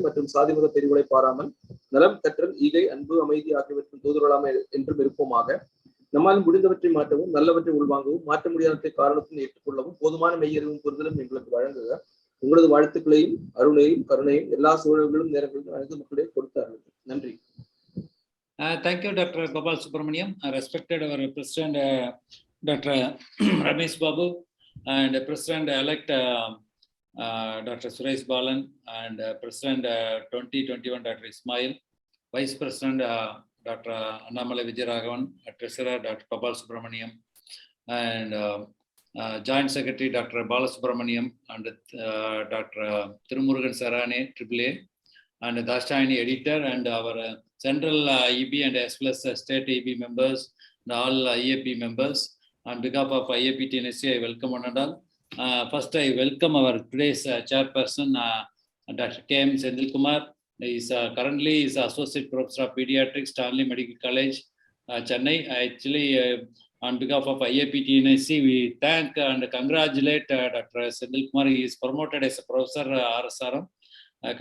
மற்றும் சாதிமத பிரிவுகளை பாராமல் நலம், கற்றல், ஈகை, அன்பு, அமைதி ஆகியவற்றின் தூதுவலாமை என்றும் இருப்போமாக. நம்மால் முடிந்தவற்றை மாற்றவும், நல்லவற்றை உள்வாங்கவும், மாற்ற முடியாதவற்றை காரணத்துடன் ஏற்றுக்கொள்ளவும் போதுமான மெய்யறிவும் புரிதலும் எங்களுக்கு வழங்குக. உங்களது வாழ்த்துக்களையும் அருளையும் கருணையும் எல்லா சூழல்களும் நேரங்களிலும் அனைத்து மக்களே கொடுத்தார்கள். நன்றி. Thank you, Dr. Gopal Subramaniam. I respected our President, Dr. Ramesh Babu, and President-elect Dr. Suresh Balan, and President 2021 Dr. Ismail, Vice President Dr. Annamalai Vijayaraghavan, Treasurer Dr. Gopal Subramaniam, and Joint Secretary Dr. Balasubramaniam, and Dr. Tirumurugan Sarane, AAA, and Dashtayani Editor, and our Central EB and as well as State EB members, and all IAP members. On behalf of IAP TNSC, I welcome one and all. First, I welcome our today's chairperson, Dr. K.M. Sendil Kumar. He is currently is Associate Professor of Pediatrics, Stanley Medical College, Chennai. Actually, on behalf of IAP TNSC, we thank and congratulate Dr. Sendil Kumar. He is promoted as a professor RSRM.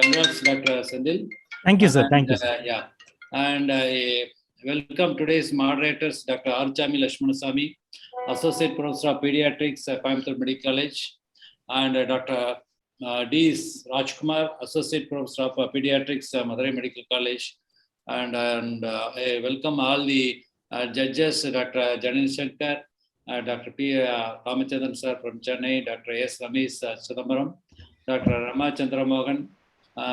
Congrats, Dr. Sendil. Thank you, sir. Thank you, sir. Yeah. And welcome today's moderators, Dr. Archami Lakshmanasamy, Associate Professor of Pediatrics at Coimbatore Medical College, and Dr. D. Rajkumar, Associate Professor of Pediatrics, Madurai Medical College. And I welcome all the judges, Dr. Janil Shankar, Dr. P. Ramachandran sir from Chennai, Dr. S. Ramesh Chidambaram, Dr. Rama Chandramohan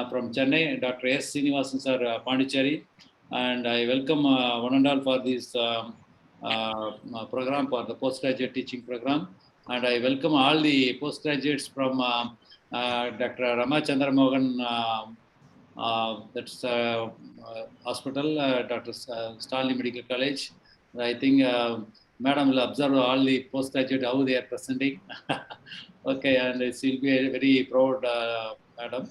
from Chennai, Dr. S. Srinivasan sir, Pondicherry. And I welcome one and all for this program, for the postgraduate teaching program. And I welcome all the postgraduates from Dr. Rama Chandramohan, that's hospital, Dr. Stanley Medical College. I think Madam will observe all the postgraduate, how they are presenting. Okay, and it will be a very proud Madam.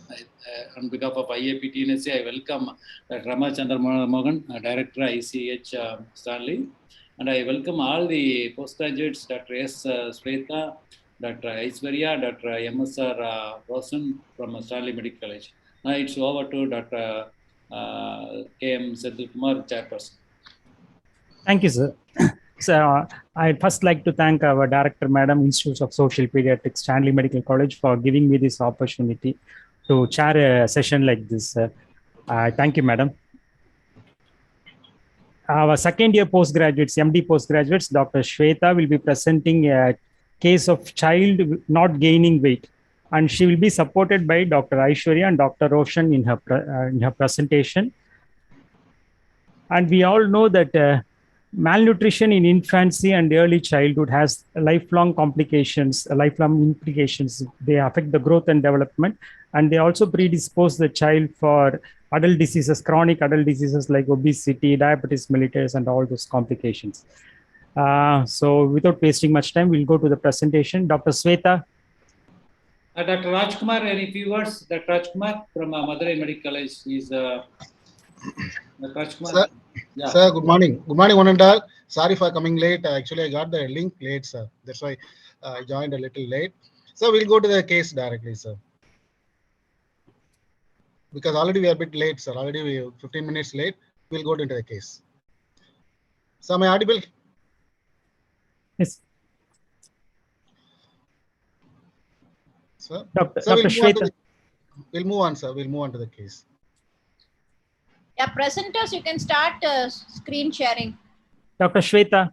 On behalf of IAP TNSC, I welcome Dr. Rama Chandramohan, Director ICH Stanley. And I welcome all the postgraduates, Dr. S. Sweta, Dr. Aishwarya, Dr. M.S.R. Rosen from Stanley Medical College. Now it's over to Dr. K.M. Sendil Kumar, Chairperson. Thank you, sir. So I'd first like to thank our Director, Madam, Institute of Social Pediatrics, Stanley Medical College, for giving me this opportunity to chair a session like this. Thank you, Madam. Our second year postgraduates, MD postgraduates, Dr. Shweta will be presenting a case of child not gaining weight, and she will be supported by Dr. Aishwarya and Dr. Roshan in her presentation. And we all know that malnutrition in infancy and early childhood has lifelong complications, lifelong implications. They affect the growth and development, and they also predispose the child for adult diseases, chronic adult diseases like obesity, diabetes mellitus, and all those complications. So without wasting much time, we'll go to the presentation. Dr. Sweta. Dr. Rajkumar, any few words? Dr. Rajkumar from Madurai Medical College is Dr. Rajkumar. Sir, yeah. Sir, good morning. Good morning, one and all. Sorry for coming late. Actually, I got the link late, sir. That's why I joined a little late. So we'll go to the case directly, sir. Because already we are a bit late, sir. Already we are 15 minutes late. We'll go into the case. So am I audible? Yes. Sir, Dr. We'll Shweta. move on, sir. We'll move on to the case. Yeah, presenters, you can start screen sharing. Dr. Shweta.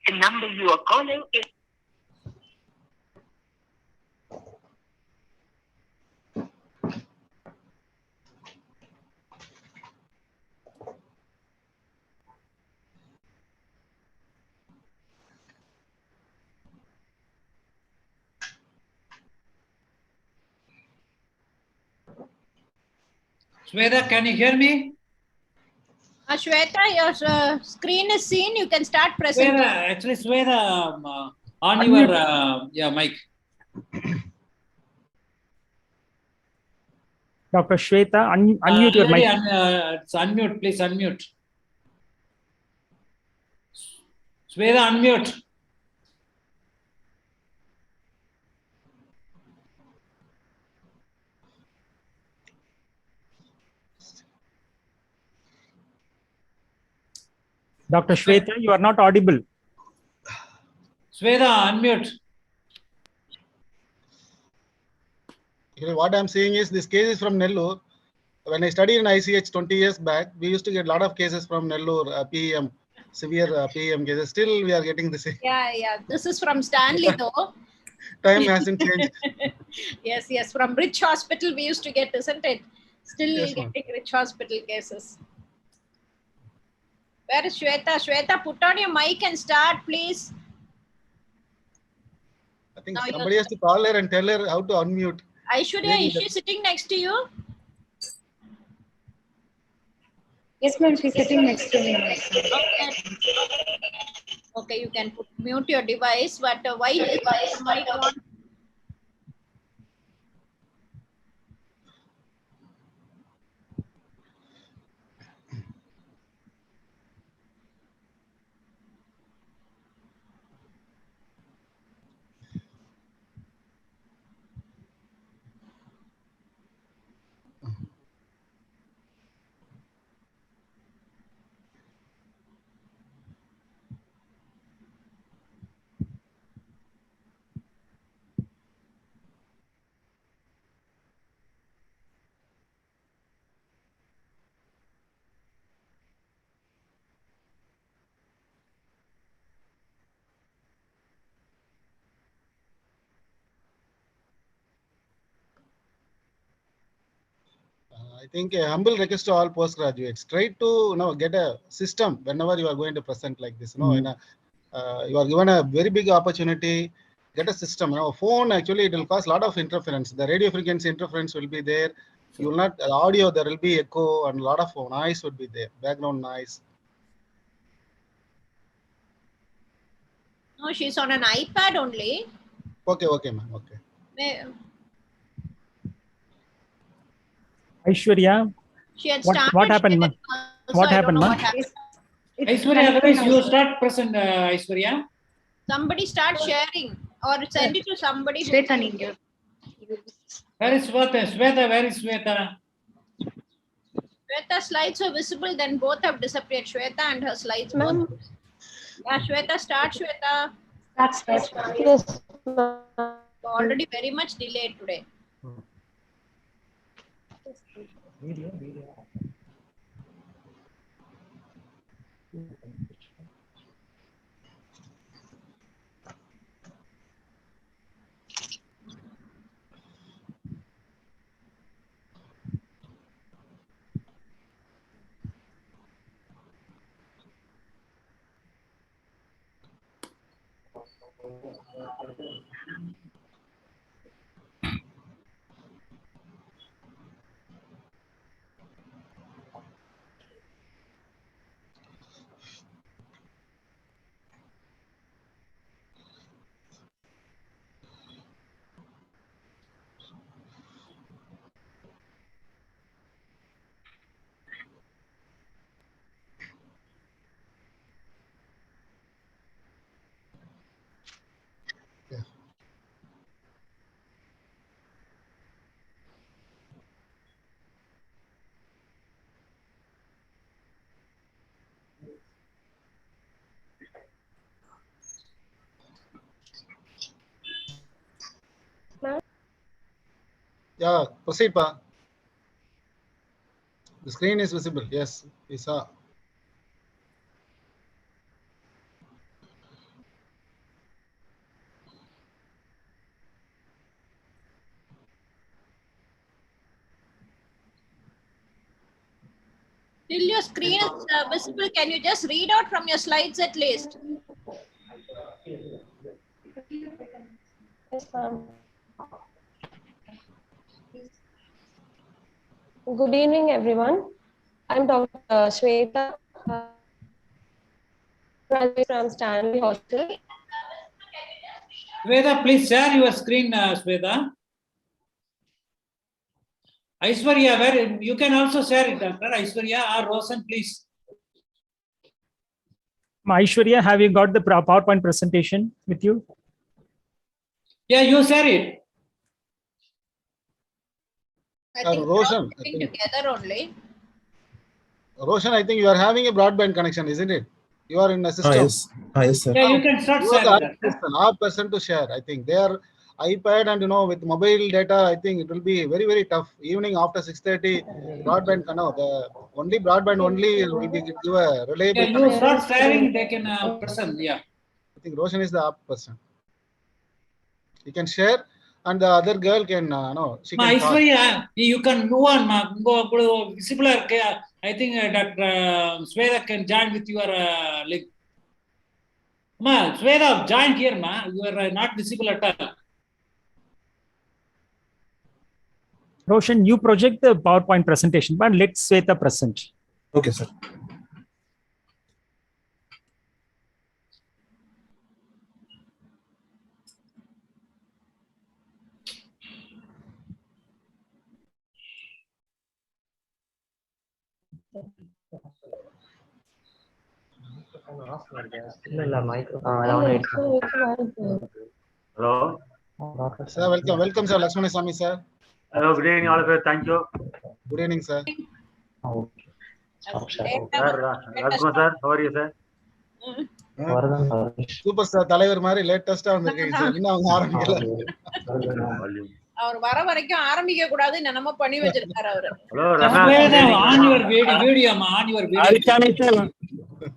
The number you are calling is Sweta, can you hear me? Shweta, your screen is seen. You can start presenting. Sweta, actually, Sweta, on your mic. Dr. Shweta, unmute your mic. Unmute, please unmute. Sweta, unmute. Dr. Shweta, you are not audible. Sweta, unmute. What I'm saying is this case is from Nellore. When I studied in ICH 20 years back, we used to get a lot of cases from Nellore, PEM, severe PEM cases. Still, we are getting the same. Yeah. This is from Stanley, though. Time hasn't changed. Yes. From Rich Hospital, we used to get, isn't it? Still Yes, getting Rich Hospital cases. Where is Shweta? Shweta, put on your mic and start, please. I think Now somebody has to call her and tell her how to unmute. Aishwarya, is she sitting next to you? Yes, ma'am, she's sitting next to me. Okay, you can mute your device, but why is the mic on? I think a humble request to all postgraduates: try to get a system whenever you are going to present like this. You are given a very big opportunity. Get a system. Phone actually it will cause a lot of interference. The radio frequency interference will be there. You will not audio. There will be echo and a lot of noise would be there. Background noise. No, she's on an iPad only. Okay, ma'am. Okay. Aishwarya, She had what started. happened, ma? What happened, ma? Aishwarya, otherwise you start present, Aishwarya. Somebody start sharing or send it to somebody. Shweta, Ninja. Where is Sweta? Sweta, where is Sweta? Shweta's slides are visible, then both have disappeared. Shweta and her slides. Ma'am. Yeah, Shweta, start, Shweta. Start. Yes. Already very much delayed today. Yeah, proceed, Pa. The screen is visible. Yes, we saw. Till your screen is visible, can you just read out from your slides at least? Yes, ma'am. Good evening, everyone. I'm Dr. Shweta from Stanley Hospital. Sweta, please share your screen, Sweta. Aishwarya, where you can also share it, Doctor. Aishwarya or Rosen, please. Aishwarya, have you got the PowerPoint presentation with you? Yeah, you share it. I think Roshan, we're all together only. Roshan, I think you are having a broadband connection, isn't it? You are in a system. Yes. Yes, sir. Yeah, you can start You are sharing. the person to share. I think their iPad and with mobile data, I think it will be very, very tough. Evening after 6:30, broadband the only broadband only will be give a reliable. Yeah, you start sharing, they can present. Yeah. I think Roshan is the apt person. You can share, and the other girl can she can talk. Aishwarya, you can move on. Visible. I think Dr. Sweta can join with your link. Ma, Sweta, join here, ma. You are not visible at all. Roshan, you project the PowerPoint presentation, but let Sweta present. Okay, sir. Hello. Sir, welcome, sir. Lakshmana Swami, sir. Hello, good evening, all of you. Thank you. Good evening, sir. Sir, Rajkumar sir, how are you, sir? Super sir, தலைவர் மாதிரி லேட்டஸ்டா வந்திருக்கீங்க sir. இன்னும் அவங்க ஆரம்பிக்கல. அவர் வர வரைக்கும் ஆரம்பிக்க கூடாது என்னமோ பண்ணி வச்சிருக்காரு அவரு. Hello, on your video, ma, on your video.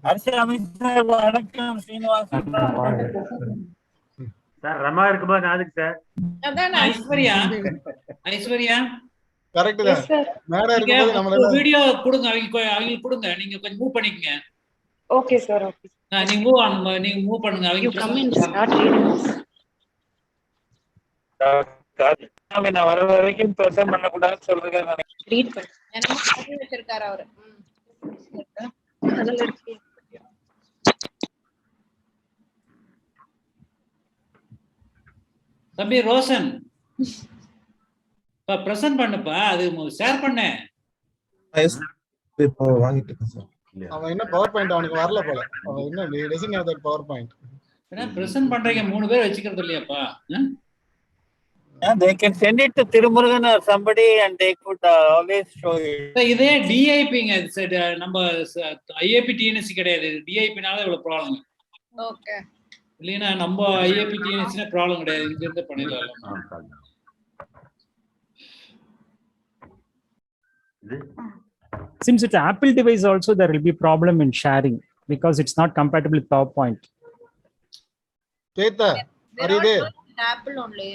Archani sir, வணக்கம் சீனிவாசன். சார் ரமா இருக்கும்போது நாதுக்கு சார். அதான் ஐஸ்வர்யா. கரெக்ட் தான். மேடம் இருக்கும்போது நம்ம வீடியோ கொடுங்க, அவங்களுக்கு கொடுங்க. நீங்க கொஞ்சம் மூவ் பண்ணிக்கங்க. Okay, sir. Okay. நீங்க மூவ் பண்ணுங்க. You come in, start reading. நான் வர வரைக்கும் பிரசன்ட் பண்ண கூடாதுன்னு சொல்றேன் நான். Read பண்ணு. என்னமோ பண்ணி வச்சிருக்காரு அவரு. அதெல்லாம் இருக்கு. தம்பி ரோஷன், பிரசன்ட் பண்ணுப்பா, அது ஷேர் பண்ண. இப்போ வாங்கிட்டு இருக்கேன் சார். அவன் என்ன பவர் பாயிண்ட் அவனுக்கு வரல போல. அவன் என்ன doesn't have that power point. என்ன பிரசன்ட் பண்றீங்க, 3 பேர் வச்சிக்கிறது இல்லையாப்பா? They can send it to Tirumurugan or somebody and they could always show it. இதே டிஐபிங்க, நம்ம ஐஏபி டிஎன்எஸ்சி கிடையாது. டிஐபினால இவ்வளவு ப்ராப்ளம். ஓகே. இல்லைன்னா நம்ம ஐஏபி டிஎன்எஸ்சினா ப்ராப்ளம் கிடையாது. இங்க இருந்து பண்ணிடலாம். Since it's an Apple device also, there will be problem in sharing because it's not compatible with PowerPoint. Sweta, are you there? Apple only.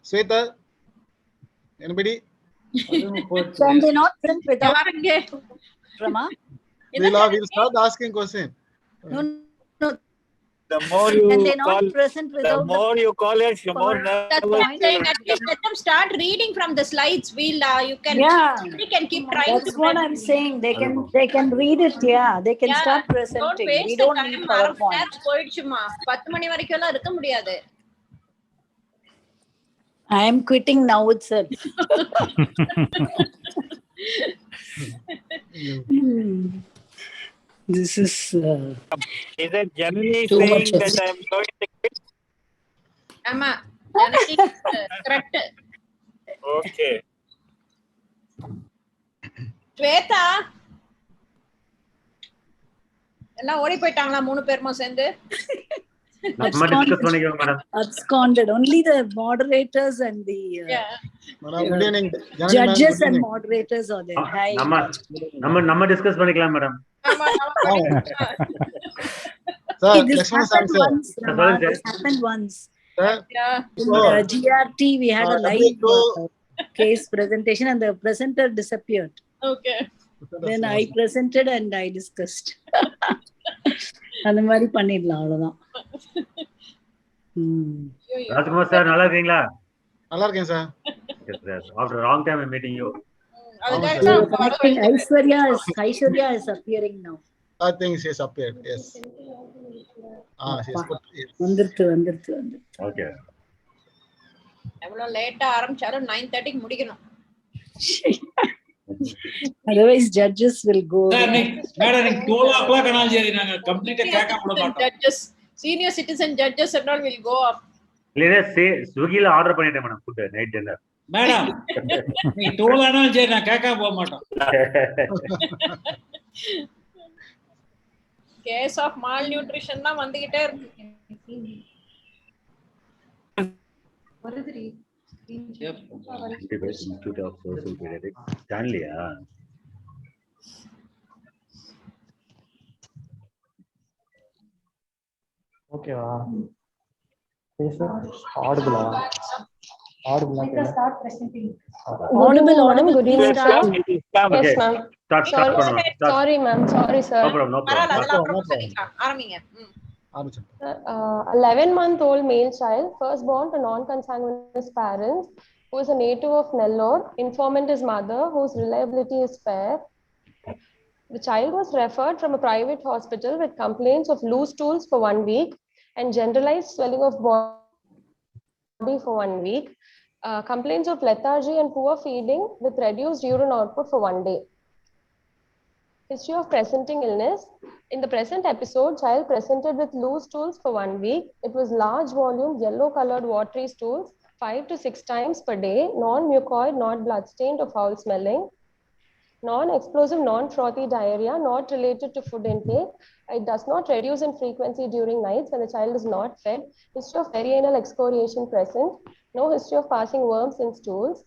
Sweta, anybody? Can they not print without Rama? We'll start asking question. No. The more you Can they not call, present without the more you call it, the more That's why I'm saying at least let them start reading from the slides. You can keep trying. That's what I'm saying. They can read it. Yeah, they can start presenting. We don't need PowerPoint. போயிடுச்சுமா 10 மணி வரைக்கும் எல்லாம் இருக்க முடியாது. I am quitting now itself. This is it generally saying that I am going to quit? Amma, correct. Okay. Sweta, எல்லாம் ஓடி போயிட்டாங்களா 3 பேருமா சேர்ந்து? absconded. Only the moderators and the judges and moderators are there. Hi. நம்ம discuss பண்ணிக்கலாம் madam. This happened once. In GRT, we had a live case presentation and the presenter disappeared. Okay. Then I presented and I discussed. அந்த மாதிரி பண்ணிடலாம், அவ்வளவுதான். Rajkumar sir நல்லா இருக்கீங்களா? நல்லா இருக்கேன் sir. Yes. After a long time, I'm meeting you. Connecting Aishwarya is appearing now. I think she has appeared. Yes. She has put. Yes. வந்துருச்சு. Okay. எவ்வளவு லேட்டா ஆரம்பிச்சாலும் 9:30 முடிக்கணும். Otherwise judges will go. Madam, 12 o'clock ஆனால் சரி நாங்க கம்ப்ளீட்டா கேட்க கூட மாட்டோம். Judges, senior citizen judges and all will go up. இல்ல ஸ்விக்கில ஆர்டர் பண்ணிட்டேன் madam food night dinner. Madam நீ 12 ஆனாலும் சரி நான் கேட்க போக மாட்டோம். கேஸ் ஆஃப் மால் நியூட்ரிஷன் தான் வந்துகிட்டே இருக்கு. Institute of Social Pediatrics. Stanley-ஆ? ஓகேவா? audible. Start presenting. Audible. Good evening, sir. Yes, ma'am. Sorry, ma'am. Sorry, sir. No problem. ஆரம்பிங்க. 11-month-old male child, first born to non-consanguineous parents, who is a native of Nellore. Informant is mother, whose reliability is fair. The child was referred from a private hospital with complaints of loose stools for 1 week and generalized swelling of body for 1 week. Complaints of lethargy and poor feeding with reduced urine output for 1 day. History of presenting illness. In the present episode, child presented with loose stools for 1 week. It was large volume, yellow colored watery stools, 5 to 6 times per day, non-mucoid, not blood-stained or foul smelling. Non-explosive, non-frothy diarrhea, not related to food intake. It does not reduce in frequency during nights when the child is not fed. History of perianal excoriation present. No history of passing worms in stools.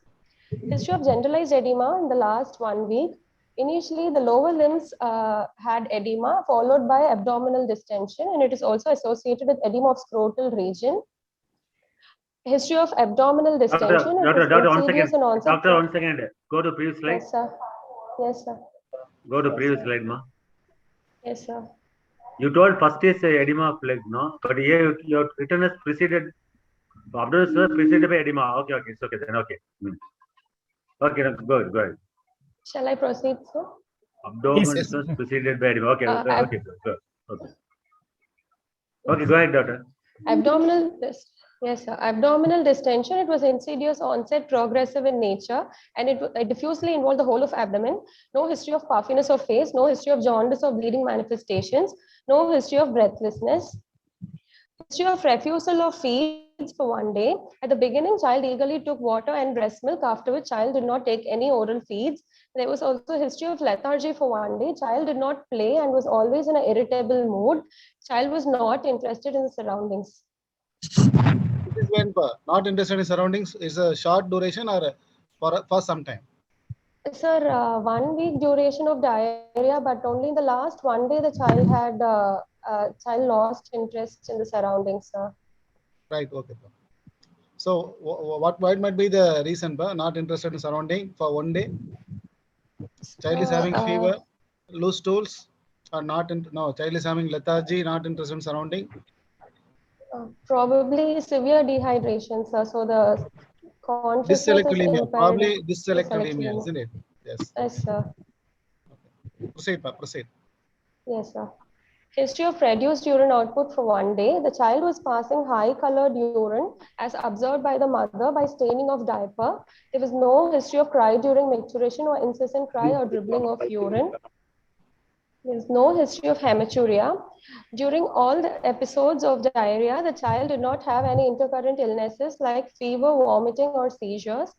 History of generalized edema in the last 1 week. Initially, the lower limbs had edema followed by abdominal distension, and it is also associated with edema of scrotal region. History of abdominal distension. Doctor, 1 second. Doctor, 1 second. Go to previous slide. Yes, sir. Yes, sir. Go to previous slide, ma. Yes, sir. You told first is edema of leg, no? But here your written is preceded. Abdominal is preceded by edema. Okay, it's okay then. Okay. Okay, go ahead. Shall I proceed, sir? Abdominal is preceded by edema. Okay, okay, good. Okay, go ahead, doctor. Abdominal. Yes, sir. Abdominal distension, it was insidious onset, progressive in nature, and it diffusely involved the whole of abdomen. No history of puffiness of face, no history of jaundice or bleeding manifestations, no history of breathlessness. History of refusal of feeds for 1 day. At the beginning, child eagerly took water and breast milk, after which child did not take any oral feeds. There was also a history of lethargy for 1 day. Child did not play and was always in an irritable mood. Child was not interested in the surroundings. This is when not interested in surroundings is a short duration or for some time? Sir, 1 week duration of diarrhea, but only in the last 1 day the child had child lost interest in the surroundings, sir. Right. Okay. So, what might be the reason for not interested in surrounding for 1 day? Child is having fever, loose stools, or not? No, child is having lethargy, not interested in surrounding. Probably severe dehydration, sir. So the consciousness dyselectivemia, is probably dyselectivemia, isn't it? Yes. Yes, sir. Okay. Proceed. Yes, sir. History of reduced urine output for 1 day. The child was passing high colored urine as observed by the mother by staining of diaper. There was no history of cry during micturition or incessant cry or dribbling of urine. There is no history of hematuria. During all the episodes of diarrhea, the child did not have any intercurrent illnesses like fever, vomiting, or seizures.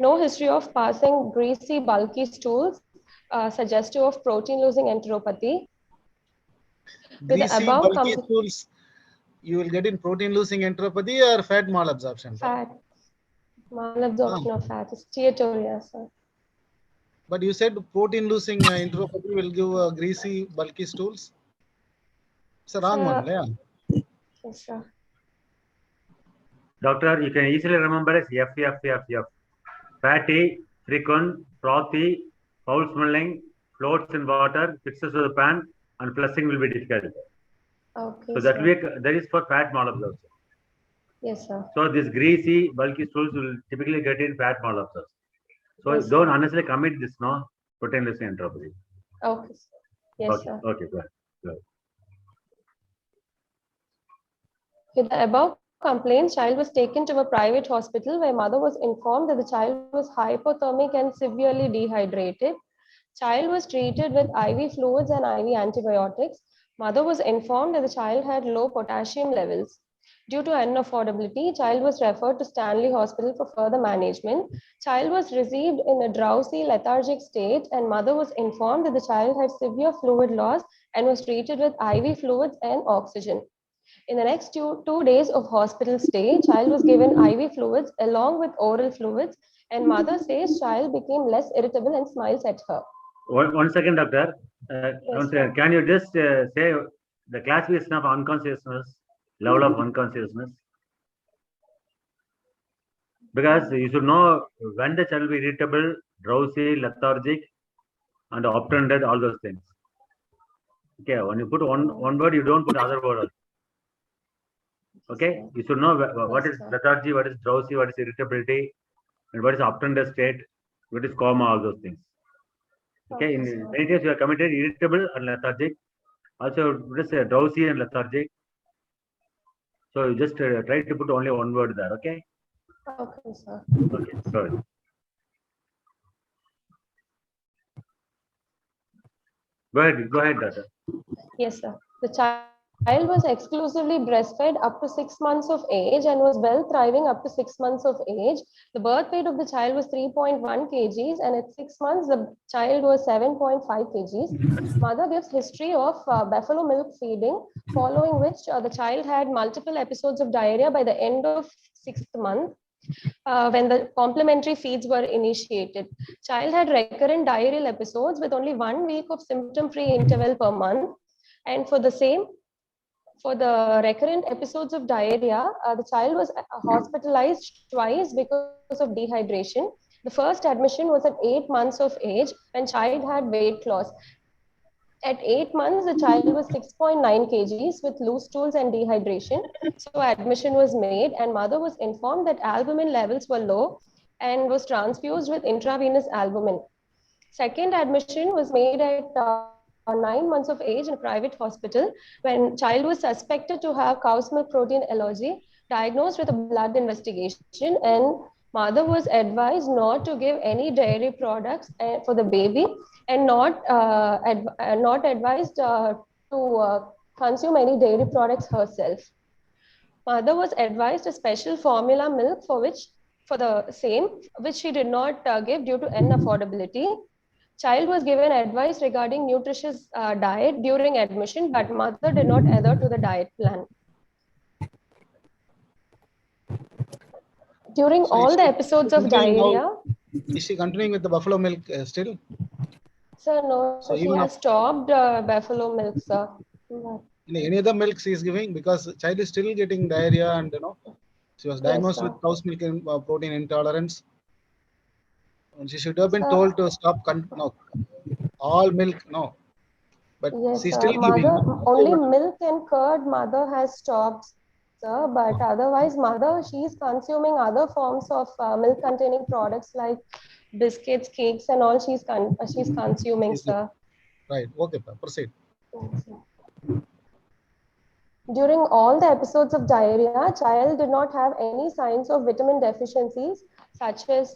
No history of passing greasy, bulky stools suggestive of protein-losing enteropathy. Greasy, bulky stools, you will get in protein-losing enteropathy or fat malabsorption? Fat. Malabsorption of fat. It's steatorrhea, sir. But you said protein-losing enteropathy will give greasy, bulky stools. It's a wrong one, yeah. Yes, sir. Doctor, you can easily remember as F. Fatty, frequent, frothy, foul smelling, floats in water, fixes to the pan, and flushing will be difficult. Okay. So that is for fat malabsorption. Yes, sir. So this greasy, bulky stools will typically get in fat malabsorption. So Yes, don't sir. unnecessarily commit this, no, protein-less enteropathy. Okay, sir. Yes, Okay, sir. okay, go ahead. Go ahead. With the above complaints, child was taken to a private hospital where mother was informed that the child was hypothermic and severely dehydrated. Child was treated with IV fluids and IV antibiotics. Mother was informed that the child had low potassium levels. Due to unaffordability, child was referred to Stanley Hospital for further management. Child was received in a drowsy, lethargic state, and mother was informed that the child had severe fluid loss and was treated with IV fluids and oxygen. In the next two days of hospital stay, child was given IV fluids along with oral fluids, and mother says child became less irritable and smiles at her. One second, doctor. Yes, One sir. second. Can you just say the classification of unconsciousness, level of unconsciousness? Because you should know when the child will be irritable, drowsy, lethargic, and obtunded, all those things. Okay, when you put one word, you don't put other word also. Okay, you should know what is lethargy, what is drowsy, what is irritability, and what is obtunded state, what is coma, all those things. Okay, in many times you are committed irritable and lethargic. Also, just drowsy and lethargic. So you just try to put only one word there. Okay. Okay, sir. Okay. Sorry. Go ahead, doctor. Yes, sir. The child was exclusively breastfed up to 6 months of age and was well thriving up to 6 months of age. The birth weight of the child was 3.1 kgs, and at 6 months, the child was 7.5 kgs. Mother gives history of buffalo milk feeding, following which the child had multiple episodes of diarrhea by the end of 6th month. When the complementary feeds were initiated. Child had recurrent diarrheal episodes with only 1 week of symptom-free interval per month. And for the recurrent episodes of diarrhea, the child was hospitalized twice because of dehydration. The first admission was at 8 months of age when child had weight loss. At 8 months, the child was 6.9 kgs with loose stools and dehydration. So admission was made, and mother was informed that albumin levels were low and was transfused with intravenous albumin. Second admission was made at 9 months of age in a private hospital when child was suspected to have cow's milk protein allergy, diagnosed with a blood investigation, and mother was advised not to give any dairy products for the baby and not advised to consume any dairy products herself. Mother was advised a special formula milk for the same, which she did not give due to unaffordability. Child was given advice regarding nutritious diet during admission, but mother did not adhere to the diet plan. During all the episodes of diarrhea. Is she continuing with the buffalo milk still? Sir, no, So she even has stopped buffalo milk, sir. Any other milk she is giving, because child is still getting diarrhea, and she was diagnosed with cow's milk protein intolerance. And she should have been told to stop all milk, no. But yes, she's still mother, giving. only milk and curd mother has stopped, sir, but otherwise mother, she's consuming other forms of milk containing products like biscuits, cakes, and all she's consuming, sir. Right, okay, proceed. During all the episodes of diarrhea, child did not have any signs of vitamin deficiencies, such as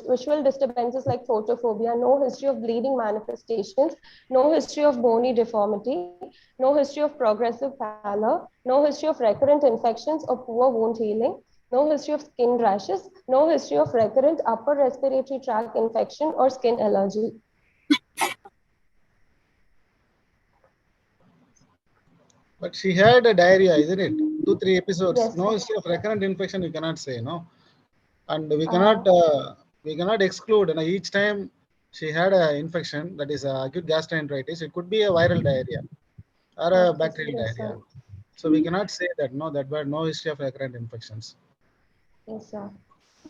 visual disturbances like photophobia, no history of bleeding manifestations, no history of bony deformity, no history of progressive pallor, no history of recurrent infections or poor wound healing, no history of skin rashes, no history of recurrent upper respiratory tract infection or skin allergy. But she had a diarrhea, isn't it? 2-3 episodes. Yes, no history of recurrent infection, we cannot say, no. And we cannot exclude. Each time she had an infection, that is acute gastroenteritis, it could be a viral diarrhea or a bacterial diarrhea. So we cannot say that, no, that were no history of recurrent infections. Yes, sir.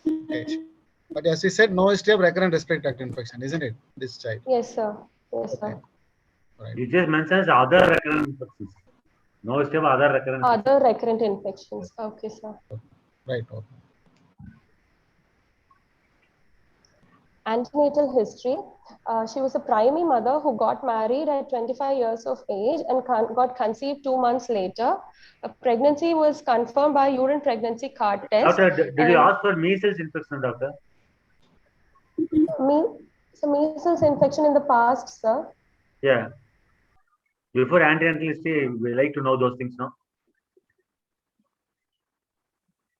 Okay. But as we said, no history of recurrent respiratory tract infection, isn't it? This child. Yes, sir. Yes, sir. Right. You just mentioned other recurrent infections. No history of other recurrent. Other recurrent infections. Okay, sir. Right. Okay. Antenatal history. She was a primary mother who got married at 25 years of age and got conceived 2 months later. A pregnancy was confirmed by urine pregnancy card test. Doctor, did you ask for measles infection, doctor? Measles infection in the past, sir. Yeah. Before antenatal history, we like to know those things, no?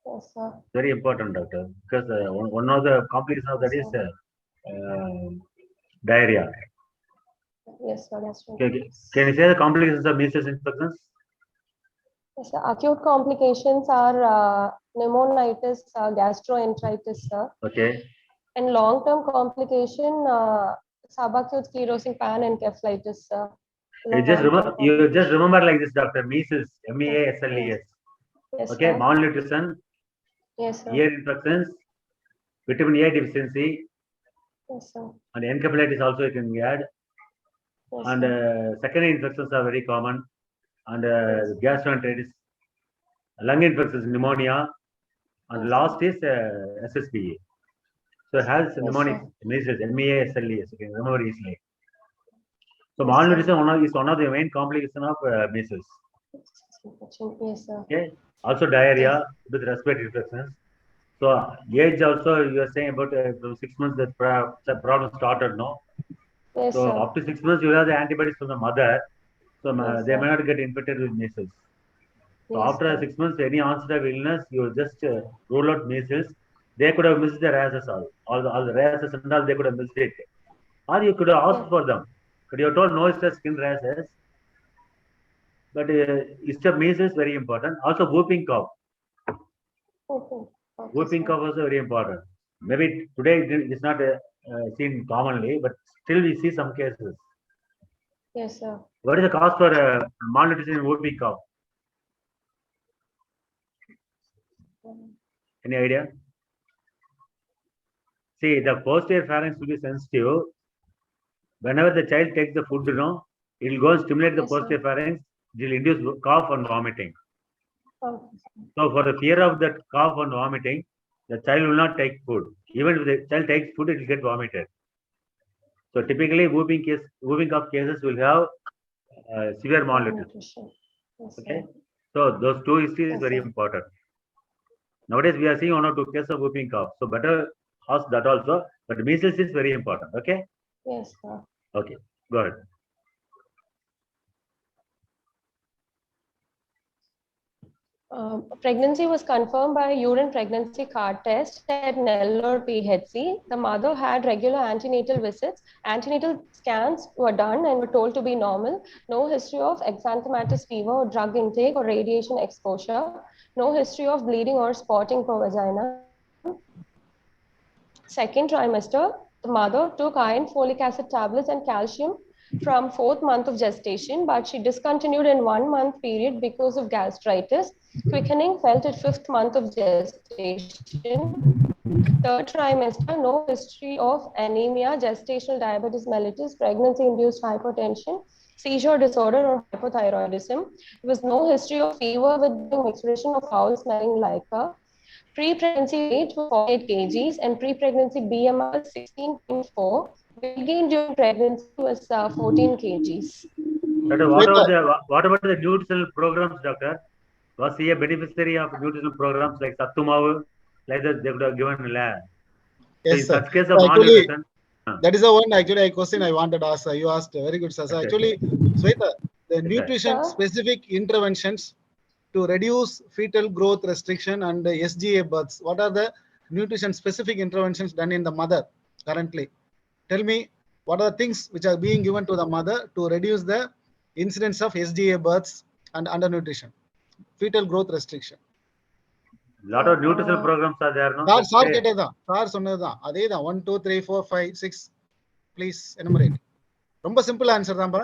Yes, sir. Very important, doctor, because one of the complications of that is diarrhea. Yes, sir. That's right. Okay. Can you say the complications of measles infections? Yes, sir. Acute complications are pneumonitis, gastroenteritis, sir. Okay. And long-term complication, subacute sclerosing panencephalitis, sir. You just remember like this, doctor. Measles, MEASLES. Yes, Okay. sir. Malnutrition. Yes, sir. Ear infections, vitamin A deficiency, Yes, sir. and encephalitis also you can add. Yes, And sir. secondary infections are very common. And gastroenteritis, lung infections, pneumonia, and Yes, last is SSBA. So it has Yes, mnemonic sir. measles, MEASLES. You can remember easily. So Yes, malnutrition sir. is one of the main complications of measles. Yes, sir. Okay. Also diarrhea with respiratory infections. So age also you are saying about from 6 months that the problem started, no? Yes, So sir. up to 6 months you have the antibodies from the mother. So Yes, they sir. may not get infected with measles. So Yes, after sir. 6 months, any onset of illness, you just rule out measles. They could have missed the rashes all the rashes and all, they could have missed it. Or you could have asked for them. But you are told no history of skin rashes. But history of measles very important. Also whooping cough. Okay. Whooping cough also very important. Maybe today it is not seen commonly, but still we see some cases. Yes, sir. What is the cause for malnutrition in whooping cough? Any idea? See, the posterior pharynx will be sensitive. Whenever the child takes the food, it will go and stimulate the Yes, sir. posterior pharynx. It will induce cough and vomiting. Okay. So, for the fear of that cough and vomiting, the child will not take food. Even if the child takes food, it will get vomited. So, typically, whooping cough cases will have severe malnutrition. Yes, Okay. sir. So, those two histories is Yes, very sir. important. Nowadays, we are seeing 1 or 2 cases of whooping cough. So, better ask that also. But measles is very important. Okay. Yes, sir. Okay. Go ahead. Pregnancy was confirmed by a urine pregnancy card test at Nellore PHC. The mother had regular antenatal visits. Antenatal scans were done and were told to be normal. No history of exanthematous fever or drug intake or radiation exposure. No history of bleeding or spotting per vagina. Second trimester, the mother took iron, folic acid tablets and calcium from 4th month of gestation, but she discontinued in 1 month period because of gastritis. Quickening felt at 5th month of gestation. Third trimester, no history of anemia, gestational diabetes mellitus, pregnancy-induced hypertension, seizure disorder or hypothyroidism. There was no history of fever with mixture of foul-smelling liquor. Pre-pregnancy weight was 48 kgs and pre-pregnancy BMI was 16.4. Weight gain during pregnancy was 14 kgs. Doctor, what about the nutritional programs, doctor? Was he a beneficiary of nutritional programs like Sattumavu? Like that, they would have given lab. So Yes, in sir. such case of So actually, malnutrition. that is the one actually a question I wanted to ask. You asked very good, sir. So actually, Sweta, the nutrition specific interventions to reduce fetal growth restriction and SGA births. What are the nutrition specific interventions done in the mother currently? Tell me what are the things which are being given to the mother to reduce the incidence of SGA births and undernutrition, fetal growth restriction. Lot of nutritional programs are there, no? Sir கேட்டதா sir சொன்னதுதான் அதேதான் 1 2 3 4 5 6 please enumerate ரொம்ப simple answer தான் பா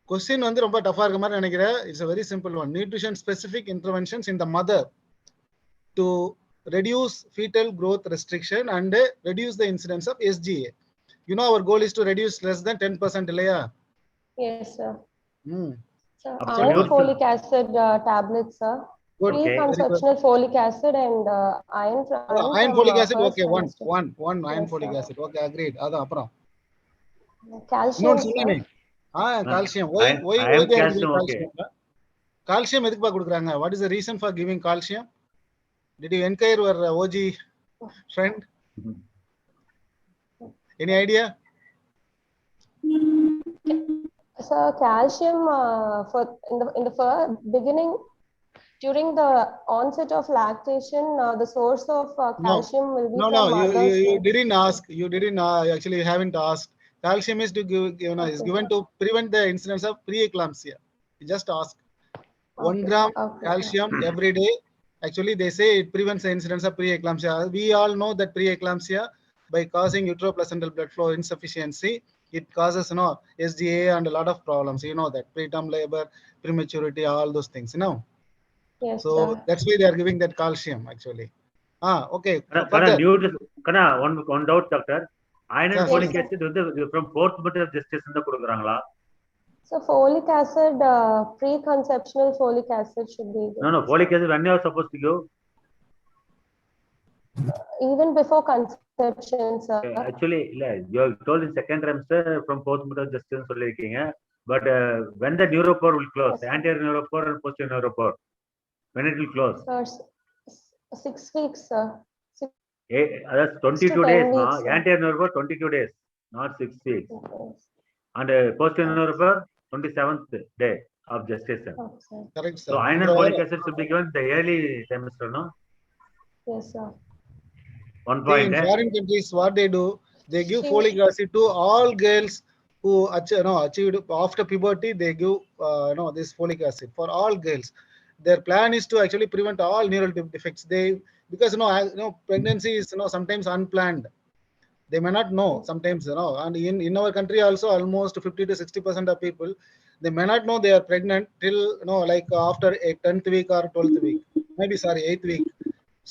question வந்து ரொம்ப டஃபா இருக்க மாதிரி நினைக்கிறேன் it's a very simple one nutrition specific interventions in the mother to reduce fetal growth restriction and reduce the incidence of SGA. You know our goal is to reduce less than 10% இல்லையா? Yes, sir. Sir, Absolute. iron folic acid tablets, sir. Good. Okay. Pre-conceptional folic acid and iron Iron from folic acid, first okay, one trimester. iron Yes, folic sir. acid. Okay, agreed. That's apram. Calcium, No, sir. calcium. I Why am they are calcium, giving okay. calcium? Calcium எதுக்குப்பா கொடுக்குறாங்க? What is the reason for giving calcium? Did you inquire your OG friend? Any idea? Sir, calcium for in the beginning, during the onset of lactation, the source of calcium will be No. from mother's You milk. didn't ask. You didn't actually you haven't asked. Calcium is to give, is given to prevent the incidence of preeclampsia. You just ask. 1 gram calcium every day. Actually, they say it prevents the incidence of preeclampsia. We all know that preeclampsia, by causing uteroplacental blood flow insufficiency, it causes SGA and a lot of problems. You know that preterm labor, prematurity, all those things. Yes, So sir. that's why they are giving that calcium actually. Okay. One doubt, doctor. Iron and folic Yes, acid from 4th month of gestation தான் கொடுக்குறாங்களா? So folic acid, pre-conceptional folic acid should be given. No, folic acid when you are supposed to give? Even before conception, sir. Actually, you have told in 2nd trimester from 4th month of gestation சொல்லிருக்கீங்க. But when the neuropore will close, anterior neuropore and posterior neuropore, when it will close? Sir, 6 weeks, sir. That's 22 days, no? Anterior neuropore 22 days, not 6 weeks. And posterior neuropore 27th day of gestation. Correct, sir. So iron and folic acid should be given the early trimester, no? Yes, sir. One point. In foreign countries, what they do, they give folic acid to all girls who achieved after puberty. They give this folic acid for all girls. Their plan is to actually prevent all neural defects. Because pregnancy is sometimes unplanned. They may not know sometimes, and in our country also almost 50 to 60% of people, they may not know they are pregnant till like after a 10th week or 12th week, maybe 8th week.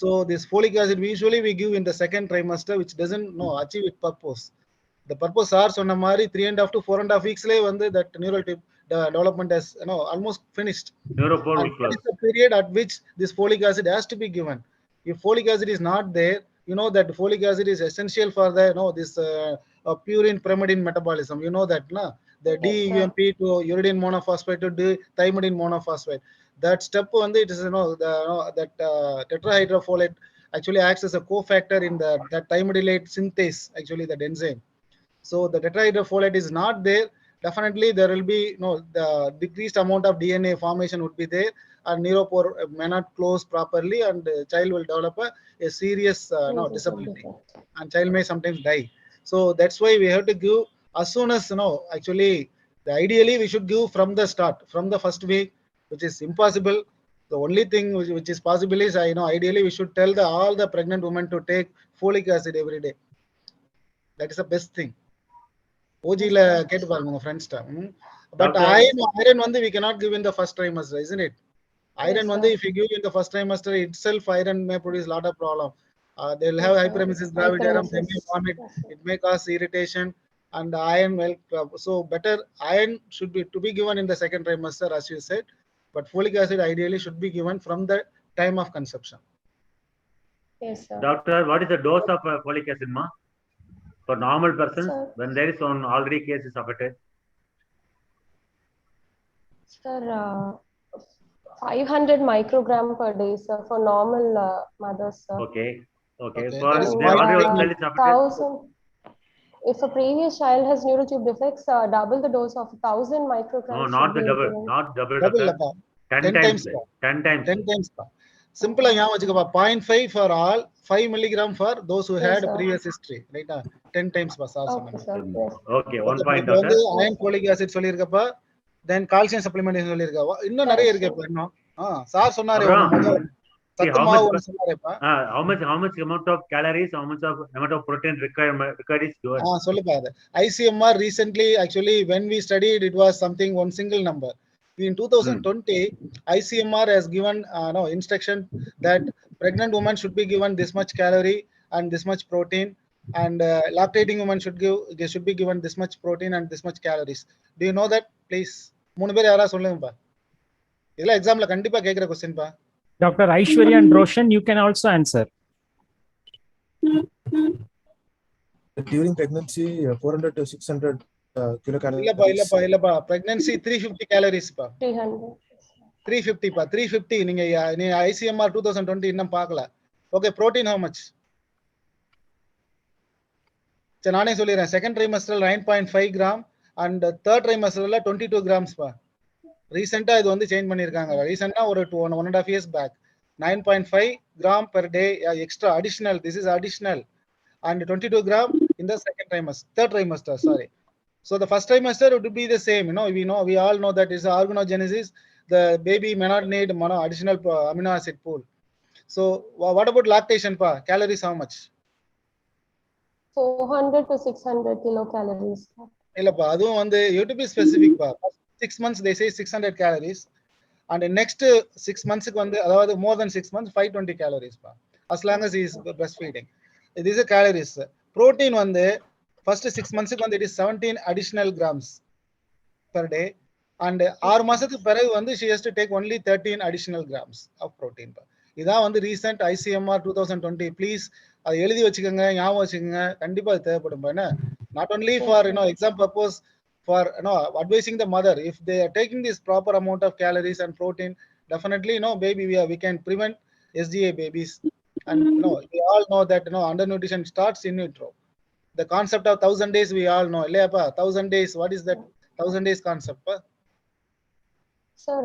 So this folic acid usually we give in the 2nd trimester, which doesn't achieve its purpose. The purpose are சொன்ன மாதிரி 3.5 to 4.5 weeks that neural development has almost finished. Neuropore will close. That is the period at which this folic acid has to be given. If folic acid is not there, that folic acid is essential for the this purine pyrimidine metabolism. You know that the DUMP to uridine monophosphate to thymidine monophosphate. That step it is that tetrahydrofolate actually acts as a cofactor in that thymidylate synthase, actually that enzyme. So the tetrahydrofolate is not there, definitely there will be the decreased amount of DNA formation would be there, and neuropore may not close properly, and the child will develop a serious disability, and child may sometimes die. So that's why we have to give as soon as actually ideally we should give from the start, from the first week, which is impossible. The only thing which is possible is ideally we should tell all the pregnant women to take folic acid every day. That is the best thing. OG la கேட்டு பாருங்க உங்க friends டா. But iron we cannot give in the first trimester, isn't it? Iron if you give in the first trimester itself, iron may produce a lot of problem. They'll have hyperemesis gravidarum, they may vomit, it may cause irritation, and iron so better iron should be to be given in the 2nd trimester, as you said, but folic acid ideally should be given from the time of conception. Yes, sir. Doctor, what is the dose of folic acid, ma? For normal persons, when there is already cases affected? Sir, 500 microgram per day, sir, for normal mothers, sir. Okay. For already child is affected. If a previous child has neural tube defects, double the dose of 1000 micrograms. No, not the double. Not double. 10 times. 10 times. 10 times. Simple 0.5 for all, 5 milligram for those who had previous history, right? 10 times okay, 1 point, doctor. Iron folic acid சொல்லிருக்கப்ப, then calcium supplementation சொல்லிருக்கா. இன்னும் நிறைய இருக்கு இப்ப இன்னும். Sir சொன்னாரே how much amount of calories, how much of amount of protein required is given? சொல்லுப்பா அது. ICMR recently actually when we studied it was something one single number. In 2020, ICMR has given instruction that pregnant women should be given this much calorie and this much protein, and lactating women should be given this much protein and this much calories. Do you know that, please? 3 பேர் யாரா சொல்லுங்கப்பா. இதெல்லாம் எக்ஸாம்ல கண்டிப்பா கேக்குற question பா. Dr. Aishwarya and Roshan, you can also answer. During pregnancy, 400 to 600 kilocalories. இல்லப்பா pregnancy 350 calories பா. 300. 350 பா, 350. நீங்க ICMR 2020 இன்னும் பார்க்கல. Okay, protein how much? சரி நானே சொல்லிடுறேன். செகண்ட் ட்ரைமஸ்டர்ல 9.5 கிராம் அண்ட் தேர்ட் ட்ரைமஸ்டர்ல 22 கிராம்ஸ் பா. ரீசெண்டா இது வந்து சேஞ்ச் பண்ணிருக்காங்க. ரீசெண்டா ஒரு 1.5 years back 9.5 gram per day extra additional. This is additional and 22 gram in the second trimester, third trimester, sorry. So the first trimester would be the same. We all know that is organogenesis. The baby may not need additional amino acid pool. So what about lactation pa? Calories how much? 400 to 600 kilocalories. இல்லப்பா அதுவும் வந்து you have to be specific pa. 6 months they say 600 calories and next 6 months க்கு வந்து அதாவது more than 6 months 520 calories pa, as long as he is breastfeeding. This is calories. Protein வந்து first 6 months க்கு வந்து it is 17 additional grams per day and 6 மாசத்துக்கு பிறகு வந்து she has to take only 13 additional grams of protein pa. இதான் வந்து recent ICMR 2020. Please அதை எழுதி வச்சுக்கோங்க, ஞாபகம் வச்சுக்கோங்க, கண்டிப்பா அது தேவைப்படும். ஏன்னா not only for exam purpose, for advising the mother, if they are taking this proper amount of calories and protein, definitely baby we can prevent SGA babies. And we all know that undernutrition starts in utero. The concept of 1000 days we all know. 1000 days, what is that 1000 days concept pa? Sir,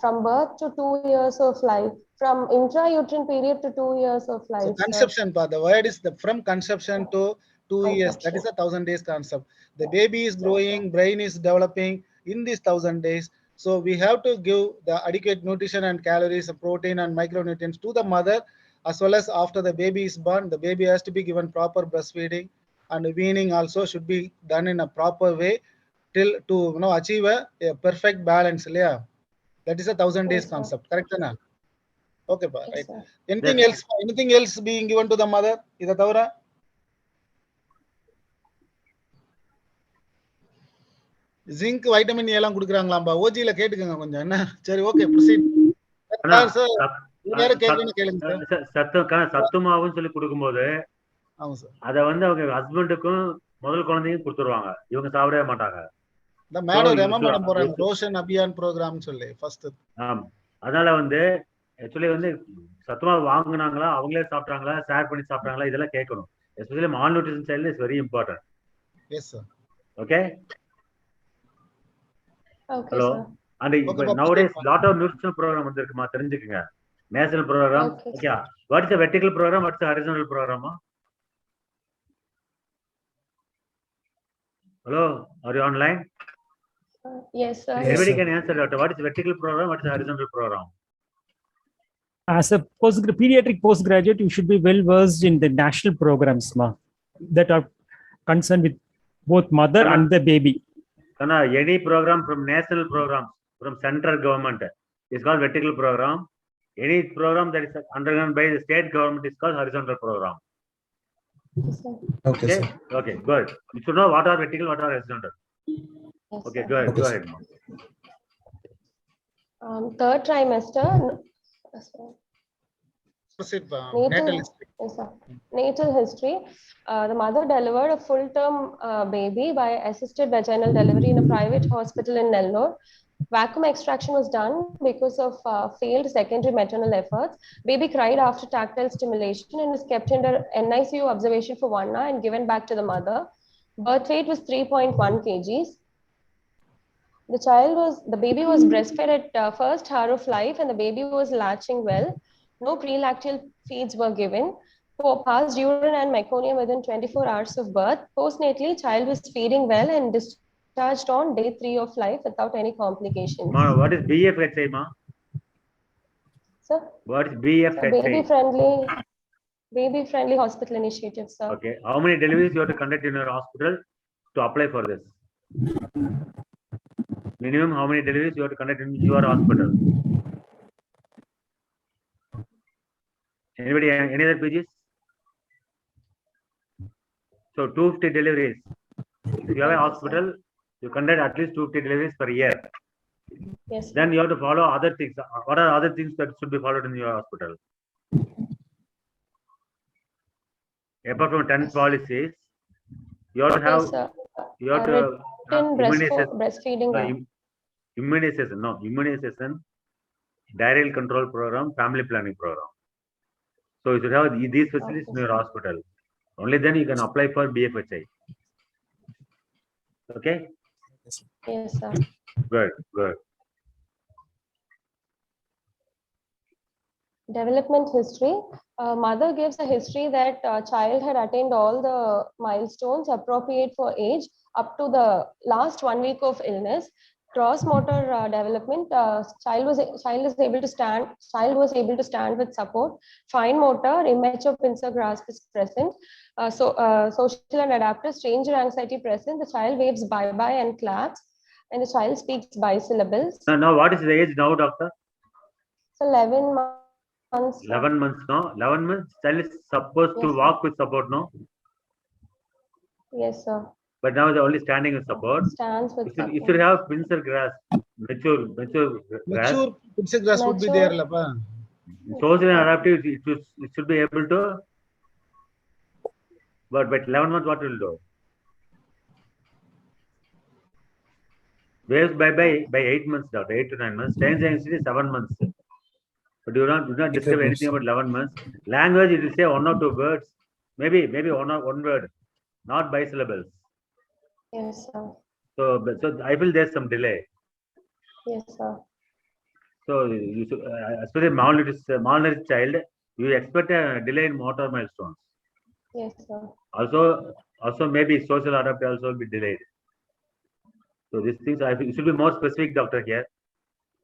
from birth to 2 years of life, from intrauterine period to 2 years of life. So conception pa, the word is from conception to 2 years. That is a 1000 days concept. The baby is growing, brain is developing in these 1000 days. So we have to give the adequate nutrition and calories, protein and micronutrients to the mother, as well as after the baby is born, the baby has to be given proper breastfeeding, and weaning also should be done in a proper way till to achieve a perfect balance. That is a 1000 days concept. Correct na? Okay pa, right. Anything else being given to the mother? Ida tavara? Zinc vitamin எல்லாம் கொடுக்குறாங்களாம்பா. ஓஜில கேட்டுக்கங்க கொஞ்சம் என்ன. சரி okay proceed. சத்து மாவுன்னு சொல்லி கொடுக்கும்போது அத வந்து அவங்க ஹஸ்பண்டுக்கும் முதல் குழந்தையும் கொடுத்துருவாங்க. இவங்க சாப்பிடவே மாட்டாங்க. இந்த மேடம் ரெமா மேடம் போறாங்க ரோஷன் அபியான் ப்ரோகிராம் சொல்லி ஃபர்ஸ்ட். அதனால வந்து ஆக்சுவலி வந்து சத்து மாவு வாங்குனாங்களா, அவங்களே சாப்பிட்டாங்களா, ஷேர் பண்ணி சாப்பிட்டாங்களா, இதெல்லாம் கேட்கணும். Especially mall nutrition child is very important. Yes sir. Okay. Hello. And nowadays lot of nutritional program வந்திருக்குமா, தெரிஞ்சுக்கங்க. National program. Okay. What is the vertical program? What is the horizontal program? Hello, are you online? Yes sir. Everybody can answer that. What is the vertical program? What is the horizontal program? As a pediatric postgraduate, you should be well versed in the national programs that are concerned with both mother and the baby. Any program from national programs from central government is called vertical program. Any program that is undergone by the state government is called horizontal program. Okay, sir. Okay, good. You should know what are vertical, what are horizontal. Yes, okay, sir. go ahead. Third trimester. Proceed. Natal history. Yes, sir. Natal history. The mother delivered a full-term baby by assisted vaginal delivery in a private hospital in Nellore. Vacuum extraction was done because of failed secondary maternal efforts. Baby cried after tactile stimulation and was kept under NICU observation for 1 hour and given back to the mother. Birth weight was 3.1 kgs. The baby was breastfed at first hour of life and the baby was latching well. No prelactal feeds were given. Passed urine and meconium within 24 hours of birth. Postnatally, child was feeding well and discharged on day 3 of life without any complications. What is BFHI, ma? Sir? What is BFHI? Baby-friendly hospital initiative, sir. Okay. How many deliveries you have to conduct in your hospital to apply for this? Minimum, how many deliveries you have to conduct in your hospital? Anybody, any other pages? So 250 deliveries. If you have a hospital, you conduct at least 250 deliveries per year. Yes. Then you have to follow other things. What are other things that should be followed in your hospital? Apart from 10 policies, you have to have, Yes, sir. you have to have immunization. Breastfeeding. Immunization, diarrheal control program, family planning program. So you should have these facilities in your hospital. Only then you can apply for BFHI. Okay? Yes, sir. Good, good. Development history. Mother gives a history that child had attained all the milestones appropriate for age up to the last 1 week of illness. Gross motor development. Child was able to stand. Child was able to stand with support. Fine motor, immature pincer grasp is present. Social and adaptive stranger anxiety present. The child waves bye bye and claps, and the child speaks bisyllables. Now what is the age now, doctor? So 11 months. 11 months, no? 11 months, child is supposed to walk with support, no? Yes, sir. But now they're only standing with support. Stands with support. You should have pincer grasp, mature grasp. Mature pincer grasp would be there, Lapa. Social and adaptive, it should be able to. But 11 months, what will do? Waves by 8 months, doctor, 8 to 9 months. Stranger anxiety 7 months. But do not discover anything about 11 months. Language, it will say 1 or 2 words, maybe one word, not bisyllables. Yes, sir. So I feel there's some delay. Yes, sir. So you should, especially malnourished child, you expect a delay in motor milestones. Yes, sir. Also maybe social adaptive also will be delayed. So these things, I think, should be more specific, doctor, here.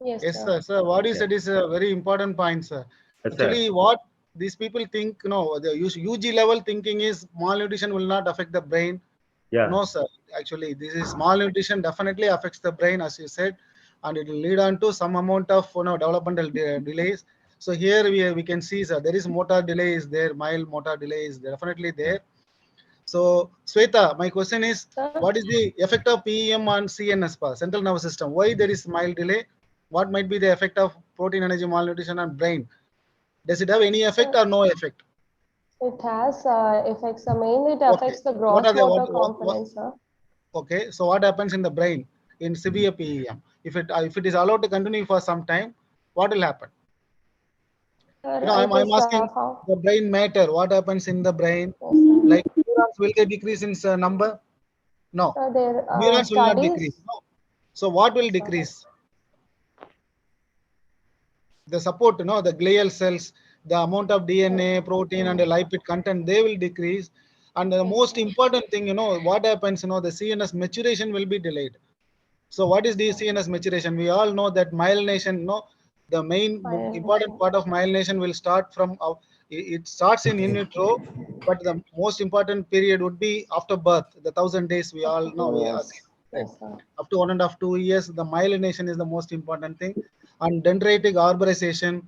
Yes, sir. Sir, what you said is a very important point, sir. Yes, Actually, sir. what these people think, the UG level thinking is malnutrition will not affect the brain. Yeah. No, sir. Actually, this is malnutrition definitely affects the brain, as you said, and it will lead on to some amount of developmental delays. So here we can see, sir, there is motor delay is there, mild motor delay is definitely there. So, Sweta, my question is, what is the effect of PEM on CNS, central nervous system? Why there is mild delay? What might be the effect of protein energy malnutrition on brain? Does it have any effect or no effect? It has effects. Mainly it affects the gross motor components, sir. Okay, so what happens in the brain in severe PEM? If it is allowed to continue for some time, what will happen? I'm asking the brain matter. What happens in the brain? Like neurons, will they decrease in number? No. Neurons will not decrease. No. So what will decrease? The support, the glial cells, the amount of DNA, protein, and the lipid content, they will decrease. And the most important thing, what happens, the CNS maturation will be delayed. So what is the CNS maturation? We all know that myelination, the main important part of myelination will start from, it starts in utero, but the most important period would be after birth, the 1,000 days we all know. Up to 1.5 to 2 years, the myelination is the most important thing. And dendritic arborization,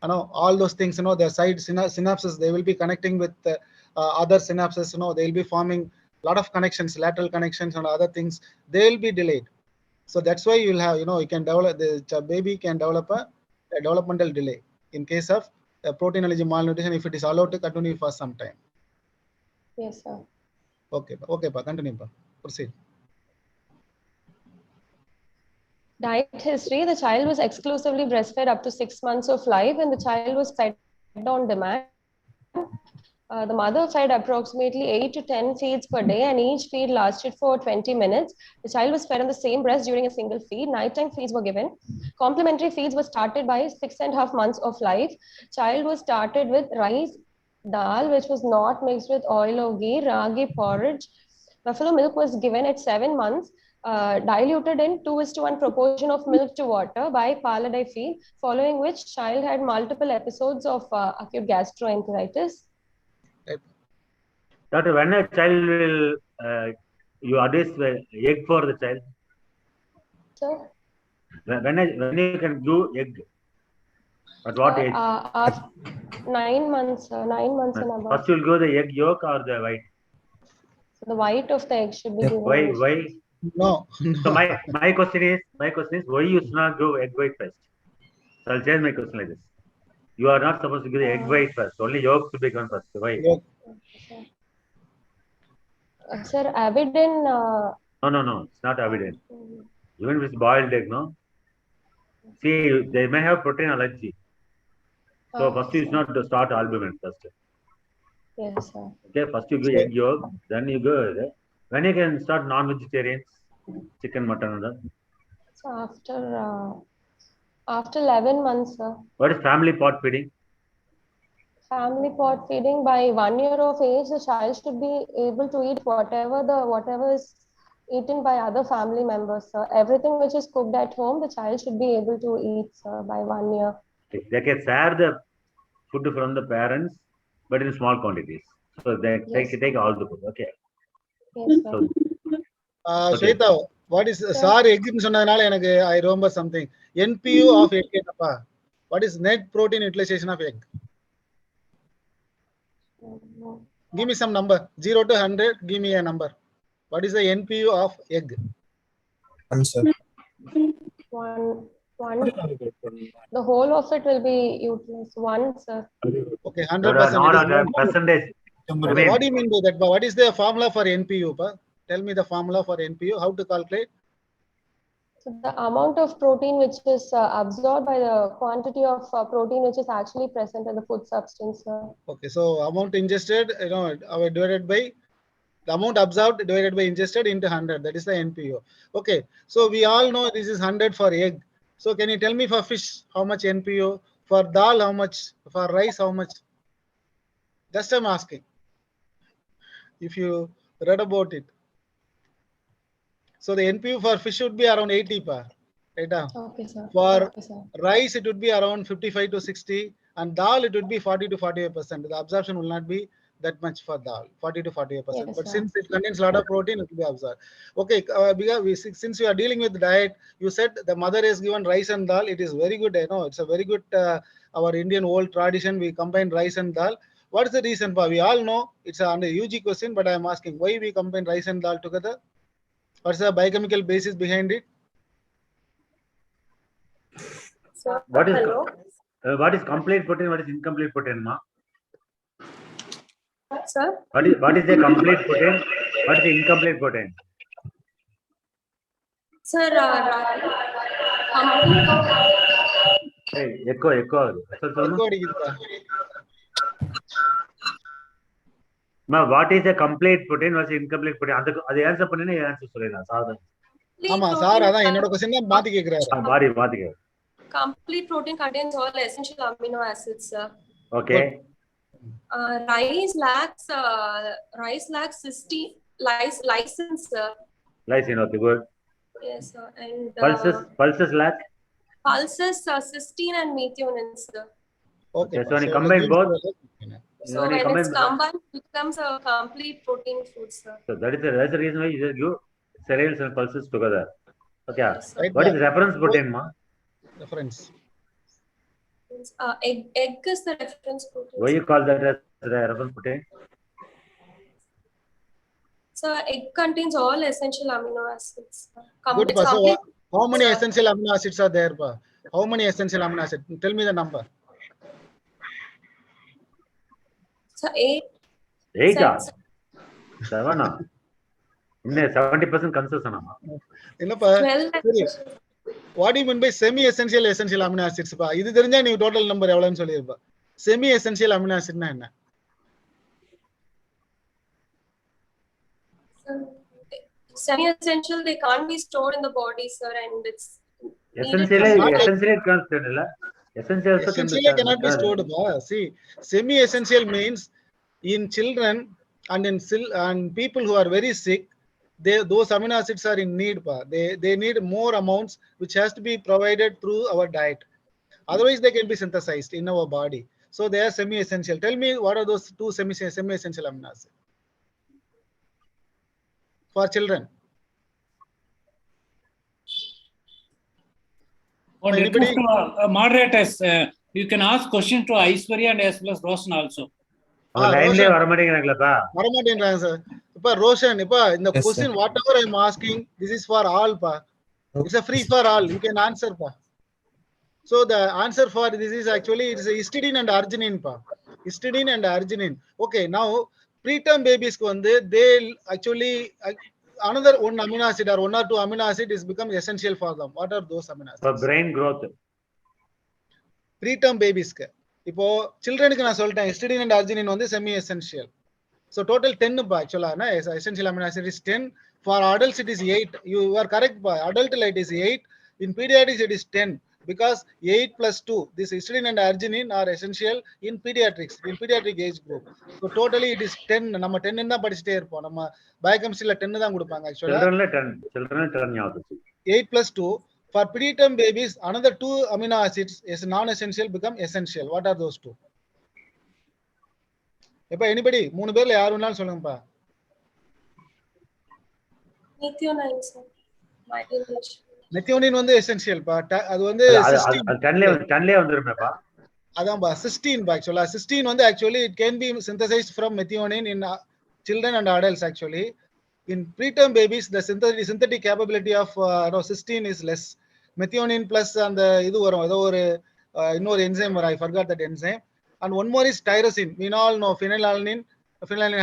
all those things, the side synapses, they will be connecting with other synapses, they will be forming a lot of connections, lateral connections and other things, they will be delayed. So that's why you will have, you can develop, the baby can develop a developmental delay in case of protein allergy malnutrition if it is allowed to continue for some time. Yes, sir. Okay, continue, proceed. Diet history. The child was exclusively breastfed up to 6 months of life, and the child was fed on demand. The mother fed approximately 8 to 10 feeds per day, and each feed lasted for 20 minutes. The child was fed on the same breast during a single feed. Nighttime feeds were given. Complementary feeds were started by 6.5 months of life. Child was started with rice, dal, which was not mixed with oil or ghee, ragi porridge. Buffalo milk was given at 7 months, diluted in 2:1 proportion of milk to water by Paladay feed, following which child had multiple episodes of acute gastroenteritis. Doctor, when a child will, you advise egg for the child? Sir? When you can do egg? At what age? 9 months, 9 months and above. First you'll go the egg yolk or the white? So the white of the egg should be given. Why? No. So my question is why you should not go egg white first? So I'll change my question like this. You are not supposed to give the egg white first. Only yolk to be given first. Why? Sir, Avidin. No. It's not evident. Even with boiled egg, no. See, they may have protein allergy. So first you should not start albumin first. Yes, sir. Okay, first you give egg yolk, then you go. When you can start non-vegetarians, chicken, mutton, and that. So after 11 months, sir. What is family pot feeding? Family pot feeding, by 1 year of age, the child should be able to eat whatever is eaten by other family members, sir. Everything which is cooked at home, the child should be able to eat, sir, by 1 year. They can share the food from the parents, but in small quantities. So they take all the food. Okay. Yes, sir. Shweta, what is sorry egg nu sonnadanaala enakku I remember something. NPU of egg enappa? What is net protein utilization of egg? Give me some number. 0 to 100. Give me a number. What is the NPU of egg? 1, sir. 1. The whole of it will be utilized. 1, sir. Okay, 100%. Not a percentage. Okay, what do you mean by that? What is the formula for NPU? Tell me the formula for NPU. How to calculate? So the amount of protein which is absorbed by the quantity of protein which is actually present in the food substance. Okay, so amount ingested, divided by the amount absorbed divided by ingested into 100. That is the NPU. Okay, so we all know this is 100 for egg. So can you tell me for fish how much NPU? For dal how much? For rice how much? Just I'm asking. If you read about it. So the NPU for fish would be around 80 pa. Right? Okay, sir. For okay, sir. rice it would be around 55 to 60, and dal it would be 40 to 45%. The absorption will not be that much for dal, 40 to 45%. Yes, but sir. since it contains a lot of protein, it will be absorbed. Okay, since we are dealing with diet, you said the mother is given rice and dal. It is very good. It's a very good our Indian old tradition. We combine rice and dal. What is the reason for? We all know it's under UG question, but I am asking why we combine rice and dal together. What's the biochemical basis behind it? Sir, What is hello? What is complete protein? What is incomplete protein, ma? Sir? What is the complete protein? What is the incomplete protein? Sir, Hey, echo. Ma, what is the complete protein? What is incomplete protein? அது answer பண்ணனே answer சொல்லலாம் சாதா. ஆமா sir அதான் என்னோட question தான் மாத்தி கேக்குறாரு. மாத்தி கேக்குறாரு. Complete protein contains all essential amino acids, sir. Okay. Rice lacks lysine, sir. Lysine, okay, good. Yes, sir. And pulses lack? Pulses cysteine and methionine, sir. Okay. So when you combine both, so when it's combined, it becomes a complete protein food, sir. So that's the reason why you just give cereals and pulses together. Okay. Yes, what is reference protein, ma? Reference. Egg is the reference protein. Why you call that as the reference protein? So egg contains all essential amino acids. Good, so how many essential amino acids are there, pa? How many essential amino acids? Tell me the number. So 8. 8? 7? 70% concession. What do you mean by semi-essential essential amino acids? This is the total number. Semi-essential amino acid na enna? Semi-essential, they can't be stored in the body, sir, and it's essentially cannot be stored. See, semi-essential means in children and in people who are very sick, those amino acids are in need. They need more amounts, which has to be provided through our diet. Otherwise, they can be synthesized in our body. So they are semi-essential. Tell me, what are those two semi-essential amino acids for children? Moderators, you can ask questions to Aishwarya and as well as Roshan also. Sir. Ipa Roshan, Ipa, in the Yes, question, sir. whatever I'm asking, this is for all, pa. It's a free for all. You can answer, pa. So the answer for this is actually it's histidine and arginine, pa. Histidine and arginine. Okay, now preterm babies they actually another one amino acid or one or two amino acid is become essential for them. What are those amino acids? For brain growth. Preterm babies. இப்போ சில்ட்ரனுக்கு நான் சொல்லிட்டேன் histidine and arginine வந்து semi essential. So total 10 actually essential amino acid is 10. For adults it is 8. You are correct, adult it is 8. In pediatrics it is 10 because 8 plus 2, this histidine and arginine are essential in pediatrics, in pediatric age group. So totally it is 10. நம்ம 10 தான் படிச்சிட்டே இருப்போம். நம்ம பயோகெமிஸ்ட்ரியில 10 தான் கொடுப்பாங்க actually. Children 10 ஞாபகம். 8 plus 2. For preterm babies, another 2 amino acids is non-essential become essential. What are those 2? If anybody, 3 பேர்ல யார் வேணாலும் சொல்லுங்கப்பா. Methionine, sir. Methionine வந்து essential பா. அது வந்து cysteine. 10லே வந்துருமேப்பா. அதான்பா cysteine பா actually. Cysteine வந்து actually it can be synthesized from methionine in children and adults actually. In preterm babies, the synthetic capability of cysteine is less. Methionine plus and இது வரும் ஏதோ ஒரு இன்னொரு enzyme I forgot that enzyme. And one more is tyrosine. We all know phenylalanine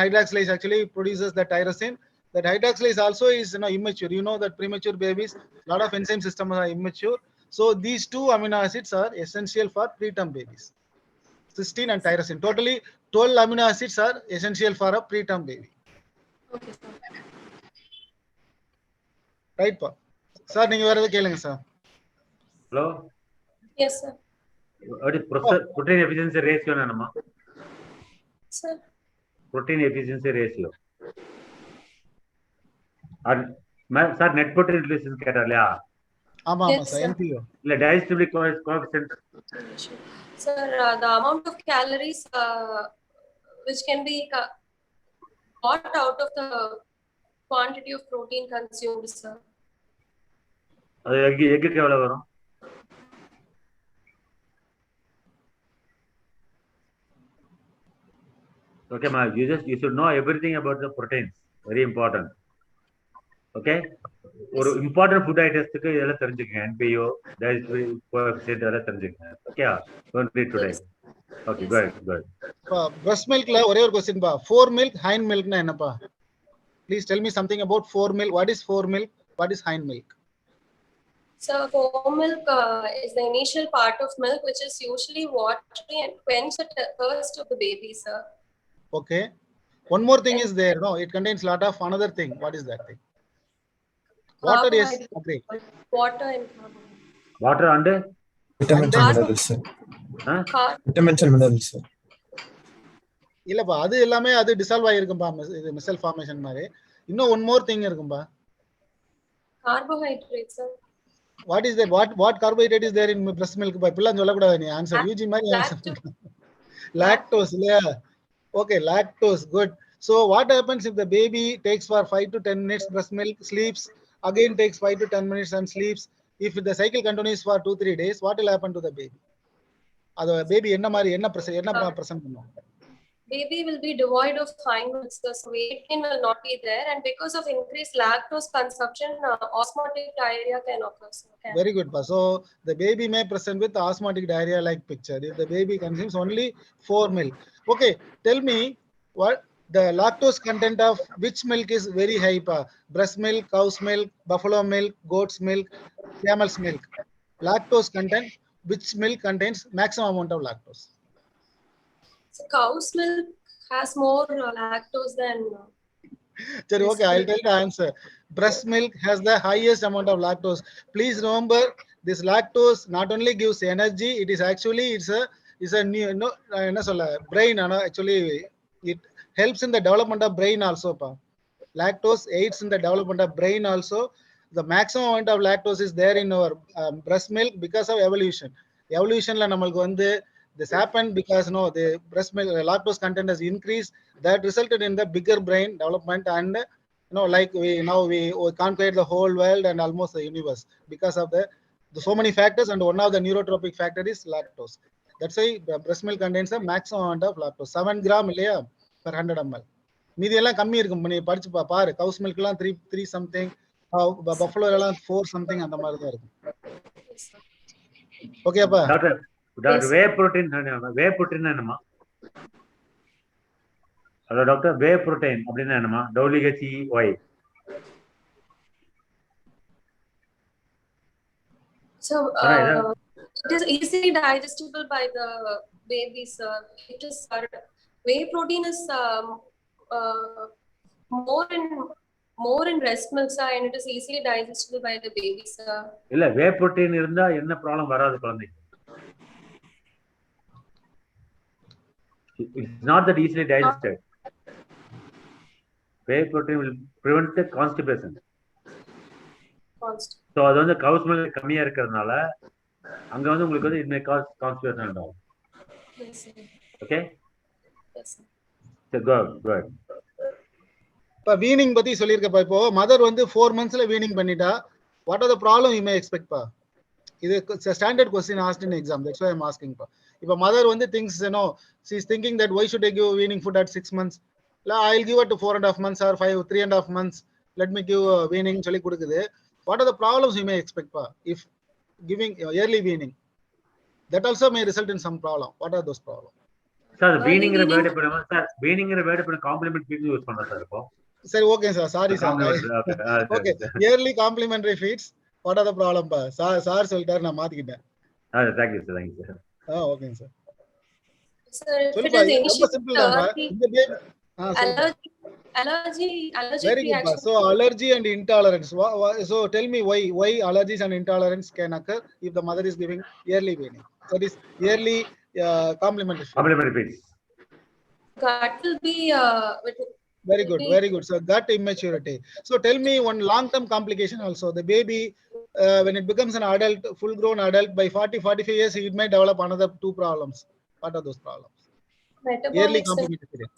hydroxylase actually produces the tyrosine. That hydroxylase also is immature. You know that premature babies, lot of enzyme systems are immature. So these 2 amino acids are essential for preterm babies. Cysteine and tyrosine. Totally 12 amino acids are essential for a preterm baby. Okay, sir. Right, pa. Sir, நீங்க வேற எதாவது கேளுங்க sir. Hello? Yes, sir. What is protein efficiency ratio என்னமா? Sir. Protein efficiency ratio. Sir, net protein utilization கேட்டார் இல்லையா? ஆமா ஆமா sir, NPO. இல்ல digestive coefficient. Sir, the amount of calories which can be got out of the quantity of protein consumed, sir. அது எக்குக்கு எவ்வளவு வரும்? Okay, ma, you should know everything about the proteins. Very important. Okay, ஒரு important food items-க்கு இதெல்லாம் தெரிஞ்சுக்கங்க. NPO, dietary coefficient இதெல்லாம் தெரிஞ்சுக்கங்க. Okay, don't read today. Okay, good. Breast milk-ல ஒரே ஒரு question பா. Foremilk, hindmilk-னா என்னப்பா? Please tell me something about foremilk. What is foremilk? What is hindmilk? So foremilk is the initial part of milk which is usually watery and quench the thirst of the baby, sir. Okay. One more thing is there. No, it contains lot of another thing. What is that thing? Water is agree. Water and carbon. Water and vitamins and minerals, sir. Vitamins and minerals, sir. இல்லப்பா, அது எல்லாமே அது dissolve ஆயிருக்கும்பா, இது மிசல் formation மாதிரி. இன்னும் one more thing இருக்கும்பா. Carbohydrates, sir. What is that? What carbohydrate is there in breast milk? பா இப்பெல்லாம் சொல்லக்கூடாது, நீ ஆன்சர் யூஜி மாதிரி answer. Lactose, yeah. Okay, lactose, good. So what happens if the baby takes for 5 to 10 minutes breast milk, sleeps, again takes 5 to 10 minutes and sleeps? If the cycle continues for 2-3 days, what will happen to the baby? அது baby என்ன மாதிரி என்ன present பண்ணும்? Baby will be devoid of fine milk, so weight gain will not be there, and because of increased lactose consumption, osmotic diarrhea can occur. Okay. Very good, pa. So the baby may present with osmotic diarrhea like picture if the baby consumes only foremilk. Okay, tell me what the lactose content of which milk is very high, pa? Breast milk, cow's milk, buffalo milk, goat's milk, camel's milk. Lactose content, which milk contains maximum amount of lactose? So cow's milk has more lactose than. Sorry, okay, I'll tell the answer. Breast milk has the highest amount of lactose. Please remember, this lactose not only gives energy, it is actually it's a new brain. Actually, it helps in the development of brain also. Pa. Lactose aids in the development of brain also. The maximum amount of lactose is there in our breast milk because of evolution. Evolution la namalku vandu this happened because the breast milk lactose content has increased. That resulted in the bigger brain development, and like we conquered the whole world and almost the universe because of the so many factors, and one of the neurotropic factor is lactose. That's why the breast milk contains the maximum amount of lactose, 7 gram per 100 ml. மீதி எல்லாம் கம்மி இருக்கும். நீ படிச்சு பாரு. கவுஸ் milk எல்லாம் 3 something, buffalo எல்லாம் 4 something அந்த மாதிரி தான் இருக்கும். ஓகேப்பா டாக்டர் வே புரோட்டீன் என்னமா? ஹலோ டாக்டர், வே புரோட்டீன் அப்படின்னா என்னமா? WHEY. So it is easily digestible by the babies. It is whey protein is more in breast milk, and it is easily digestible by the babies. இல்ல, whey protein இருந்தா என்ன problem வராது குழந்தைக்கு? It's not that easily digested. Whey protein will prevent constipation. So அது வந்து கவுஸ் milk கம்மியா இருக்கிறதுனால அங்க வந்து உங்களுக்கு வந்து it may cause constipation and all. Okay? Yes. So good. இப்ப வீனிங் பத்தி சொல்லியிருக்கப்பா. இப்போ மதர் வந்து 4 monthsல வீனிங் பண்ணிட்டா, what are the problem you may expect பா? இது standard question asked in exam. That's why I'm asking பா. இப்ப மதர் வந்து thinks, she is thinking that why should I give weaning food at 6 months? I'll give it to 4.5 months or 3.5 months. Let me give weaning சொல்லி கொடுக்குது. What are the problems you may expect pa if giving early weaning? That also may result in some problem. What are those problems? Sir, weaning is a word for sir. Weaning is a word for complementary feeds use பண்ணா sir இப்போ. Sir, okay sir. Sorry sir. Okay. Yearly complementary feeds. What are the problem pa? Sir சொல்லிட்டாரு, நான் மாத்திக்கிட்டேன். Thank you sir. Okay sir. Sir, if it is initially allergy very good pa. So allergy and intolerance. So tell me why allergies and intolerance can occur if the mother is giving yearly weaning? That is yearly complementary feeds. Gut will be very good. So gut immaturity. So tell me one long-term complication also. The baby when it becomes an adult, full-grown adult, by 40-45 years, it may develop another 2 problems. What are those problems? Yearly complementary feeding.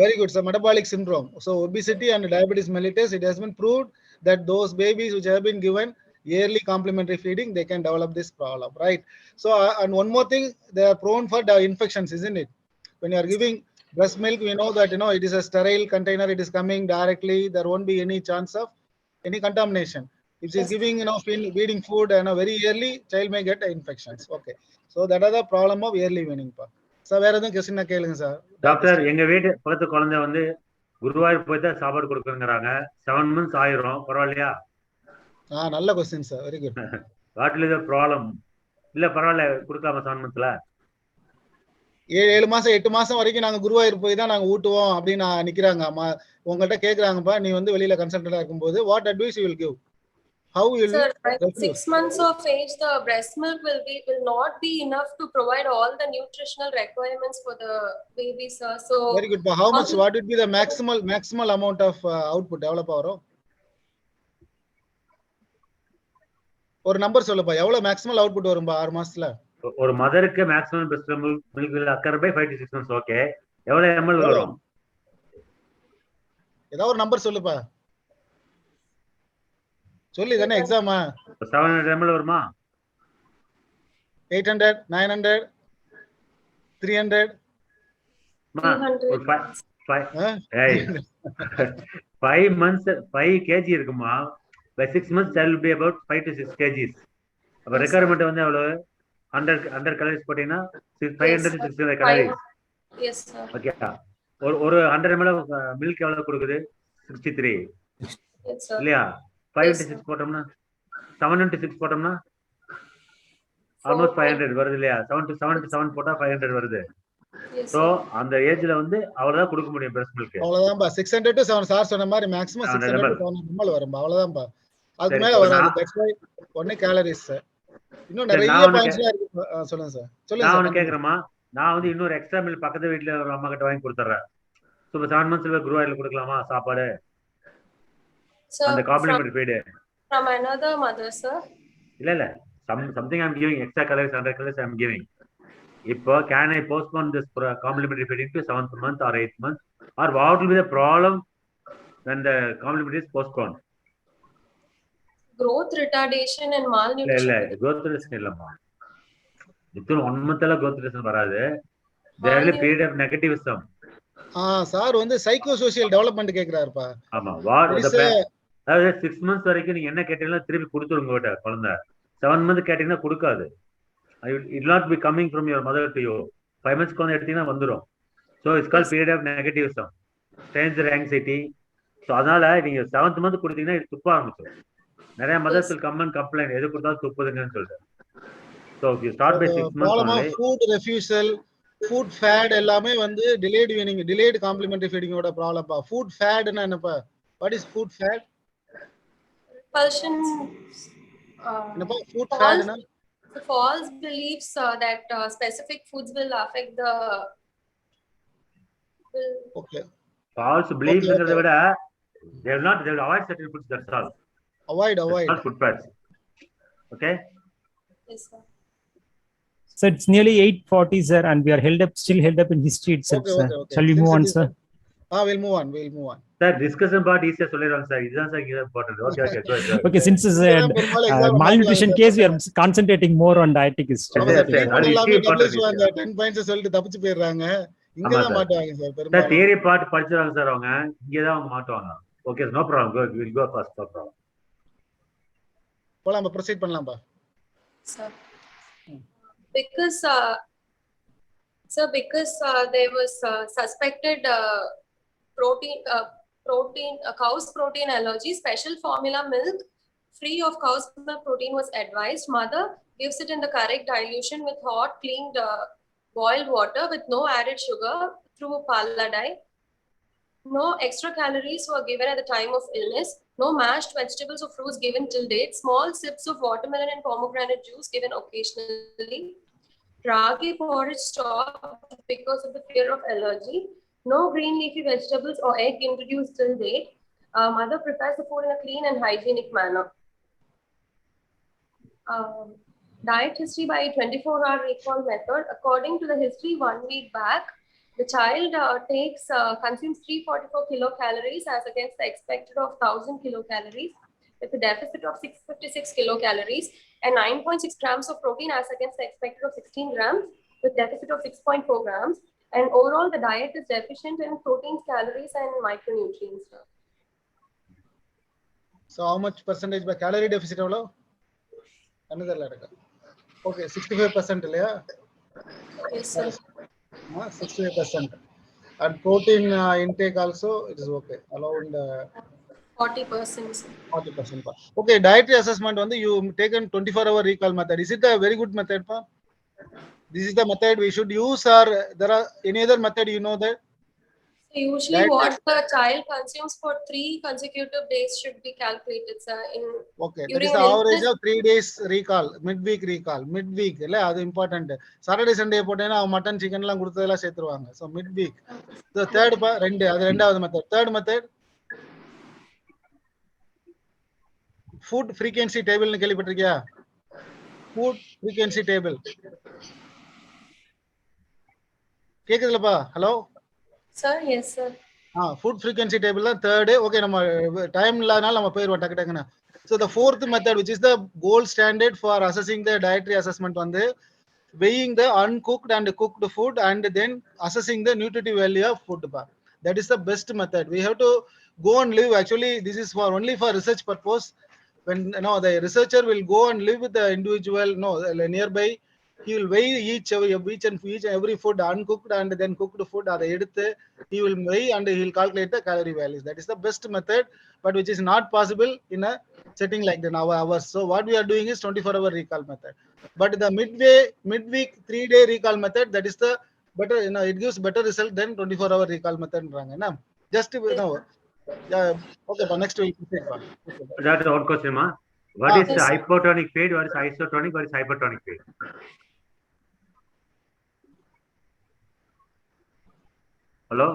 Very good. So metabolic syndrome. So obesity and diabetes mellitus, it has been proved that those babies which have been given yearly complementary feeding, they can develop this problem, right? So and one more thing, they are prone for infections, isn't it? When you are giving breast milk, we know that it is a sterile container, it is coming directly, there won't be any chance of any contamination. If she is giving feeding food very early, child may get infections. Okay, so that are the problem of yearly weaning part. Sir வேற எதுவும் question கேளுங்க sir. Doctor, எங்க வீட்டு பக்கத்து குழந்தை வந்து குருவாயூர் போய் தான் சாப்பாடு கொடுக்குறாங்க. 7 months ஆயிரும், பரவாயில்லையா? நல்ல question sir. Very good. What is the problem? இல்ல பரவாயில்ல, கொடுக்காம 7 monthsல 7 மாசம் 8 மாசம் வரைக்கும் நாங்க குருவாயூர் போய் தான் நாங்க ஊட்டுவோம் அப்படின்னு நிக்கிறாங்க. உங்கள்கிட்ட கேக்குறாங்கப்பா, நீ வந்து வெளியில கன்சல்டன்டா இருக்கும்போது what advice you will give? How will sir, by 6 months of age, the breast milk will not be enough to provide all the nutritional requirements for the baby, sir. So very good. But how much? What would be the maximal amount of output? Develop ஆவரோ ஒரு number சொல்லுப்பா. எவ்வளவு maximal output வரும்பா 6 மாசத்துல? ஒரு மதருக்கு maximum breast milk will occur by 5 to 6 months. ஓகே, எவ்வளவு ml வரும்? ஏதாவது ஒரு நம்பர் சொல்லுப்பா. சொல்லி தானே எக்ஸாமா? 700 ml வருமா? 800, 900, 300. 5 months 5 kg இருக்குமா? by 6 months child will be about 5 to 6 kgs. அப்ப requirement வந்து எவ்வளவு? 100 calories போட்டீங்கன்னா 500 to 600 calories. Yes sir. Okay, ஒரு 100 ml milk எவ்வளவு கொடுக்குது? 63. Yes sir. இல்லையா? 5 into 6 போட்டோம்னா 7 into 6 போட்டோம்னா almost 500 வருது இல்லையா? 7 to 7 போட்டா 500 வருது. சோ அந்த ஏஜ்ல வந்து அவ்வளவுதான் கொடுக்க முடியும் breast milk. அவ்வளவுதான்பா. 600 to 7 சார் சொன்ன மாதிரி மேக்ஸிமம் 600 to 700 ml வரும்பா. அவ்வளவுதான்பா. அதுக்கு மேல வராது. தட்ஸ் வை ஒண்ணே கேலரிஸ் சார். இன்னும் நிறைய பாயிண்ட்ஸ்லாம் இருக்கு. சொல்லுங்க சார். சொல்லுங்க சார். நான் கேக்குறேமா, நான் வந்து இன்னொரு எக்ஸ்ட்ரா மில்க் பக்கத்து வீட்ல ஒரு அம்மா கிட்ட வாங்கி கொடுத்துறேன். சோ 7 monthsல குருவாயூர்ல கொடுக்கலாமா சாப்பாடு? அந்த complimentary feed from another mother, sir? இல்ல something I'm giving extra calories, 100 calories I'm giving. இப்போ can I postpone this complementary feeding to 7th month or 8th month, or what will be the problem when the complementary is postponed? Growth retardation and malnutrition. இல்ல growth retardation இல்லம்மா. இது 1 monthல growth retardation வராது. There will be period of negativism. Sir வந்து psycho social development கேக்குறாருப்பா. ஆமா அதாவது 6 months வரைக்கும் நீங்க என்ன கேட்டீங்கன்னா திருப்பி கொடுத்துருங்க உங்ககிட்ட குழந்தை. 7 months கேட்டீங்கன்னா கொடுக்காது. It will not be coming from your mother to you. 5 months குழந்தை எடுத்தீங்கன்னா வந்துடும். So it's called period of negativism, stranger anxiety. So அதனால நீங்க 7th month கொடுத்தீங்கன்னா இது துப்ப ஆரம்பிச்சிடும். நிறைய mothers will come and complain, எது கொடுத்தாலும் துப்புதுங்கன்னு சொல்லிட்டு. So if you start by 6 months only. Food refusal, food fad எல்லாமே வந்து delayed weaning, delayed complementary feeding ஓட ப்ராப்ளம் பா. Food fad னா என்னப்பா? What is food fad? Repulsion. என்னப்பா food fad னா? The false beliefs that specific foods will affect the. Okay. False beliefs ங்கறத விட they will avoid certain foods, that's all. Avoid. That's not food fads. Okay. Yes, sir. So it's nearly 8:40, sir, and we are still held up in history itself, Okay. Shall we move on, sir? We'll move on. Sir, discussion part easier சொல்லிடுவாங்க sir. இதுதான் sir important. Okay, go ahead. Okay, since it's a malnutrition case, we are concentrating more on dietic history. எல்லாமே 10 points சொல்லிட்டு தப்பிச்சு போயிடுறாங்க. இங்க தான் மாட்டுவாங்க sir பெரும்பாலும். Sir theory part படிச்சறாங்க sir அவங்க. இங்க தான் அவங்க மாட்டுவாங்க. Okay, no problem. Go, we'll go first, no problem. போலாம், ப்ரோசீட் பண்ணலாம் பா. Sir. Because there was suspected cow's protein allergy, special formula milk free of cow's milk protein was advised. Mother gives it in the correct dilution with hot cleaned boiled water with no added sugar through paladai. No extra calories were given at the time of illness. No mashed vegetables or fruits given till date. Small sips of watermelon and pomegranate juice given occasionally. Ragi porridge stopped because of the fear of allergy. No green leafy vegetables or egg introduced till date. Mother prepares the food in a clean and hygienic manner. Diet history by 24-hour recall method. According to the history 1 week back, the child consumes 344 kilocalories as against the expected of 1000 kilocalories, with a deficit of 656 kilocalories, and 9.6 grams of protein as against the expected of 16 grams, with deficit of 6.4 grams. And overall, the diet is deficient in proteins, calories, and micronutrients. So how much percentage by calorie deficit எவ்வளவு? another ladder. Okay, 65% இல்லையா? Yes, sir. 65%. And protein intake also it is okay, around 40%. 40%. Okay, dietary assessment வந்து you taken 24-hour recall method. Is it a very good method pa? This is the method we should use, or there are any other method you know that? So usually what the child consumes for 3 consecutive days should be calculated, sir. Okay, that is the average of 3 days recall, midweek recall. Midweek இல்ல அது important. Saturday Sunday போட்டேனா mutton chicken எல்லாம் கொடுத்ததெல்லாம் சேர்த்துருவாங்க. So midweek. So third pa அது ரெண்டாவது method. Third method food frequency table னு கேள்விப்பட்டிருக்கியா? Food frequency table. கேக்குதுலப்பா? Hello Sir, yes, sir. Food frequency table தான் third. Okay, நம்ம டைம் இல்லாதனால நம்ம போயிடுவோம் டக்கு டக்குன்னு. So the fourth method, which is the gold standard for assessing the dietary assessment, வந்து weighing the uncooked and cooked food and then assessing the nutritive value of food. That is the best method. We have to go and live. Actually, this is for only for research purpose. When the researcher will go and live with the individual nearby, he will weigh each and every food, uncooked and then cooked food. He will weigh and he will calculate the calorie values. That is the best method, but which is not possible in a setting like the hours. So what we are doing is 24-hour recall method. But the midweek 3-day recall method, that is the better. It gives better result than 24-hour recall method. Just okay, but next week. That's one question, ma. What is the hypotonic feed? What is isotonic? What is hypertonic feed? Hello?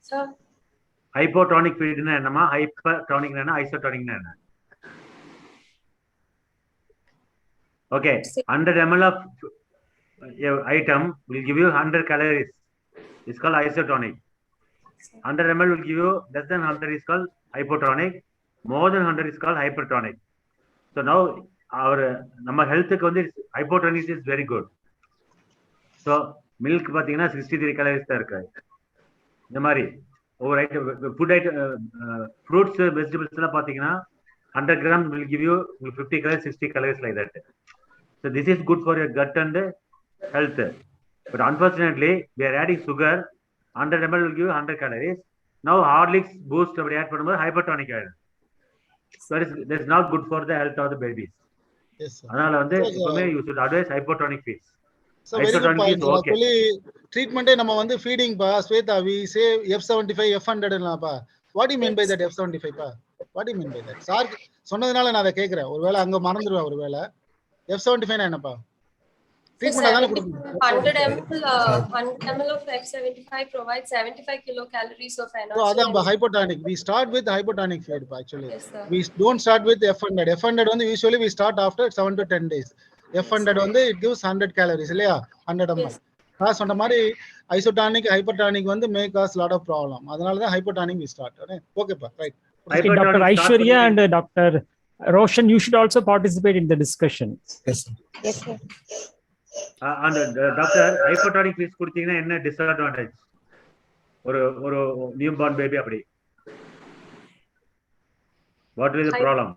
Sir. Hypotonic feed na enna? Hypertonic na enna? Isotonic na enna? Okay, 100 ml of item will give you 100 calories. It's called isotonic. 100 ml will give you less than 100 is called hypotonic. More than 100 is called hypertonic. So now our health hypotonic is very good. So milk pathina 63 calories tha irukku. இந்த மாதிரி ஒவ்வொரு item food item fruits vegetables எல்லாம் பார்த்தீங்கன்னா 100 grams will give you 50 calories, 60 calories like that. So this is good for your gut and health. But unfortunately, we are adding sugar. 100 ml will give you 100 calories. Now Horlicks boost அப்படி add பண்ணும்போது hypertonic ஆயிடும். So that is not good for the health of the babies. Yes, sir. அதனால வந்து எப்பவுமே you should advise hypertonic feeds. So very good point. Actually, treatment நம்ம வந்து feeding பா Shweta we say F75 F100 னாப்பா. What do you mean by that F75 பா? What do you mean by that? Sir சொன்னதனால நான் அதை கேக்குறேன். ஒருவேளை அங்க மறந்துடுவேன் ஒருவேளை. F75 என்னப்பா? Treatment தான கொடுக்கணும். 100 ml of F75 provides 75 kilocalories of energy. So அதான் hypotonic. We start with hypotonic feed actually. Yes, we don't start with F100. F100 வந்து usually we start after 7 to 10 days. F100 வந்து it gives 100 calories இல்லையா 100 ml. நான் சொன்ன மாதிரி isotonic hypertonic வந்து may cause lot of problem. அதனால தான் hypotonic we start. Okay pa, right. Okay, Dr. Aishwarya and Dr. Roshan, you should also participate in the discussion. Yes, sir. Yes, sir. And Dr. hypertonic feeds கொடுத்தீங்கன்னா என்ன disadvantage? ஒரு newborn baby அப்படி. What is the problem?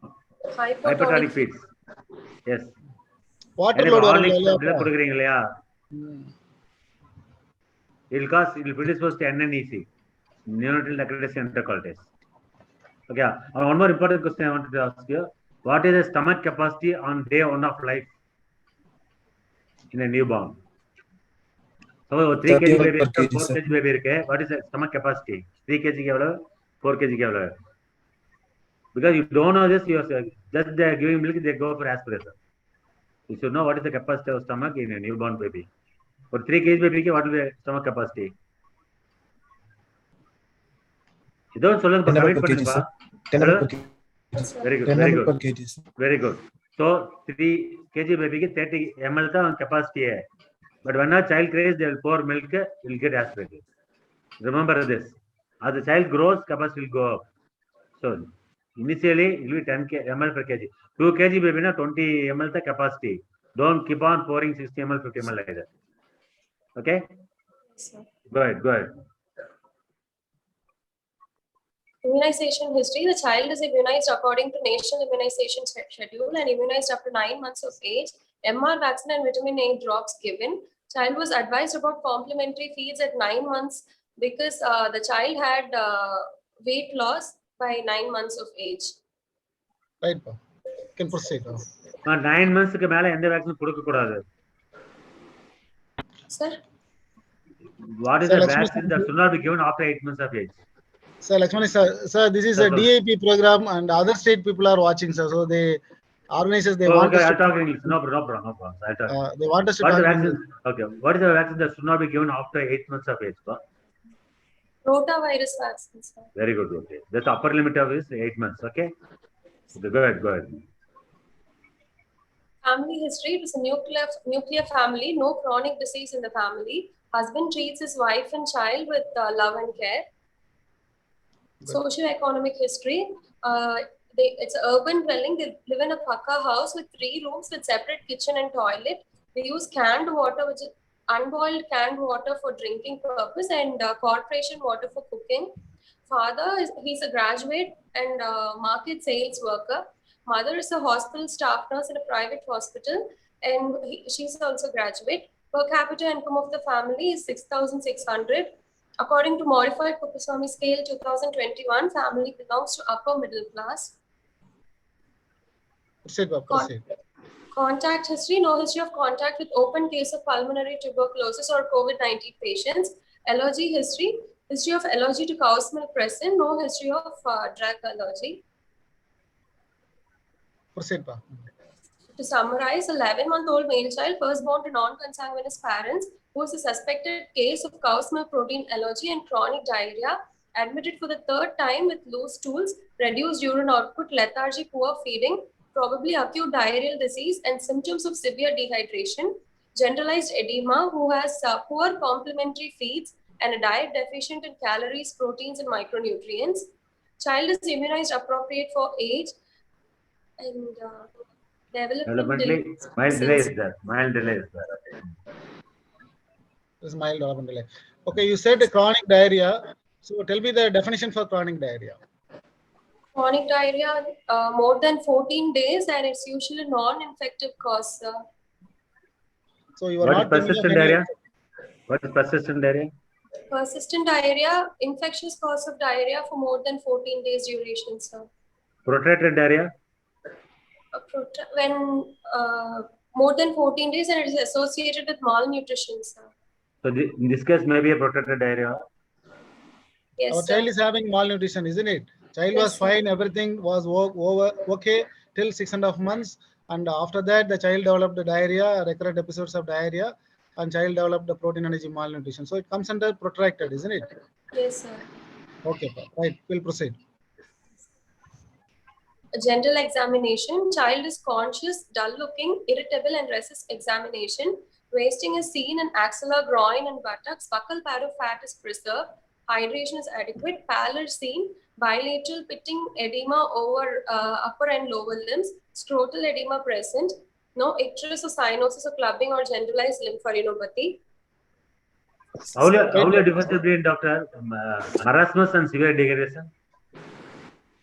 Hypertonic feeds. Yes. Water load வரல கொடுக்குறீங்க இல்லையா? It will predispose to NNEC, neonatal necrosis enterocolitis. Okay. One more important question I wanted to ask you: what is the stomach capacity on day 1 of life in a newborn? So 3 kg baby, 4 kg baby இருக்கு. What is the stomach capacity? 3 kg எவ்வளவு? 4 kg எவ்வளவு? Because you don't know this, you are just they are giving milk, they go for aspiration. You should know what is the capacity of stomach in a newborn baby. For 3 kg baby, what is the stomach capacity? Don't சொல்லுங்க comment பண்ணுங்க. 10 very good, very good, very good. So 3 kg baby க்கு 30 ml தான் capacity. But when a child craves, they will pour milk, will get aspirated. Remember this. As the child grows, capacity will go up. So initially it will be 10 ml per kg. 2 kg baby na 20 ml the capacity. Don't keep on pouring 60 ml, 50 ml like that. Okay? Go ahead, go ahead. Immunization history. The child is immunized according to National Immunization Schedule and immunized up to 9 months of age. MR vaccine and vitamin A drops given. Child was advised about complementary feeds at 9 months because the child had weight loss by 9 months of age. Right, pa. Can proceed. 9 months க்கு மேல எந்த vaccine கொடுக்க கூடாது. Sir, what is the vaccine that should not be given after 8 months of age? Sir, Lakshmani sir, this is a DAP program and other state people are watching, sir. So they organizers they want us to talk English. No problem. They want us to talk English. Okay. What is the vaccine that should not be given after 8 months of age, pa? rotavirus vaccine, sir. Very good. Okay. The upper limit of is 8 months. Okay. Go ahead. Family history. It was a nuclear family. No chronic disease in the family. Husband treats his wife and child with love and care. Socio-economic history. It's an urban dwelling. They live in a pakka house with 3 rooms with separate kitchen and toilet. They use canned water, which is unboiled canned water for drinking purpose, and corporation water for cooking. Father he's a graduate and market sales worker. Mother is a hospital staff nurse in a private hospital, and she's also graduate. Per capita income of the family is 6,600. According to modified Kuppaswamy scale 2021, family belongs to upper middle class. Contact history. No history of contact with open case of pulmonary tuberculosis or COVID-19 patients. Allergy history. History of allergy to cow's milk present. No history of drug allergy. Proceed, pa. To summarize, 11-month-old male child first born to non-consanguineous parents who is a suspected case of cow's milk protein allergy and chronic diarrhea, admitted for the 3rd time with loose stools, reduced urine output, lethargy, poor feeding, probably acute diarrheal disease and symptoms of severe dehydration, generalized edema, who has poor complementary feeds and a diet deficient in calories, proteins and micronutrients. Child is immunized appropriate for age and developmentally mild delay is there. There's mild development delay. Okay, you said chronic diarrhea. So tell me the definition for chronic diarrhea. Chronic diarrhea more than 14 days, and it's usually non-infective cause, sir. So you are What is not thinking of persistent any. diarrhea? What is persistent diarrhea? Persistent diarrhea, infectious cause of diarrhea for more than 14 days duration, sir. Protracted diarrhea? When more than 14 days, and it is associated with malnutrition, sir. So in this case, maybe a protracted diarrhea. Yes, Our child is having malnutrition, isn't it? Child was fine, everything was over okay till 6.5 months, and after that the child developed diarrhea, recurrent episodes of diarrhea, and child developed the protein energy malnutrition. So it comes under protracted, isn't it? Yes, sir. Okay, right. We'll proceed. A general examination. Child is conscious, dull-looking, irritable, and resists examination. Wasting is seen in axilla, groin, and buttocks. Buccal pad of fat is preserved. Hydration is adequate. Pallor seen. Bilateral pitting edema over upper and lower limbs. Scrotal edema present. No icterus or cyanosis or clubbing or generalized lymphadenopathy. How will you differentiate between doctor marasmus and severe degradation?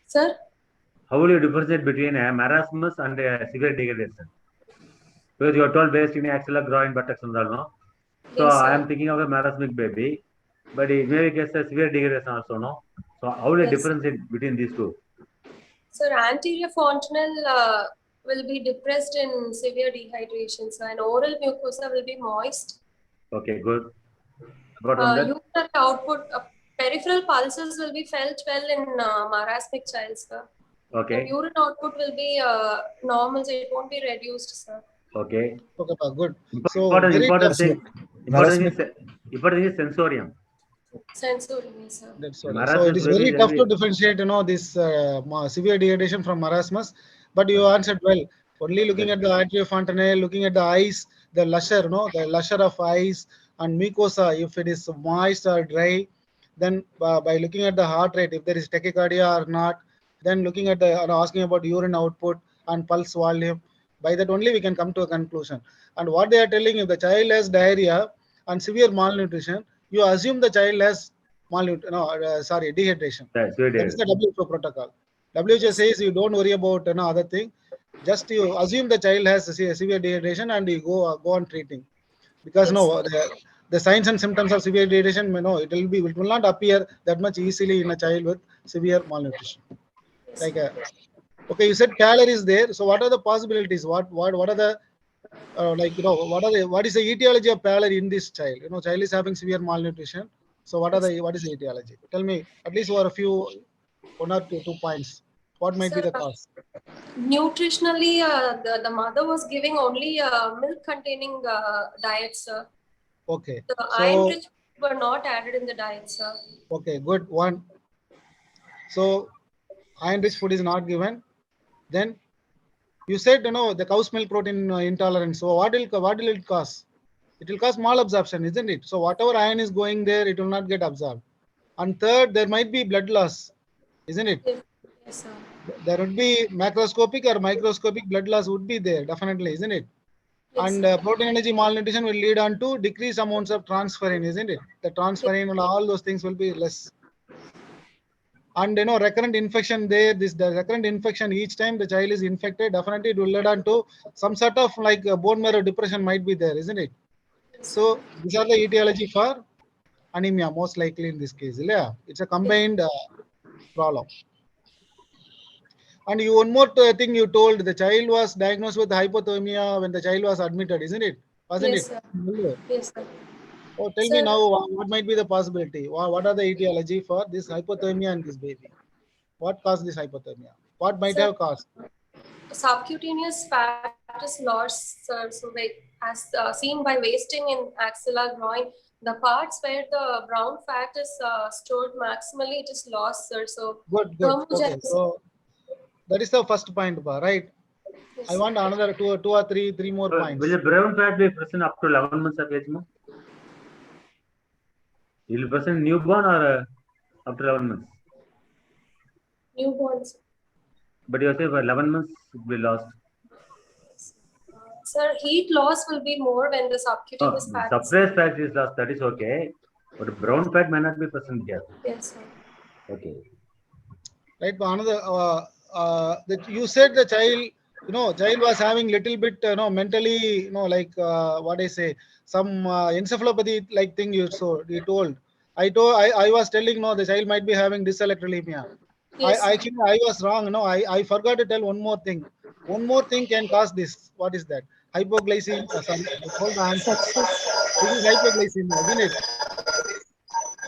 Sir? How will you differentiate between marasmus and severe degradation? Because you are told based in axilla, groin, buttocks, and all, no? So Yes, I am thinking of a marasmic baby, but it may be case a severe degradation also, no? So how will you differentiate between these two? Sir, anterior fontanelle will be depressed in severe dehydration, so an oral mucosa will be moist. Okay, good. Apart from that? Urinary output, peripheral pulses will be felt well in marasmic child, sir. Okay. And urine output will be normal, so it won't be reduced, sir. Okay. Okay, good. So Important thing is sensorium. Sensorium, sir. So it is very tough to differentiate, this severe dehydration from marasmus. But you answered well. Only looking at the artery fontanelle, looking at the eyes, the lusher, the lusher of eyes and mucosa, if it is moist or dry, then by looking at the heart rate, if there is tachycardia or not, then looking at the asking about urine output and pulse volume, by that only we can come to a conclusion. And what they are telling, if the child has diarrhea and severe malnutrition, you assume the child has dehydration. That is the WHO protocol. WHO says you don't worry about other thing. Just you assume the child has severe dehydration and you go on treating. Because the signs and symptoms of severe dehydration, it will not appear that much easily in a child with severe malnutrition. Like okay, you said pallor is there. So what are the possibilities? What are the what is the etiology of pallor in this child? Child is having severe malnutrition. So what is the etiology? Tell me at least for a few, 1 or 2 points. What might be the cause? Nutritionally, the mother was giving only milk-containing diets, sir. Okay. The iron-rich were not added in the diet, sir. Okay, good one. So iron-rich food is not given. Then you said the cow's milk protein intolerance. So what will it cause? It will cause malabsorption, isn't it? So whatever iron is going there, it will not get absorbed. And third, there might be blood loss, isn't it? Yes, sir. There would be macroscopic or microscopic blood loss would be there, definitely, isn't it? Yes, and protein energy malnutrition will lead on to decreased amounts of transferrin, isn't it? The transferrin and all those things will be less. And recurrent infection there, the recurrent infection each time the child is infected, definitely it will lead on to some sort of like bone marrow depression might be there, isn't it? So these are the etiology for anemia, most likely in this case. Yeah, it's a combined problem. And one more thing you told, the child was diagnosed with hypothermia when the child was admitted, isn't it? Wasn't it? Sir. Yes, sir. Oh, tell me now, what might be the possibility? What are the etiology for this hypothermia in this baby? What caused this hypothermia? What might have caused? Subcutaneous fat is lost, sir. So, as seen by wasting in axilla, groin, the parts where the brown fat is stored maximally, it is lost, sir. So, good. Okay. So that is the first point, right? Yes, I want another two or three more points. Will the brown fat be present up to 11 months of age? Will it present newborn or up to 11 months? Newborns. But you say for 11 months it will be lost. Sir, heat loss will be more when the subcutaneous fat. Suppressed fat is lost. That is okay. But brown fat may not be present here. Yes, sir. Okay. Right, another that you said the child, child was having little bit, mentally, like what I say, some encephalopathy like thing you told. I was telling, no, the child might be having dyselectrolemia. Yes, I actually I was wrong. I forgot to tell one more thing. One more thing can cause this. What is that? Hypoglycemia. Sorry, hold the answer. This is hypoglycemia, isn't it?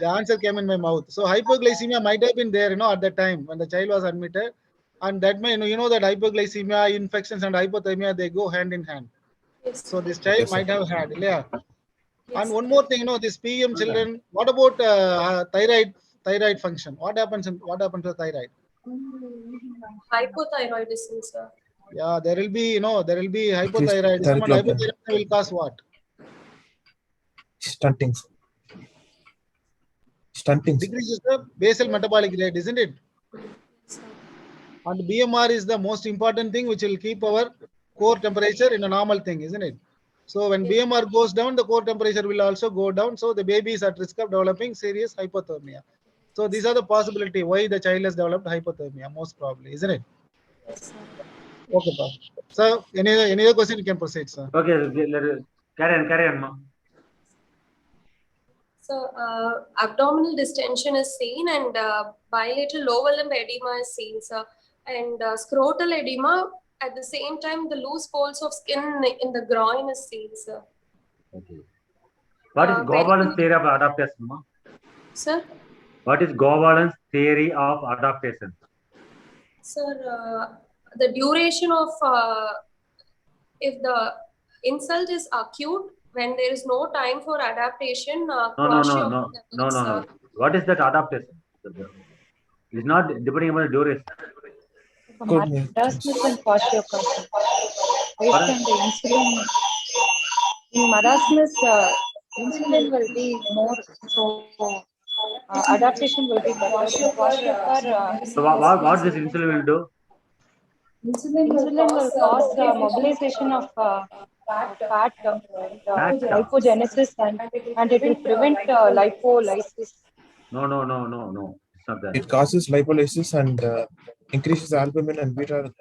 The answer came in my mouth. So hypoglycemia might have been there, at that time when the child was admitted, and that may, that hypoglycemia, infections, and hypothermia, they go hand in hand. yes. So this child might have had, yeah. Yes. And one more thing, this PM children. What about thyroid function? What happens to the thyroid? Hypothyroidism, sir. Yeah, there will be, hypothyroidism, thyroid and gland. hypothyroidism will cause what? Stunting. Decreases the basal metabolic rate, isn't it? And BMR is the most important thing which will keep our core temperature in a normal thing, isn't it? So when BMR goes down, the core temperature will also go down. So the baby is at risk of developing serious hypothermia. So these are the possibility why the child has developed hypothermia, most probably, isn't it? Yes, sir. Okay, pa. So any other question you can proceed, sir. Okay, carry on, ma. So abdominal distension is seen, and bilateral lower limb edema is seen, sir. And scrotal edema, at the same time, the loose folds of skin in the groin is seen, sir. Okay. What is Gowal's theory of adaptation, ma? Sir? What is Gowal's theory of adaptation? Sir, the duration of, if the insult is acute, when there is no time for adaptation, No. What is that adaptation? It's not depending on the duration. Marasmus and fascioconstant. Based on the insulin, in marasmus, insulin will be more, so adaptation will be better. So what this insulin will do? Insulin will cause mobilization of fat, lipogenesis, and it will prevent lipolysis. No. It's not that. It causes lipolysis and increases albumin and beta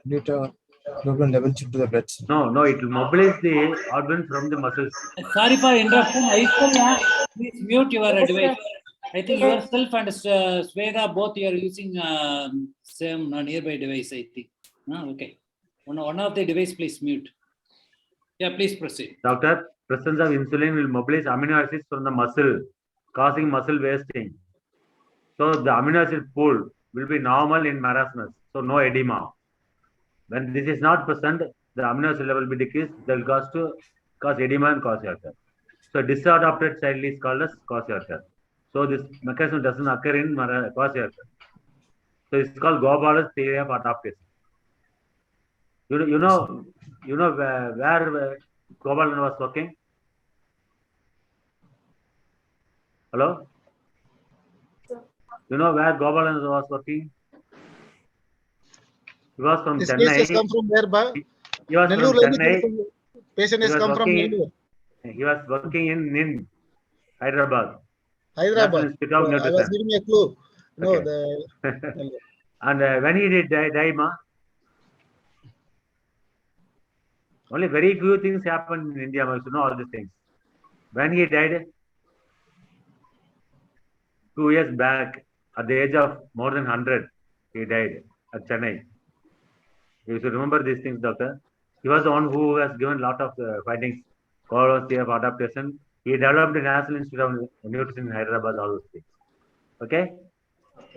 globin levels into the blood. No, it will mobilize the albumin from the muscles. Sorry for interruption. Please mute your device. I think yourself and Sweda both you are using same nearby device, I think. Okay. One of the device, please mute. Yeah, please proceed. Doctor, presence of insulin will mobilize amino acids from the muscle, causing muscle wasting. So the amino acid pool will be normal in marasmus, so no edema. When this is not present, the amino acid level will be decreased. That will cause edema and cause-hiatus. So disadapted child is called as cause-hiatus. So this mechanism doesn't occur in cause-hiatus. So it's called Gowal's theory of adaptation. You know where Gowal was working? Hello? You know where Gowal was working? He was from This Chennai. case has come from where, ba? He was Nellore from Chennai. Patient has come from Nellore. He was working in NIN, Hyderabad. Hyderabad. So I was giving a clue. No, okay. And when he did die, ma? Only very few things happened in India. You know all these things. When he died, 2 years back, at the age of more than 100, he died at Chennai. You should remember these things, doctor. He was the one who has given a lot of findings, Gowal's theory of adaptation. He developed the National Institute of Nutrition in Hyderabad, all those things. Okay?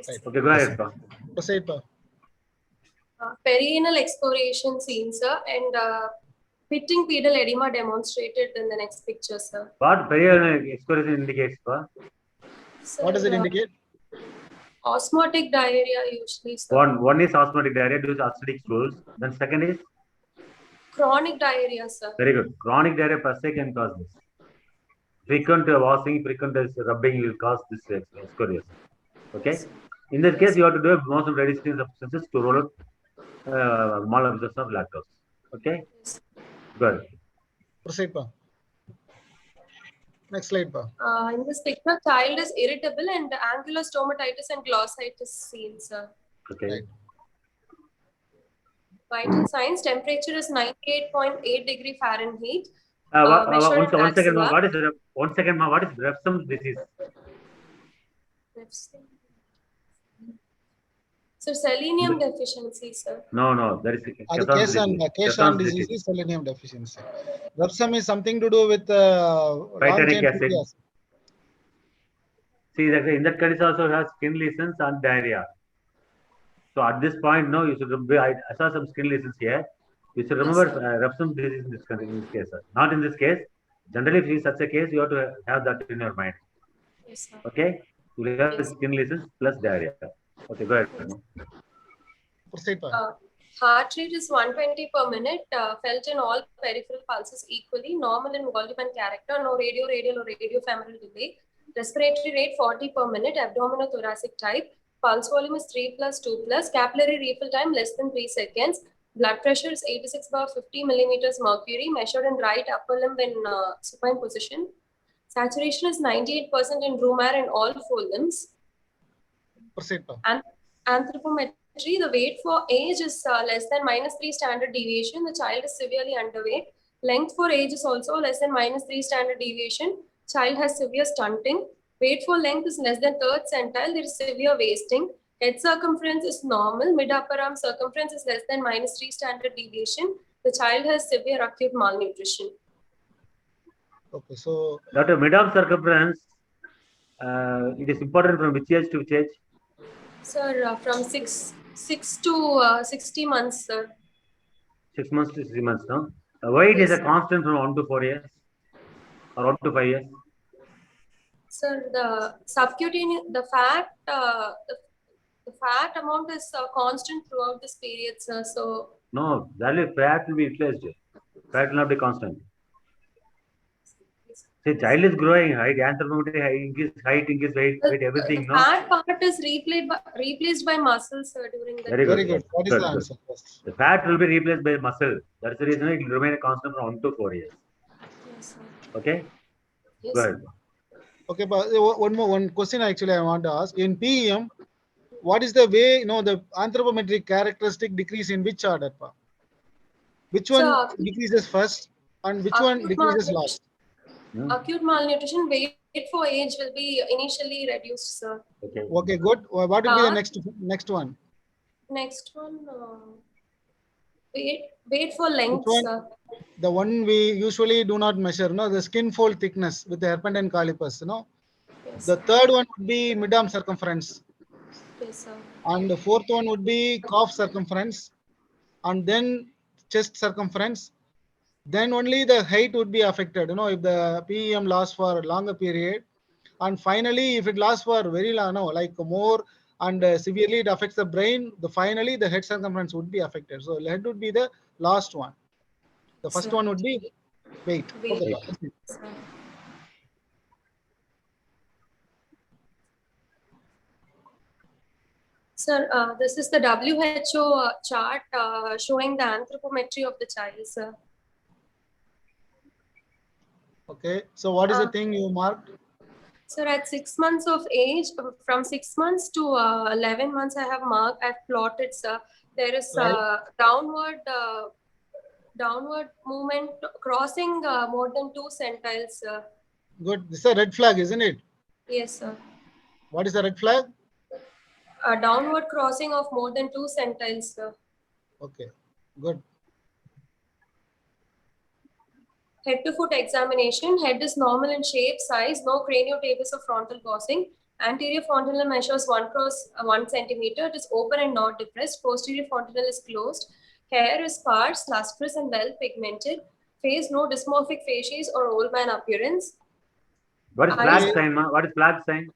Right. Okay, go ahead, pa. Proceed, pa. Perianal excoriation seen, sir, and pitting pedal edema demonstrated in the next picture, sir. What perianal excoriation indicates, pa? Sir, What does it indicate? Osmotic diarrhea usually, sir. One is osmotic diarrhea due to acidic stools. Then second is? Chronic diarrhea, sir. Very good. Chronic diarrhea per se can cause this. Frequent washing, frequent rubbing will cause this excoriation. Okay? In this case, you have to do most of reducing substances to roll out small absorption of lactose. Okay? Good. Proceed, pa. Next slide, Pa. In this picture, child is irritable and angular stomatitis and glossitis seen, sir. Okay. Right. Vital signs: temperature is 98.8 degree Fahrenheit. One second, axilla. ma. One second, ma. What is Refsum disease? So selenium deficiency, sir. No, that is Keshan disease is selenium deficiency. Refsum is something to do with Titanic long-chain acid. fatty acid. See, that in that condition also has skin lesions and diarrhea. So at this point, no, you should remember. I saw some skin lesions here. You should remember Refsum disease in this case, sir. Not in this case. Generally, if it is such a case, you have to have that in your mind. Yes, sir. Okay, you will have skin lesions plus diarrhea. Okay, go ahead. Proceed, Pa. Heart rate is 120 per minute, felt in all peripheral pulses equally, normal in volume and character, no radial or radiofemoral delay. Respiratory rate 40 per minute, abdominal thoracic type. Pulse volume is 3 plus 2 plus. Capillary refill time less than 3 seconds. Blood pressure is 86/50 millimeters mercury, measured in right upper limb in supine position. Saturation is 98% in room air in all 4 limbs. Proceed, Pa. And anthropometry, the weight for age is less than -3 standard deviation. The child is severely underweight. Length for age is also less than -3 standard deviation. Child has severe stunting. Weight for length is less than 3rd centile. There is severe wasting. Head circumference is normal. Mid-upper arm circumference is less than -3 standard deviation. The child has severe acute malnutrition. Okay, so Doctor, mid-arm circumference, it is important from which age to which age? Sir, from 6 to 60 months, sir. 6 months to 3 months, no? Why it is a constant from 1 to 4 years or 1 to 5 years? Sir, the subcutaneous, the fat amount is constant throughout this period, sir. So No, value fat will be replaced. Fat will not be constant. See, child is growing, height, anthropometric height, increase weight, everything, no? fat part is replaced by muscles, sir, during the Very good. What is the answer? The fat will be replaced by muscle. That's the reason it will remain a constant from 1 to 4 years. Yes, sir. Okay? Yes, Go ahead. Okay, but one question actually I want to ask. In PEM, what is the way, the anthropometric characteristic decrease in which order, Pa? Which one decreases first and which one decreases last? Acute malnutrition, weight for age will be initially reduced, sir. Okay, good. What will be the next one? Next one, weight for length, sir. The one we usually do not measure, the skin fold thickness with the herpendine calipers, Yes, The third one would be mid-arm circumference. Yes, sir. And the fourth one would be calf circumference. And then chest circumference. Then only the height would be affected, if the PEM lasts for a longer period. And finally, if it lasts for very long, like more and severely it affects the brain, finally the head circumference would be affected. So head would be the last one. The first one would be weight. Okay. Sir, this is the WHO chart showing the anthropometry of the child, sir. Okay, so what is the thing you marked? Sir, at 6 months of age, from 6 months to 11 months, I have marked, I've plotted, sir. There is downward movement crossing more than 2 centiles, sir. Good. This is a red flag, isn't it? Yes, sir. What is the red flag? A downward crossing of more than 2 centiles, sir. Okay, good. Head to foot examination. Head is normal in shape, size, no craniotabes or frontal bossing. Anterior fontanelle measures 1 centimeter. It is open and not depressed. Posterior fontanelle is closed. Hair is sparse, lustrous, and well pigmented. Face, no dysmorphic facies or old man appearance. What is flag sign, ma? What is flag sign?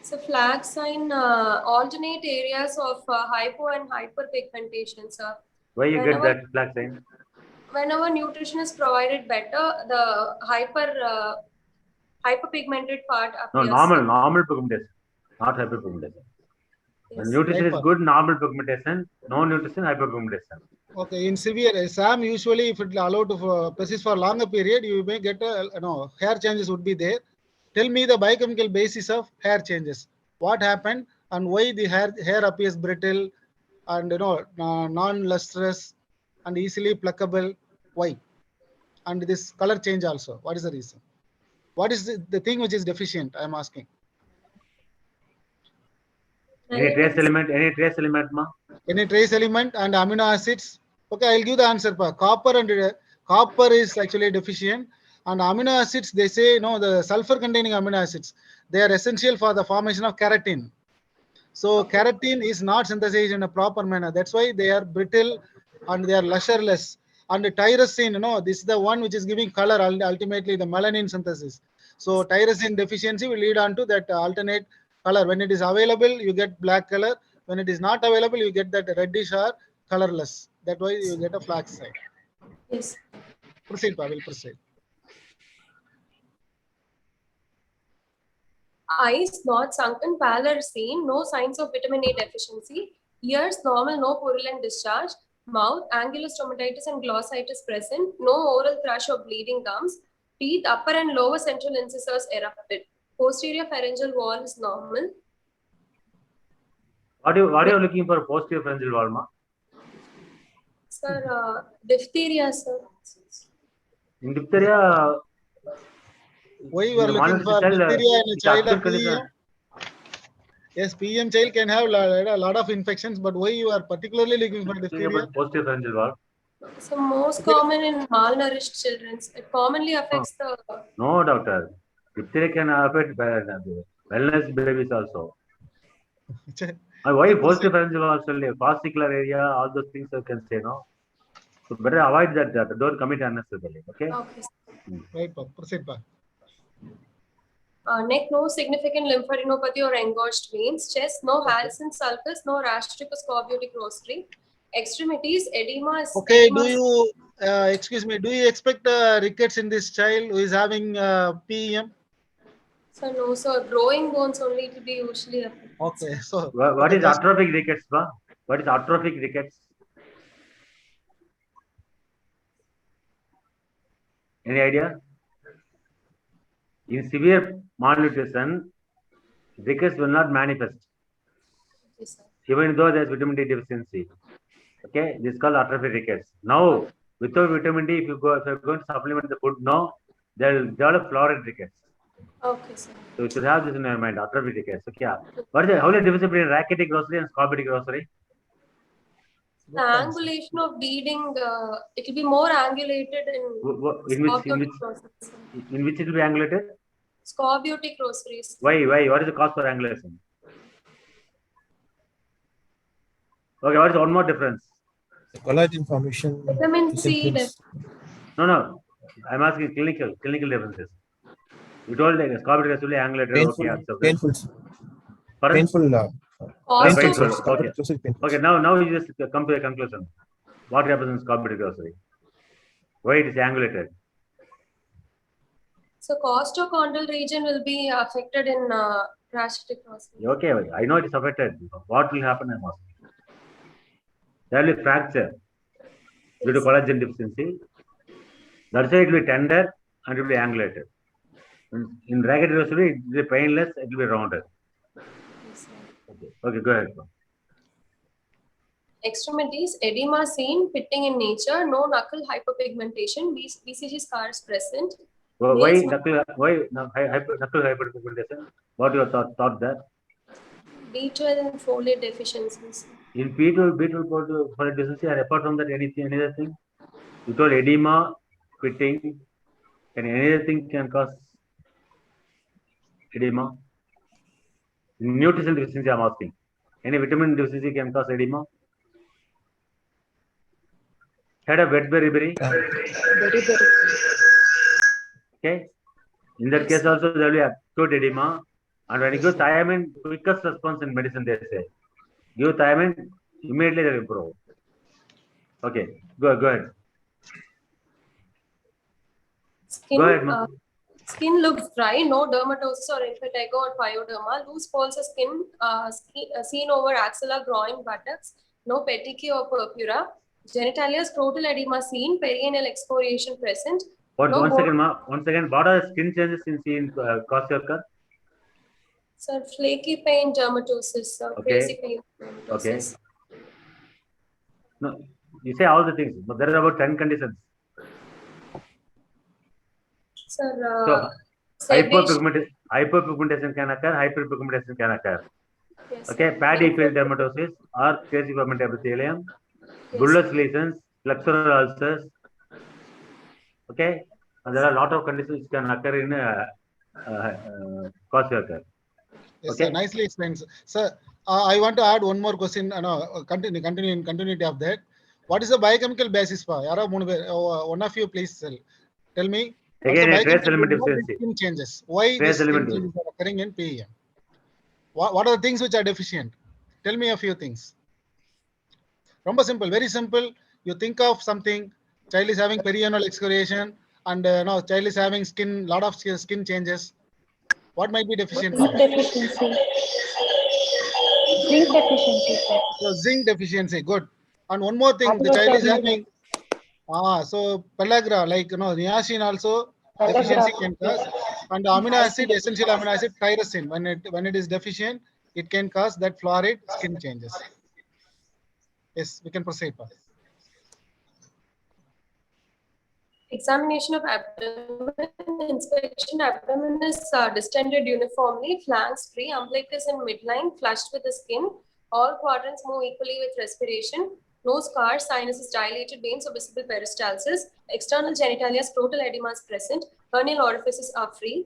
So flag sign, alternate areas of hypo and hyperpigmentation, sir. Why you get that flag sign? Whenever nutrition is provided better, the hyperpigmented part appears. No, normal pigmentation, not hyperpigmentation. Yes. When nutrition is good, normal pigmentation. No nutrition, hyperpigmentation. Okay, in severe SAM, usually if it allowed to persist for longer period, you may get a hair changes would be there. Tell me the biochemical basis of hair changes. What happened and why the hair appears brittle and non-lustrous and easily pluckable? Why? And this color change also. What is the reason? What is the thing which is deficient? I am asking. Any trace element, ma? Any trace element and amino acids. Okay, I'll give the answer. Copper and copper is actually deficient, and amino acids, they say the sulfur containing amino acids, they are essential for the formation of keratin. So keratin is not synthesized in a proper manner. That's why they are brittle and they are lusterless. And tyrosine, this is the one which is giving color and ultimately the melanin synthesis. So tyrosine deficiency will lead on to that alternate color. When it is available, you get black color. When it is not available, you get that reddish or colorless. That way you get a flax side. Yes. Proceed, Pavel, proceed. Eyes not sunken, pallor seen, no signs of vitamin A deficiency. Ears normal, no purulent discharge. Mouth, angular stomatitis and glossitis present. No oral thrush or bleeding gums. Teeth, upper and lower central incisors erupted. Posterior pharyngeal wall is normal. What are you looking for posterior pharyngeal wall, ma? Sir, diphtheria, sir. In diphtheria, why you are looking for diphtheria in a child of PM? Yes, PM child can have a lot of infections, but why you are particularly looking for diphtheria? Posterior pharyngeal wall. So most common in malnourished children. It commonly affects the. No, doctor. Diphtheria can affect wellness babies also. Why posterior pharyngeal wall? Fascicular area, all those things you can say, no. So better avoid that. Don't commit unnecessarily. Okay. Okay. Right, proceed, pa. Neck, no significant lymphadenopathy or engorged veins. Chest, no Harrison sulcus, no rastric or scorbutic rostry. Extremities, edema is. Okay, edema do you, excuse me, do you expect rickets in this child who is having PEM? So no, so growing bones only to be usually affected. Okay, so. What is atrophic rickets, ma? What is atrophic rickets? Any idea? In severe malnutrition, rickets will not manifest. Yes, even though there's vitamin D deficiency. Okay, this is called atrophic rickets. Now, without vitamin D, if you're going to supplement the food, no, they'll develop florid rickets. Okay, sir. So you should have this in your mind, atrophic rickets. Okay, what is how is the difference between rachitic rosary and scorbutic rosary? The angulation of beading, it will be more angulated in which it will be angulated? Scorbutic rosaries. Why? What is the cause for angulation? Okay, what is one more difference? The collagen formation. Vitamin C. No. I'm asking clinical differences. You told like scorbutic has to be angulated. Painful. Okay, Painful. Okay, now you just come to a conclusion. What happens in scorbutic rosary? Why it is angulated? So costochondral region will be affected in rachitic rosary. Okay, I know it is affected. What will happen? I'm asking. There will be fracture due to collagen deficiency. That's why it will be tender and it will be angulated. In ragged rosary, it will be painless, it will be rounded. Okay, go ahead. Extremities, edema seen, pitting in nature, no knuckle hyperpigmentation, BCG scars present. Why knuckle hyperpigmentation? What you thought that? B12 folate deficiencies. In B12 folate deficiency, and apart from that, any other thing? You told edema, pitting, and any other thing can cause edema? Nutrition deficiency, I'm asking. Any vitamin deficiency can cause edema? Had a wet beriberi? Okay. In that case also there will be acute edema. And when you give thiamine, quickest response in medicine they say. Give thiamine, immediately they will improve. Okay, go ahead. Skin looks dry, no dermatosis or impetigo or pyoderma, loose pulse of skin seen over axilla, groin, buttocks, no petechiae or purpura. Genitalia scrotal edema seen, perianal excoriation present. One No second, ma. One second. What are the skin changes in kwashiorkor? Sir, flaky pain dermatosis, sir. Okay. Crazy pain Okay. dermatosis. No, you say all the things, but there are about 10 conditions. Sir, So, sedation. hyperpigmentation can occur, hyperpigmentation can occur. Yes, Okay, sir. pad equal dermatosis or crazy pigment epithelium, Yes, bullous sir. lesions, flexural ulcers. Okay, and there are a lot of conditions which can occur in kwashiorkor. Yes, Okay. sir. Nicely explained, sir. I want to add one more question. Continuity of that. What is the biochemical basis for? One of you, please tell me. Again, a trace biochemical element basis of deficiency. these skin changes? Why Trace these skin element. changes are occurring in PEM? What are the things which are deficient? Tell me a few things. ரொம்ப simple, very simple. You think of something, child is having perianal excoriation, and no, child is having lot of skin changes. What might be deficient? Zinc deficiency. Zinc deficiency, sir. So zinc deficiency, good. And one more thing, the Otherwise, child is there having so pellagra, like niacin also deficiency can cause, and amino acid, essential amino acid tyrosine, when it is deficient, it can cause that florid skin changes. Yes, we can proceed. Pa. Examination of abdomen, inspection. Abdomen is distended uniformly, flanks free, umbilicus in midline, flushed with the skin. All quadrants move equally with respiration. No scars, sinuses dilated, veins or visible peristalsis. External genitalia, scrotal edema is present. Hernial orifices are free.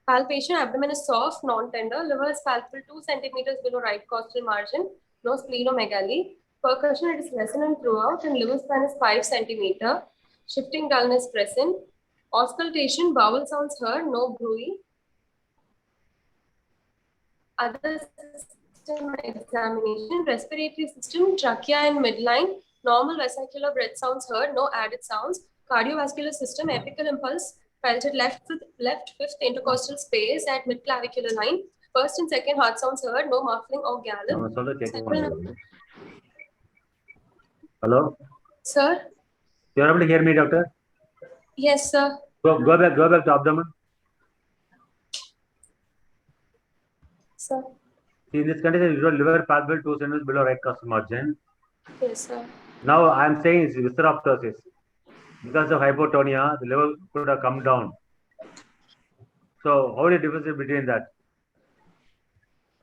Palpation, abdomen is soft, non-tender. Liver is palpable 2 centimeters below right costal margin. No splenomegaly. Percussion, it is resonant throughout, and liver span is 5 centimeter. Shifting dullness present. Auscultation, bowel sounds heard, no bruit. Other system examination, respiratory system, trachea and midline, normal vesicular breath sounds heard, no added sounds. Cardiovascular system, apical impulse, felt at left fifth intercostal space at mid-clavicular line. First and second heart sounds heard, no muffling or gallop. Hello? Sir? You are able to hear me, doctor? Yes, sir. Go back to abdomen. Sir. See, in this condition, you liver palpable 2 centimeters below right costal margin. Yes, sir. Now I am saying it's visceroptosis. Because of hypotonia, the liver could have come down. So how do you differentiate between that?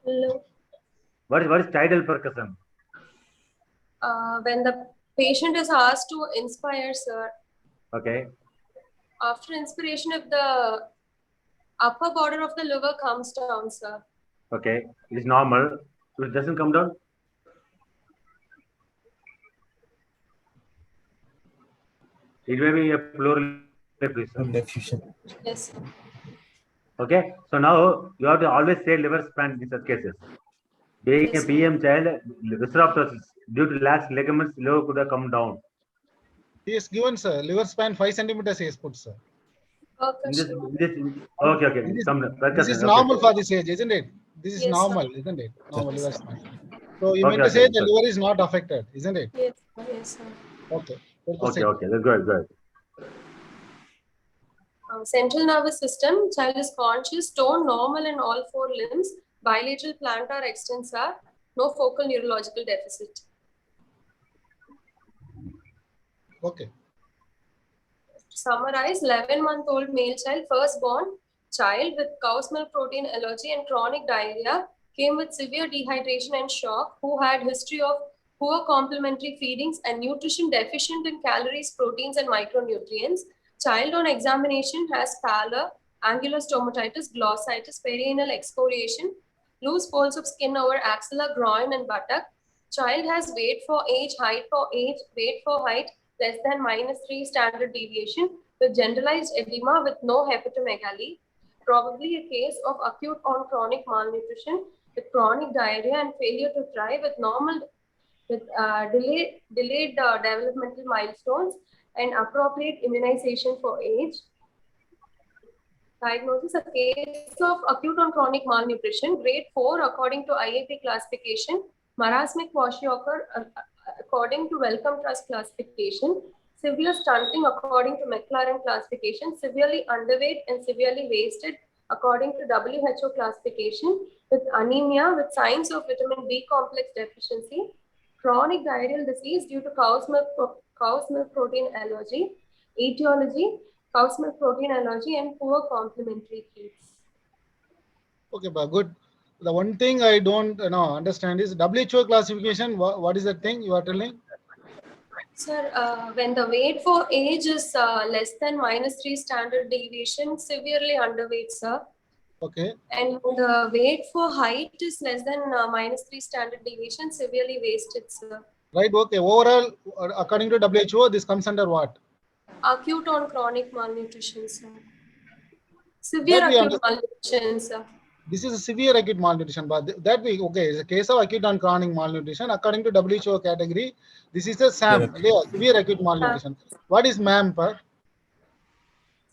Hello. What is tidal percussion? When the patient is asked to inspire, sir. Okay. After inspiration, if the upper border of the liver comes down, sir. Okay. It is normal. So it doesn't come down? It may be a pleural diffusion. Yes, sir. Okay. So now you have to always say liver span in such cases. Being Yes, a PM child, visceroptosis, due to lax ligaments, liver could have come down. He is given, sir. Liver span 5 centimeters. He has put, sir. Okay. This is normal for this age, isn't it? This is normal, isn't it? Normal liver span. So you mean to say the liver is not affected, isn't it? Yes, sir. Okay. Okay. Let's go. Central nervous system, child is conscious, tone normal in all 4 limbs, bilateral plantar extensor, no focal neurological deficit. Okay. To summarize, 11-month-old male child, firstborn child with cow's milk protein allergy and chronic diarrhea, came with severe dehydration and shock, who had history of poor complementary feedings and nutrition deficient in calories, proteins, and micronutrients. Child on examination has pallor, angular stomatitis, glossitis, perianal excoriation, loose folds of skin over axilla, groin, and buttock. Child has weight for age, height for age, weight for height, less than -3 standard deviation, with generalized edema with no hepatomegaly. Probably a case of acute on chronic malnutrition with chronic diarrhea and failure to thrive with delayed developmental milestones and appropriate immunization for age. Diagnosis: a case of acute on chronic malnutrition, grade 4 according to IAP classification, marasmic kwashiorkor according to Wellcome Trust classification, severe stunting according to McLaren classification, severely underweight and severely wasted according to WHO classification, with anemia with signs of vitamin B complex deficiency, chronic diarrheal disease due to cow's milk protein allergy, etiology, cow's milk protein allergy, and poor complementary feeds. Okay, but good. The one thing I don't understand is WHO classification. What is that thing you are telling? Sir, when the weight for age is less than -3 standard deviation, severely underweight, sir. Okay. And the weight for height is less than -3 standard deviation, severely wasted, sir. Right. Okay. Overall, according to WHO, this comes under what? Acute on chronic malnutrition, sir. Severe acute malnutrition, sir. This is a severe acute malnutrition, but that we okay. It's a case of acute and chronic malnutrition. According to WHO category, this is a SAM, severe acute malnutrition. What is MAM, per?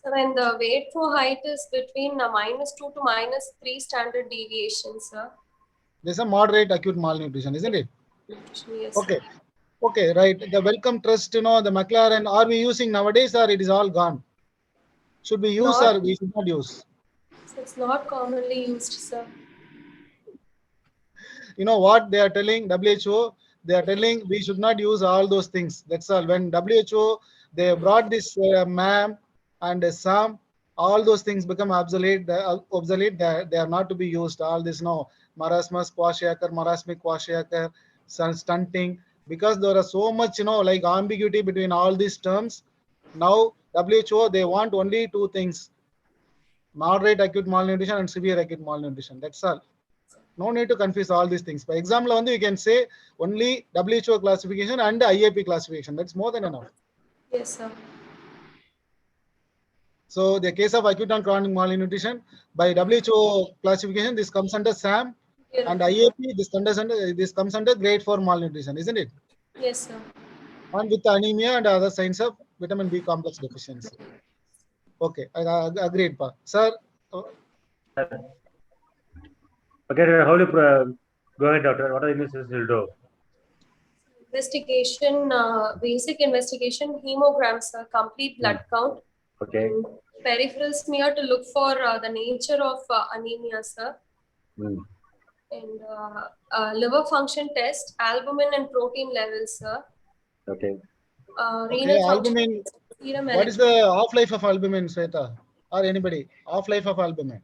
So when the weight for height is between -2 to -3 standard deviations, sir. There's a moderate acute malnutrition, isn't it? Yes. Okay. Okay, right. The Wellcome Trust, the McLaren, are we using nowadays or it is all gone? Should we use or we should not use? It's not commonly used, sir. You know what they are telling, WHO? They are telling we should not use all those things. That's all. When WHO, they brought this MAM and SAM, all those things become obsolete. They are not to be used. All this, marasmus, kwashiorkor, marasmic kwashiorkor, stunting, because there are so much, like ambiguity between all these terms. Now, WHO, they want only two things: moderate acute malnutrition and severe acute malnutrition. That's all. No need to confuse all these things. For example, you can say only WHO classification and IAP classification. That's more than enough. Yes, sir. So the case of acute and chronic malnutrition, by WHO classification, this comes under SAM, and IAP, this comes under grade 4 malnutrition, isn't it? Yes, sir. And with anemia and other signs of vitamin B complex deficiency. Okay, I agreed, Pa. Sir. Okay, how do you go ahead, doctor? What are the investigations will do? Investigation, basic investigation, hemograms, complete blood count. Okay. Peripheral smear to look for the nature of anemia, sir. And liver function test, albumin and protein levels, sir. Okay. Renal albumin. What is the half-life of albumin, Sweta? Or anybody? Half-life of albumin?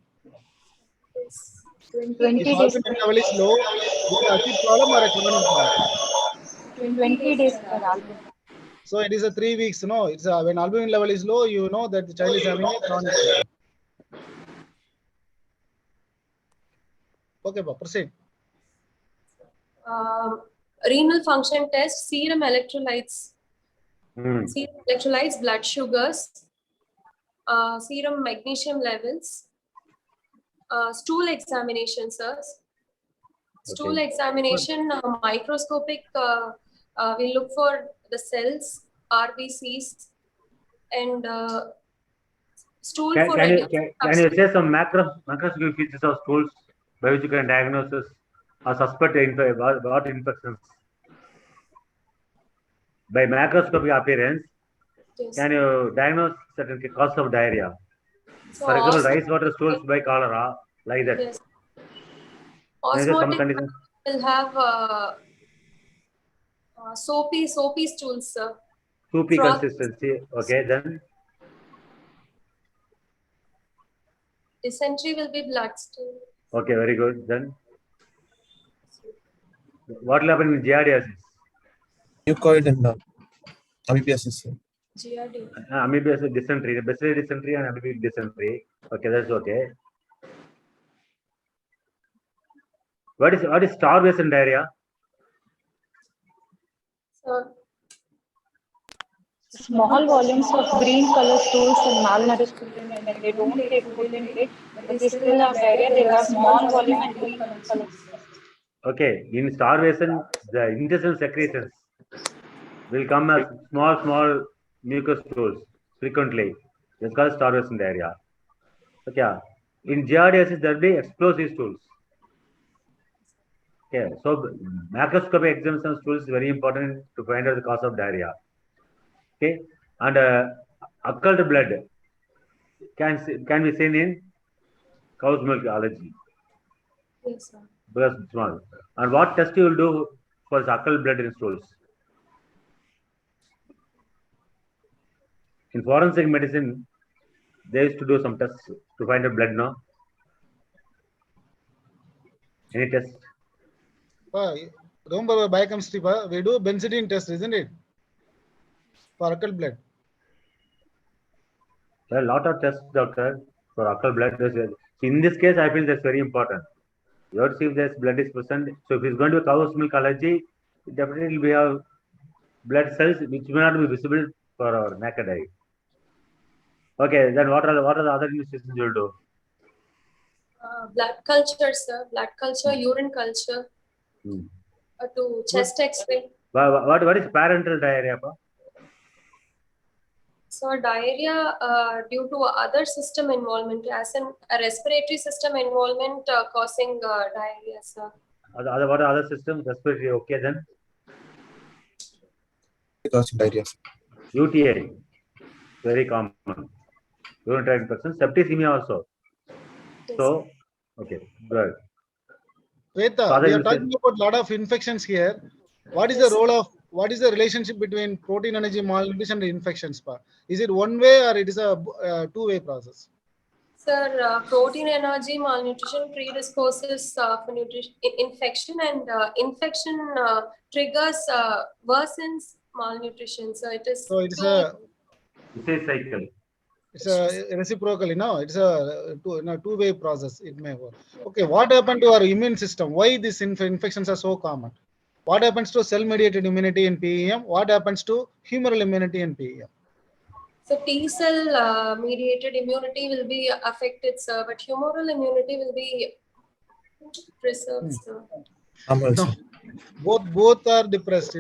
20 if days. Albumin level is low, is it acute problem or a chronic problem? 20 days per albumin. So it is a 3 weeks. It's when albumin level is low, you know that the child is having a chronic problem. Okay, proceed. Renal function test, serum electrolytes, blood sugars, serum magnesium levels, stool examination, sir. Stool examination, microscopic, we look for the cells, RBCs, and stool Can you say some macroscopic features of stools by which you can diagnose or suspect what infections? By macroscopic appearance, can you diagnose certain causes of diarrhea? So for example, rice water stools by cholera, like that. Yes. Osmotic will have soapy stools, sir. Soapy consistency. Okay, then. Dysentery will be blood stool. Okay, very good. Then, what will happen in giardiasis? Mucoid and amoebiasis. GRD. Amoebiasis, dysentery, bacillary dysentery and amoebic dysentery. Okay, that's okay. What is starvation diarrhea? Small volumes of green color stools and malnourished children, when they don't take food intake, but they still have diarrhea, they have small volume and green color. Okay, in starvation, the intestinal secretions will come as small mucus stools frequently. That's called starvation diarrhea. Okay, in giardiasis there will be explosive stools. Okay, so macroscopic examination of stools is very important to find out the cause of diarrhea. Okay, and occult blood can be seen in cow's milk allergy. Yes, sir. Because it's small. And what test you will do for occult blood in stools? In forensic medicine, they used to do some tests to find out blood, no? Any test? Remember biochemistry, we do benzidine test, isn't it? For occult blood. There are a lot of tests, doctor, for occult blood. In this case, I feel that's very important. You have to see if there's blood is present. So if it's going to be cow's milk allergy, definitely we have blood cells which may not be visible for our naked eye. Okay, then what are the other investigations you will do? Blood culture, sir. Blood culture, urine culture, to chest X-ray. What is parental diarrhea? So diarrhea due to other system involvement, as in a respiratory system involvement causing diarrhea, sir. What are other systems? Respiratory, okay then? Causing diarrhea. UTI, very common. Urinary tract infection, septicemia also. Yes. So, okay, good. Shweta, we are talking about a lot of infections here. What is the role of, what is the relationship between protein energy malnutrition and infections? Is it one way or it is a two-way process? Sir, protein energy malnutrition predisposes for infection, and infection triggers worsens malnutrition. So it is. So it's a cycle. It's a reciprocal, it's a two-way process. It may work. Okay, what happened to our immune system? Why these infections are so common? What happens to cell-mediated immunity in PEM? What happens to humoral immunity in PEM? So T cell mediated immunity will be affected, sir, but humoral immunity will be preserved, sir. No, both are depressed.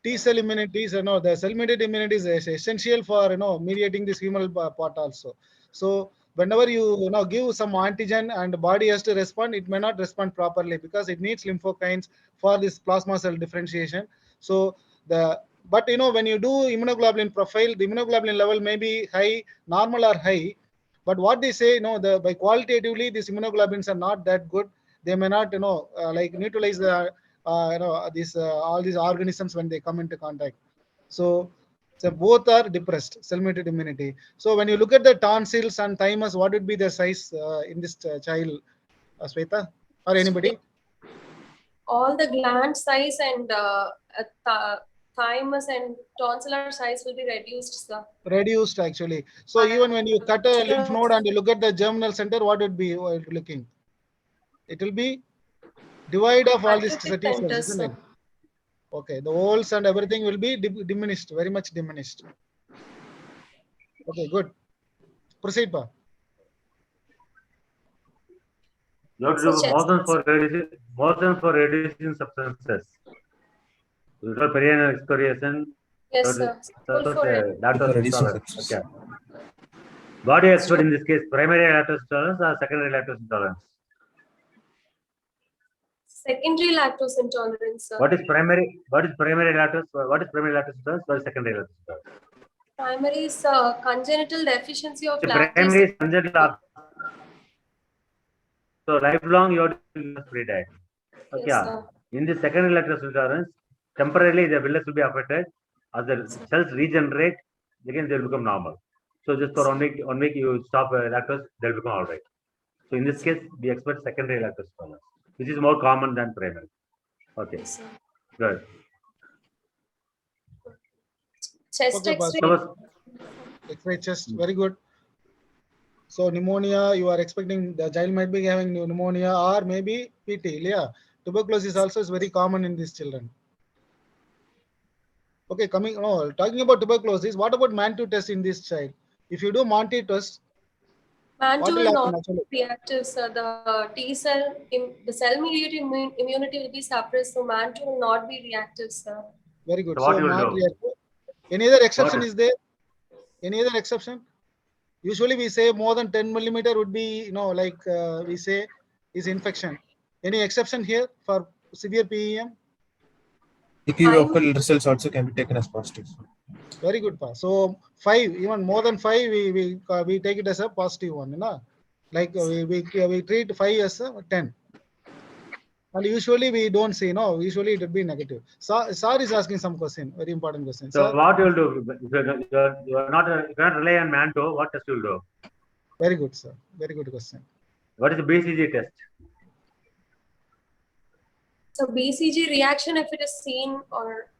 T cell immunity is, the cell mediated immunity is essential for mediating this humoral part also. So whenever you give some antigen and the body has to respond, it may not respond properly because it needs lymphokines for this plasma cell differentiation. So but when you do immunoglobulin profile, the immunoglobulin level may be high, normal or high, but what they say, by qualitatively these immunoglobulins are not that good. They may not like neutralize the all these organisms when they come into contact. So both are depressed, cell-mediated immunity. So when you look at the tonsils and thymus, what would be the size in this child, Shweta, or anybody? All the gland size and thymus and tonsillar size will be reduced, sir. Reduced, actually. So even when you cut a lymph node and you look at the germinal center, what would be looking? It will be divide of all these cells, isn't it? Okay, the holes and everything will be diminished, very much diminished. Okay, good. Proceed, Pa. You have to do motion for reducing substances. Without perianal excoriation. Yes, sir. Okay. What do you expect in this case? Primary lactose intolerance or secondary lactose intolerance? Secondary lactose intolerance, sir. What is primary lactose? What is primary lactose intolerance? What is secondary lactose intolerance? Primary is congenital deficiency of lactase. Primary is congenital. So lifelong you have to use free diet. Okay. Yes, in the secondary lactose intolerance, temporarily the villus will be affected. As the cells regenerate, again they will become normal. So just for 1 week you stop lactose, they'll become all right. So in this case, we expect secondary lactose intolerance, which is more common than primary. Okay. Yes, good. Chest X-ray chest, very good. So pneumonia, you are expecting the child might be having pneumonia or maybe PT. Yeah, tuberculosis also is very common in these children. Okay, talking about tuberculosis, what about MAN2 test in this child? If you do MAN2 test, MAN2 will not be reactive, sir. The T cell, the cell-mediated immunity will be suppressed, so MAN2 will not be reactive, sir. Very good. So not reactive. Any other exception is there? Any other exception? Usually we say more than 10 millimeter would be, we say is infection. Any exception here for severe PEM? Equivocal results also can be taken as positive. Very good, Pa. So 5, even more than 5, we take it as a positive one, you know? Like we treat 5 as a 10. And usually we don't say no. Usually it would be negative. Sir is asking some question. Very important question. So Sir? what you will do? If you are not rely on Manto, what test you will do? Very good, sir. Very good question. What is the BCG test? So BCG reaction, if it is seen, or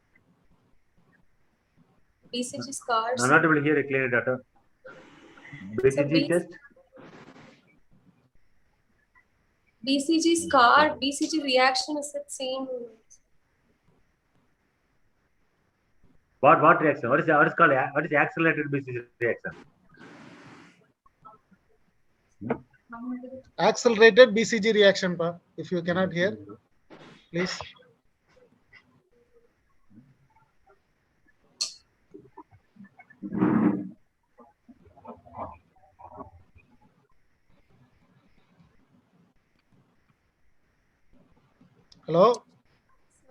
BCG scars. I'm not able to hear a clear data. BCG test. BCG scar, BCG reaction, is it seen? What reaction? What is accelerated BCG reaction? Accelerated BCG reaction, Pa. If you cannot hear, please. Hello?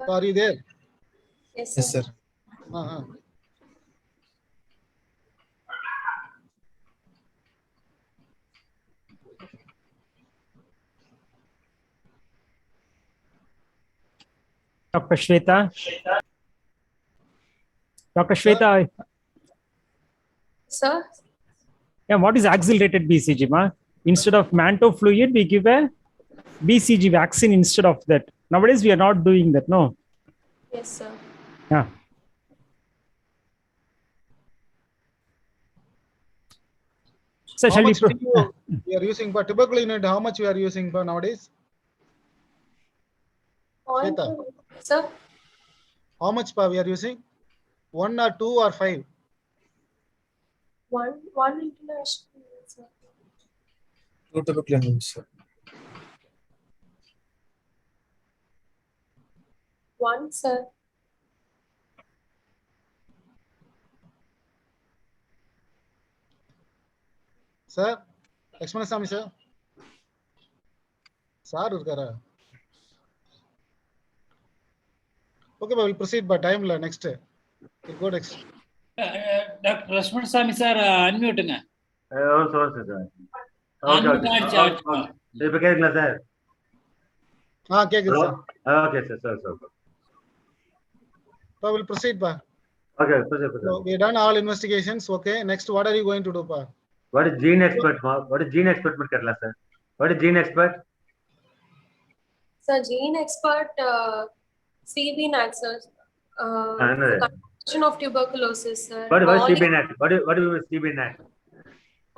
Are you there? Yes, Yes, sir. Dr. Shweta? Dr. Shweta? Sir? Yeah, what is accelerated BCG, ma? Instead of Manto fluid, we give a BCG vaccine instead of that. Nowadays, we are not doing that, no? Yes, sir. Yeah. So how much we are using per typical unit? How much we are using per nowadays? Sir? How much per we are using? 1 or 2 or 5? One international, sir. 2 typical units, sir. 1, sir. Sir, Lakshmanasamy sir. Sir, irukara. Okay, we'll proceed by time next. We'll go next. Dr. Lakshmanasamy sir, unmute. sir. Okay. இப்போ கேக்குங்களா sir? கேக்குது sir. Okay, sir. So we'll proceed, Pa. Okay, proceed. So we done all investigations. Okay, next what are you going to do, Pa? What is gene expert? What is gene expert? Sir. What is gene expert? Sir, gene expert, CB-NAT, sir. Condition of tuberculosis, sir. What is CB-NAT? What do you mean CB-NAT?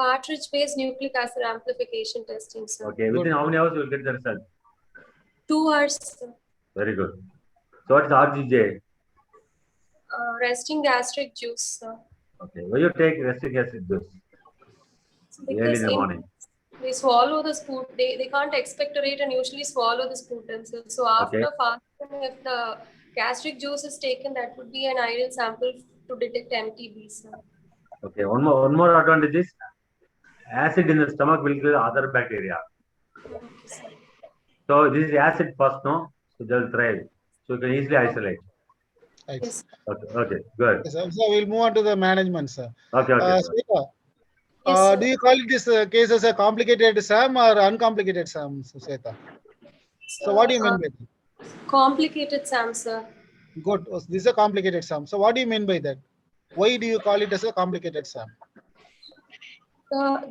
Cartridge-based nucleic acid amplification testing, sir. Okay, within how many hours you will get the result? 2 hours, sir. Very good. So what is RGJ? Resting gastric juice, sir. Okay, why you take resting gastric juice? Early in the morning. They swallow the spoon. They can't expectorate and usually swallow the sputum, sir. So after fasting, if the gastric juice is taken, that would be an ideal sample to detect MTB, sir. Okay, one more advantage is acid in the stomach will kill other bacteria. Okay, so this is acid first, no? So they'll thrive. So you can easily isolate. Yes. Okay, good. Yes, so we'll move on to the management, sir. Okay. Sweta, do you call this case as a complicated SAM or uncomplicated SAM, Sweta? So what do you mean by that? Complicated SAM, sir. Good. This is a complicated SAM. So what do you mean by that? Why do you call it as a complicated SAM?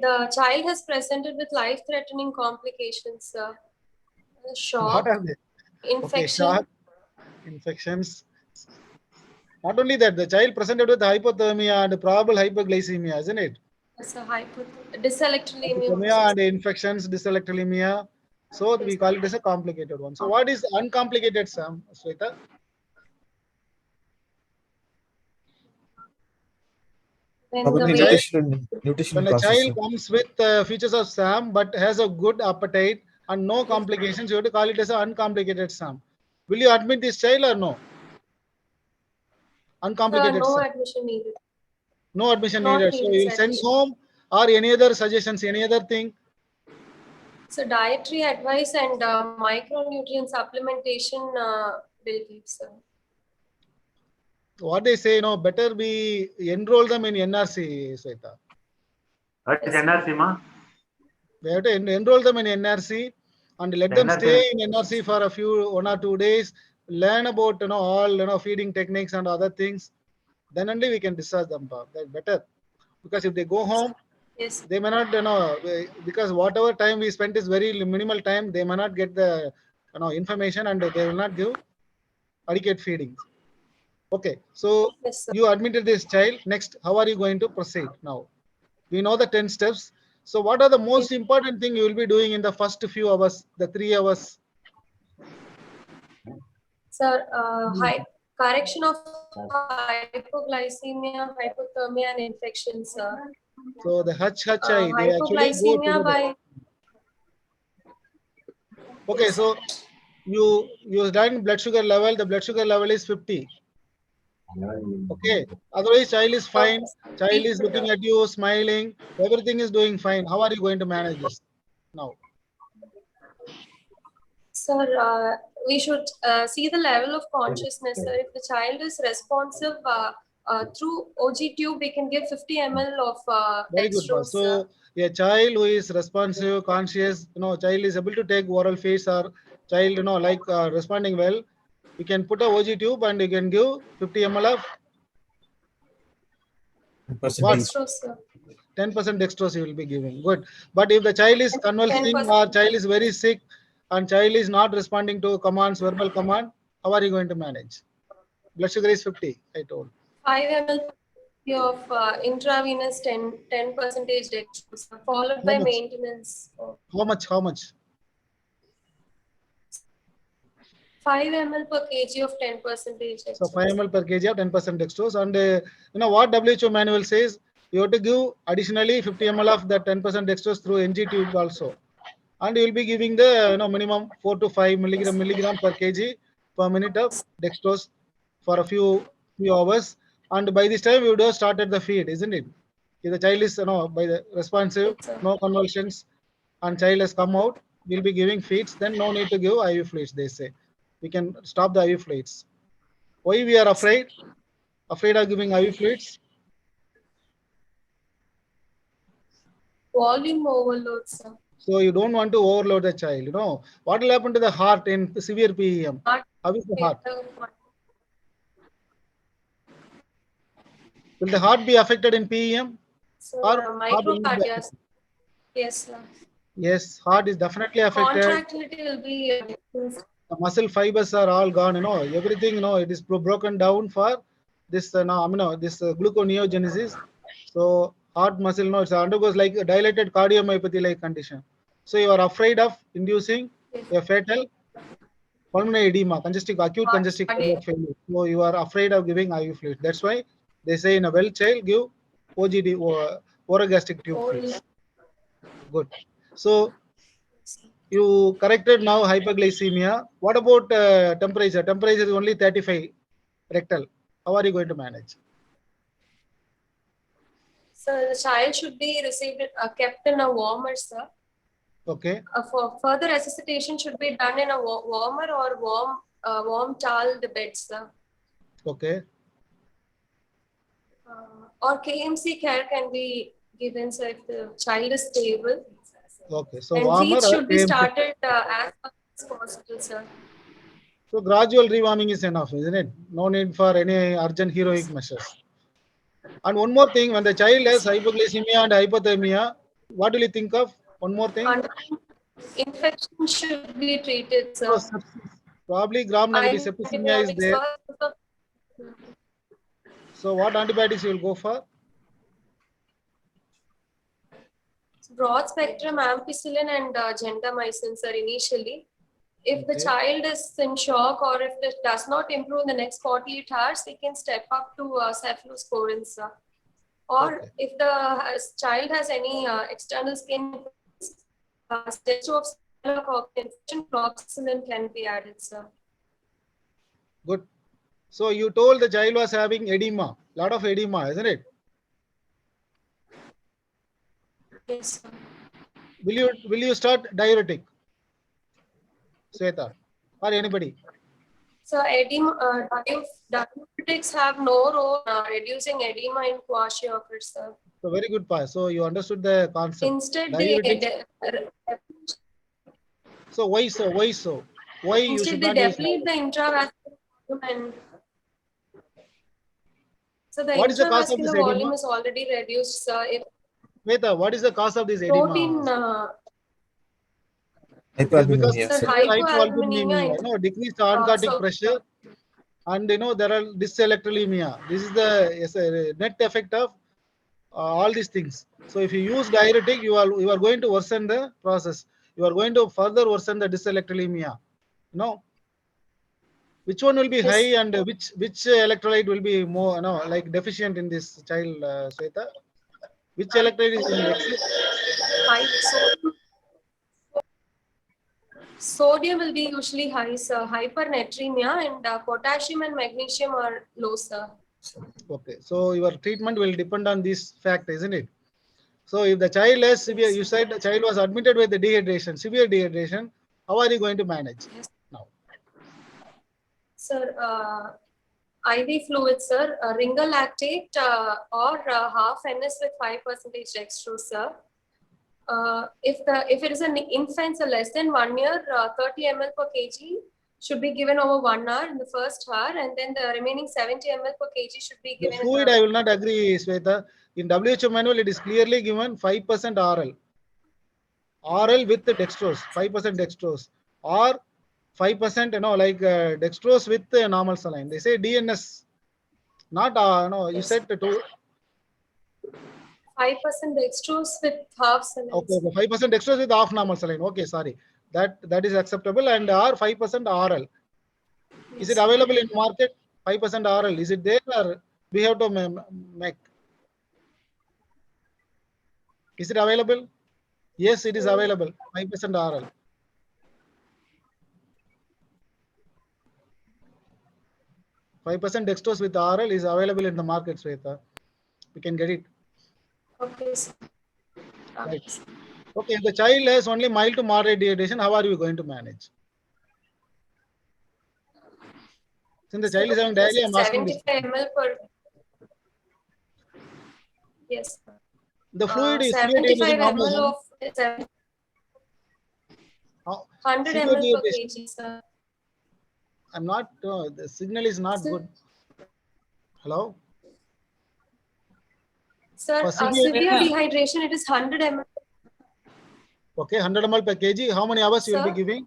The child has presented with life-threatening complications, sir. Shock. What are they? Infection. Okay, shock, infections. Not only that, the child presented with hypothermia and probable hyperglycemia, isn't it? Yes, dyselectrolemia. And infections, dyselectrolemia. So we call it as a complicated one. So what is uncomplicated SAM, Sweta? When a child comes with features of SAM but has a good appetite and no complications, you have to call it as an uncomplicated SAM. Will you admit this child or no? Uncomplicated no SAM. admission needed. No admission needed. So you will send home or any other suggestions, any other thing? So dietary advice and micronutrient supplementation will give, sir. What they say, better we enroll them in NRC, Sweta. What is NRC, ma? We have to enroll them in NRC and let them stay in NRC for a few 1 or 2 days, learn about all feeding techniques and other things. Then only we can discharge them. That's better, because if they go home, yes, they may not because whatever time we spent is very minimal time. They may not get the information, and they will not give adequate feeding. Okay, so yes, you admitted this child. Next, how are you going to proceed now? We know the 10 steps. So what are the most important thing you will be doing in the first few hours, the 3 hours? Sir, correction of hypoglycemia, hypothermia, and infections, sir. So the HHI, they actually go Hypoglycemia together. Okay, so you done blood sugar level. The blood sugar level is 50. Okay, otherwise child is fine. Child is looking at you, smiling. Everything is doing fine. How are you going to manage this now? Sir, we should see the level of consciousness, sir. If the child is responsive through OG tube, we can give 50 ml of Very good, boss. So a child who is responsive, conscious, child is able to take oral feeds, or child, like responding well, you can put a OG tube and you can give 50 ml of 10% dextrose you will be giving. Good. But if the child is convulsing or child is very sick and child is not responding to commands, verbal command, how are you going to manage? Blood sugar is 50, I told. 5 ml of intravenous 10% dextrose, followed by maintenance. How much? 5 ml per kg of 10% dextrose. So 5 ml per kg of 10% dextrose. And what WHO manual says, you have to give additionally 50 ml of that 10% dextrose through NG tube also. And you will be giving the minimum 4 to 5 milligram per kg per minute of dextrose for a few hours. And by this time you would have started the feed, isn't it? If the child is by the responsive, no convulsions, and child has come out, we'll be giving feeds. Then no need to give IV fluids. They say we can stop the IV fluids. Why we are afraid of giving IV fluids? Volume overload, sir. So you don't want to overload the child. What will happen to the heart in severe PEM? How is the heart? Will the heart be affected in PEM? So microcardia. Yes, sir. Yes, heart is definitely affected. Contractility will be the muscle fibers are all gone. Everything. It is broken down for this. This gluconeogenesis. So heart muscle. It undergoes like a dilated cardiomyopathy-like condition. So you are afraid of inducing a fatal pulmonary edema, acute congestive cardiac failure. So you are afraid of giving IV fluid. That's why they say in a well child give OGD or orogastric tube fluids. Good. So you corrected now hyperglycemia. What about temperature? Temperature is only 35 rectal. How are you going to manage? So the child should be kept in a warmer, sir. Okay. For further resuscitation should be done in a warmer or warm towel bed, sir. Okay. Or KMC care can be given, sir, if the child is stable. Okay. So and warmer feeds should be KMC. started as fast as possible, sir. So gradual rewarming is enough, isn't it? No need for any urgent heroic measures. And one more thing, when the child has hypoglycemia and hypothermia, what will you think of? One more thing. Infection should be treated, sir. Probably gram-negative septicemia is there. So what antibiotics you will go for? Broad spectrum ampicillin and gentamicin, sir, initially. If the child is in shock or if it does not improve in the next 48 hours, we can step up to cephalosporin, sir. Or if the child has any external skin stage of infection, proximin can be added, sir. Good. So you told the child was having edema, lot of edema, isn't it? Yes, sir. will you start diuretic, Sweta, or anybody? So edema, diuretics have no role reducing edema in kwashiorkor, sir. So very good, Pa. So you understood the concept. Instead, so why so? Why so? Why you should instead they not use deplete the intravascular volume. So the What is the cause of this intravascular edema? volume is already reduced, sir. If Sweta, what is the cause of this edema? protein It's because Hypoalbuminemia. sir, Sir. hypoalbuminemia, decreased oncotic so pressure, and there are dyselectrolemia. This is the net effect of all these things. So if you use diuretic, you are going to worsen the process. You are going to further worsen the dyselectrolemia. Which one will be high, and which electrolyte will be more like deficient in this child, Sweta? Which electrolyte is in excess? Sodium will be usually high, sir. Hypernatremia, and potassium and magnesium are low, sir. Okay, so your treatment will depend on this fact, isn't it? So if the child has severe, you said the child was admitted with the dehydration, severe dehydration, how are you going to manage now? Sir, IV fluid, sir, ringalactate or half NS with 5% dextrose, sir. If it is an infant, so less than 1 year, 30 ml per kg should be given over 1 hour in the first hour, and then the remaining 70 ml per kg should be given. The fluid, I will not agree, Sweta. In WHO manual, it is clearly given 5% oral. Oral with dextrose, 5% dextrose, or 5%, like dextrose with normal saline. They say DNS, not no. You said 5% 5% dextrose with half saline. Okay, 5% dextrose with half normal saline. Okay, sorry, that is acceptable, and or 5% oral. Is it available in market? 5% oral. Is it there, or we have to make? Is it available? Yes, it is available. 5% oral. %5 dextrose with oral is available in the market, Sweta. We can get it. Okay, sir. Right. Okay, if the child has only mild to moderate dehydration, how are you going to manage? Since the child is having diarrhea, I'm asking this. 75 ml per. Yes. The fluid is 75 ml of 100 ml per kg, sir. I'm not. The signal is not good. Hello. Sir, severe dehydration, it is 100 ml. Okay, 100 ml per kg. How many hours you will be giving?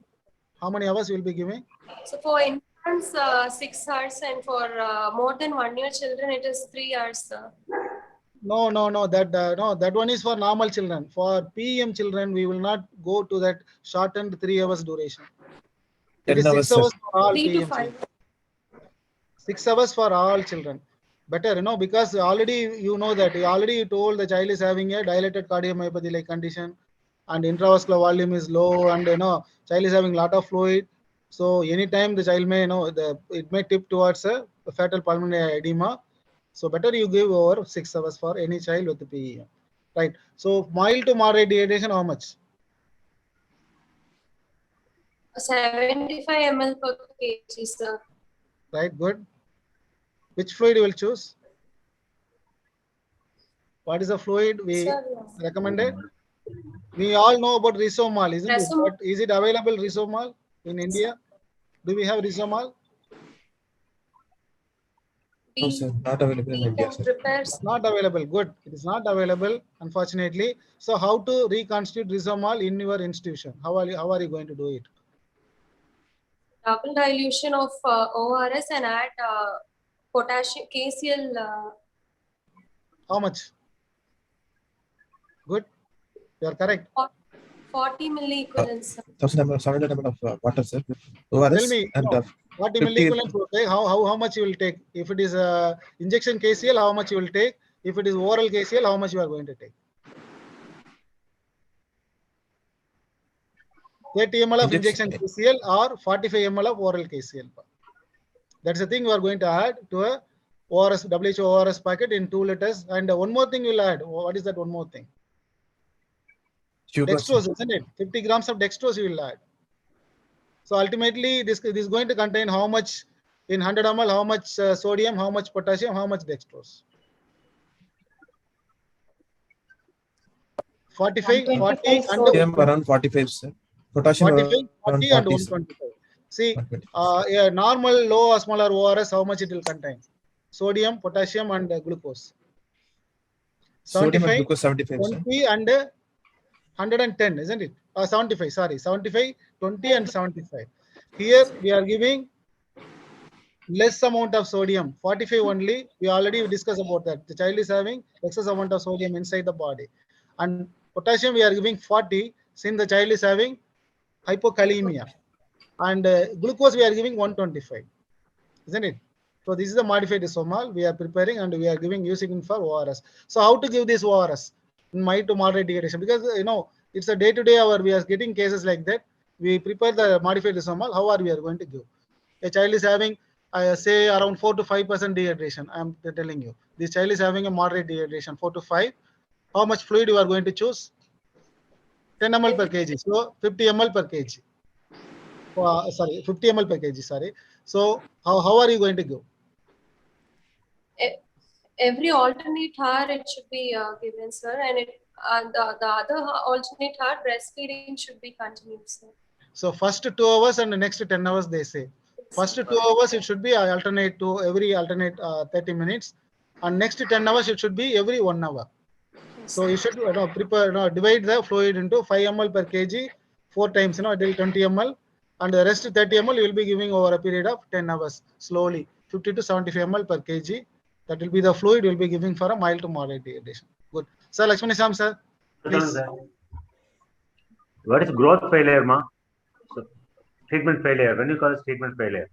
How many hours you will be giving? So for infants, 6 hours, and for more than 1 year children, it is 3 hours, sir. No. That one is for normal children. For PEM children, we will not go to that shortened 3 hours duration. It is 6 hours for all 3 to PEM 5. children. 6 hours for all children. Better, because already you know that you told the child is having a dilated cardiomyopathy like condition, and intravascular volume is low, and child is having lot of fluid. So anytime the child may it may tip towards a fatal pulmonary edema. So better you give over 6 hours for any child with the PEM. Right. So mild to moderate dehydration, how much? 75 ml per kg, sir. Right, good. Which fluid you will choose? What is the fluid we recommended? We all know about Risomal, isn't it? But is it available, Risomal, in India? Do we have Risomal? No, sir, not available in India, sir. Not available. Good. It is not available, unfortunately. So how to reconstitute Risomal in your institution? How are you going to do it? Double dilution of ORS and add potassium KCl. How much? Good. You are correct. 40 milliequivalents. 700 ml of water, sir. Tell me, 40 milliequivalents. Okay. How much you will take? If it is injection KCl, how much you will take? If it is oral KCl, how much you are going to take? 30 ml of injection KCl or 45 ml of oral KCl. That's the thing you are going to add to a ORS, WHO ORS packet in 2 liters. And one more thing you will add. What is that one more thing? Dextrose, isn't it? 50 grams of dextrose you will add. So ultimately, this is going to contain how much in 100 ml, how much sodium, how much potassium, how much dextrose. 45, 40, and sodium around 45, sir. Potassium 45, around 40, 40, and sir. 125. See, a normal low osmolar ORS, how much it will contain? Sodium, potassium, and glucose. Sodium and 75, glucose 75, sir. 20, and 110, isn't it? 75, sorry, 75, 20, and 75. Here we are giving less amount of sodium, 45 only. We already discussed about that. The child is having excess amount of sodium inside the body. And potassium we are giving 40, since the child is having hypokalemia. And glucose we are giving 125, isn't it? So this is the modified isomal we are preparing and we are giving using for ORS. So how to give this ORS in mild to moderate dehydration? Because it's a day-to-day hour. We are getting cases like that. We prepare the modified isomal. How are we are going to give? A child is having say around 4 to 5% dehydration. I am telling you, this child is having a moderate dehydration, 4 to 5. How much fluid you are going to choose? 10 ml per kg. So 50 ml per kg. Sorry, 50 ml per kg. Sorry. So how are you going to give? Every alternate hour it should be given, sir, and the other alternate hour breastfeeding should be continued, sir. So first 2 hours and the next 10 hours they say. First 2 hours it should be alternate to every alternate 30 minutes, and next 10 hours it should be every 1 hour. So you should prepare divide the fluid into 5 ml per kg 4 times, till 20 ml, and the rest 30 ml you will be giving over a period of 10 hours slowly, 50 to 75 ml per kg. That will be the fluid you will be giving for a mild to moderate dehydration. Good. Sir, Lakshmanisam, sir, please. What is growth failure, ma? So, treatment failure. When you call it treatment failure?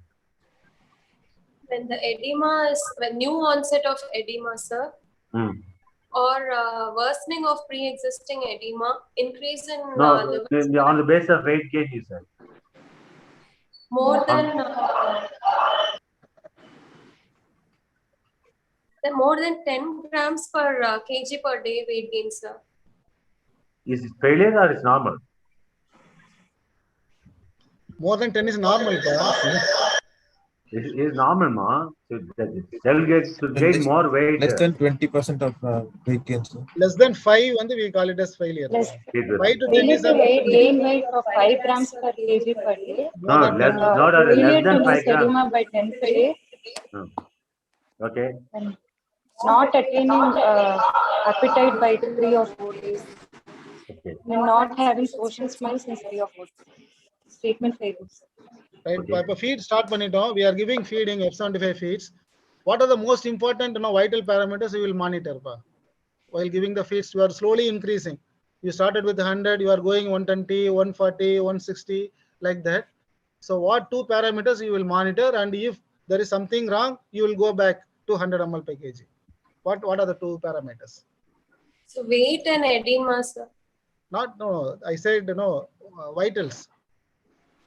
When the edema is, when new onset of edema, sir, or worsening of pre-existing edema, increase in no, on the basis of weight gain, you said. More than 10 grams per kg per day weight gain, sir. Is it failure or is normal? More than 10 is normal, sir. It is normal, ma. So the cell should gain more weight. Less than 20% of weight gain, sir. Less than 5, and we call it as failure. 5 to 10 is a gain weight of 5 grams per kg per day. No, less than 5 grams. By 10 per day. Okay. And not attaining appetite by 3 or 4 days. Okay. And not having social smiles in 3 or 4 days. Treatment failures. Right. Okay. Feed start பண்ணிட்டோம். We are giving feeding F75 feeds. What are the most important vital parameters you will monitor? While giving the feeds, you are slowly increasing. You started with 100, you are going 120, 140, 160, like that. So what 2 parameters you will monitor, and if there is something wrong, you will go back to 100 ml per kg. What are the 2 parameters? So weight and edema, sir. I said vitals,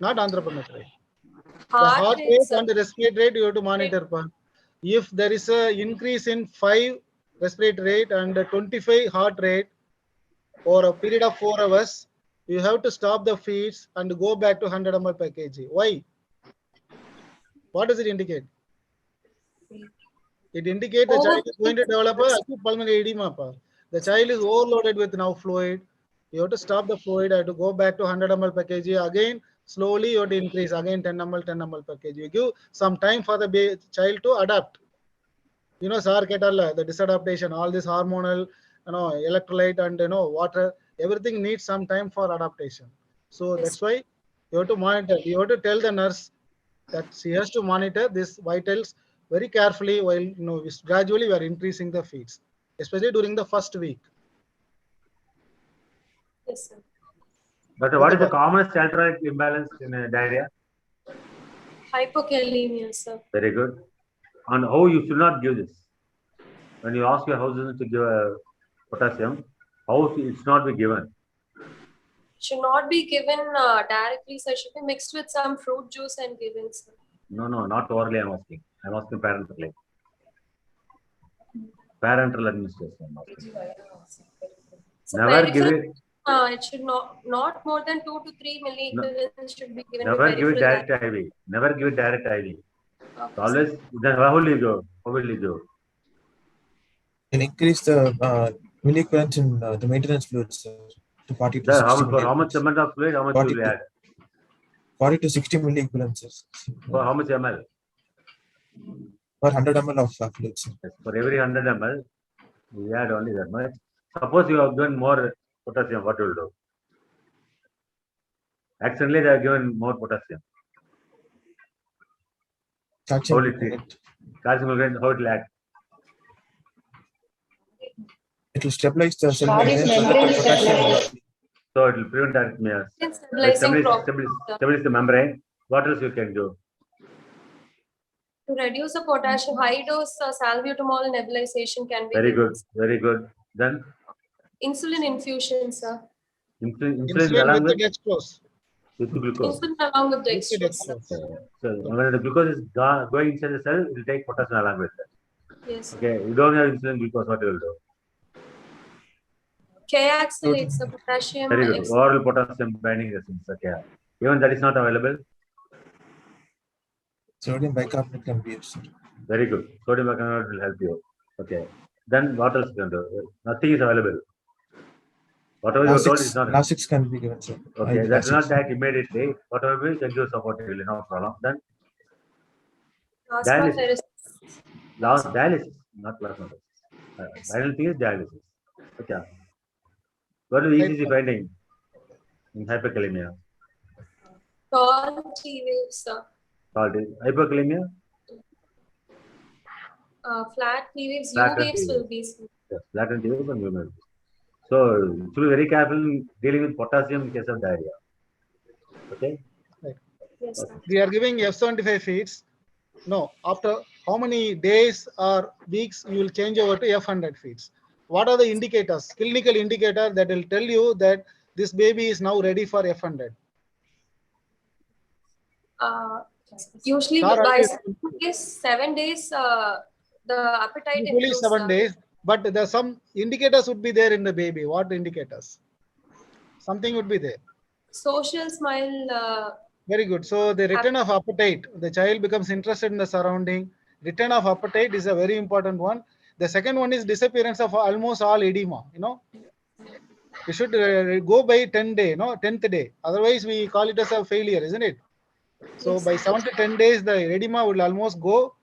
not anthropometric. The heart rate and the respiratory rate you have to monitor. If there is a increase in 5 respiratory rate and 25 heart rate over a period of 4 hours, you have to stop the feeds and go back to 100 ml per kg. Why? What does it indicate? It indicates the child is going to develop acute pulmonary edema. The child is overloaded with now fluid. You have to stop the fluid. I have to go back to 100 ml per kg. Again, slowly you have to increase. Again, 10 ml per kg. You give some time for the child to adapt. Sir, the disadaptation, all this hormonal, electrolyte and water, everything needs some time for adaptation. So that's why you have to monitor. You have to tell the nurse that she has to monitor these vitals very carefully while gradually we are increasing the feeds, especially during the first week. Yes, sir. But what is the commonest electrolyte imbalance in diarrhea? Hypokalemia, sir. Very good. And how you should not give this? When you ask your household to give potassium, how it should not be given? Should not be given directly, sir. Should be mixed with some fruit juice and given, sir. No, not orally. I'm asking parentally. Parental administration. So Never give it. It should not more than 2 to 3 milliequivalents should be given. Never with give it peripheral direct IV. Never give it direct IV. Okay, So always, then how will you go? How will you go? Can increase the milliequivalents in the maintenance fluids to 40 to 60 For how much amount of fluid, how much you will add? 40 to 60 milliequivalents. For how much ml? For 100 ml of fluid. Yes, for every 100 ml, we add only that much. Suppose you have given more potassium, what will do? Accidentally, they have given more potassium. Calcium How will it treat? Calcium will get, how it will act? It will stabilize the cell Body membrane so that membrane the potassium will not. So it will prevent arrhythmias. Stabilize the membrane. What else you can do? To reduce the potassium, high dose salbutamol nebulization can be Very given. good, very good. Then Insulin infusion, sir. insulin along with with the dextrose. With the glucose. Insulin along with the With the dextrose, sir. dextrose. So when the glucose is going inside the cell, it will take potassium along with it. Yes, sir. Okay, you don't have insulin glucose, what you will do? K-actylates the potassium. Very good. Oral potassium binding resins. Okay. Even that is not available. Sodium bicarbonate can be used. Very good. Sodium bicarbonate will help you. Okay. Then what else can do? Nothing is available. Whatever you told is not. Lasix can be given, sir. Okay, that will not act immediately. Whatever you can do supportively, no problem. Then dialysis. Dialysis, not plasma. Final thing is dialysis. Okay. What is the ECG finding in hyperkalemia? Tall T waves, sir. Hyperkalemia? Flat T waves, U waves will be. Yes, flat T waves and U waves. So, you should be very careful dealing with potassium in case of diarrhea. Okay? Right. Yes, sir. We are giving F75 feeds. No, after how many days or weeks you will change over to F100 feeds? What are the indicators, clinical indicator that will tell you that this baby is now ready for F100? Usually by 7 days, the appetite usually improves. 7 days, but there some indicators would be there in the baby. What indicators? Something would be there. Social smile. Very good. So the return of appetite, the child becomes interested in the surrounding. Return of appetite is a very important one. The second one is disappearance of almost all edema. You know, we should go by 10th day, no, 10th day. Otherwise, we call it as a failure, isn't it? So Yes. by 7 to 10 days, the edema will almost go.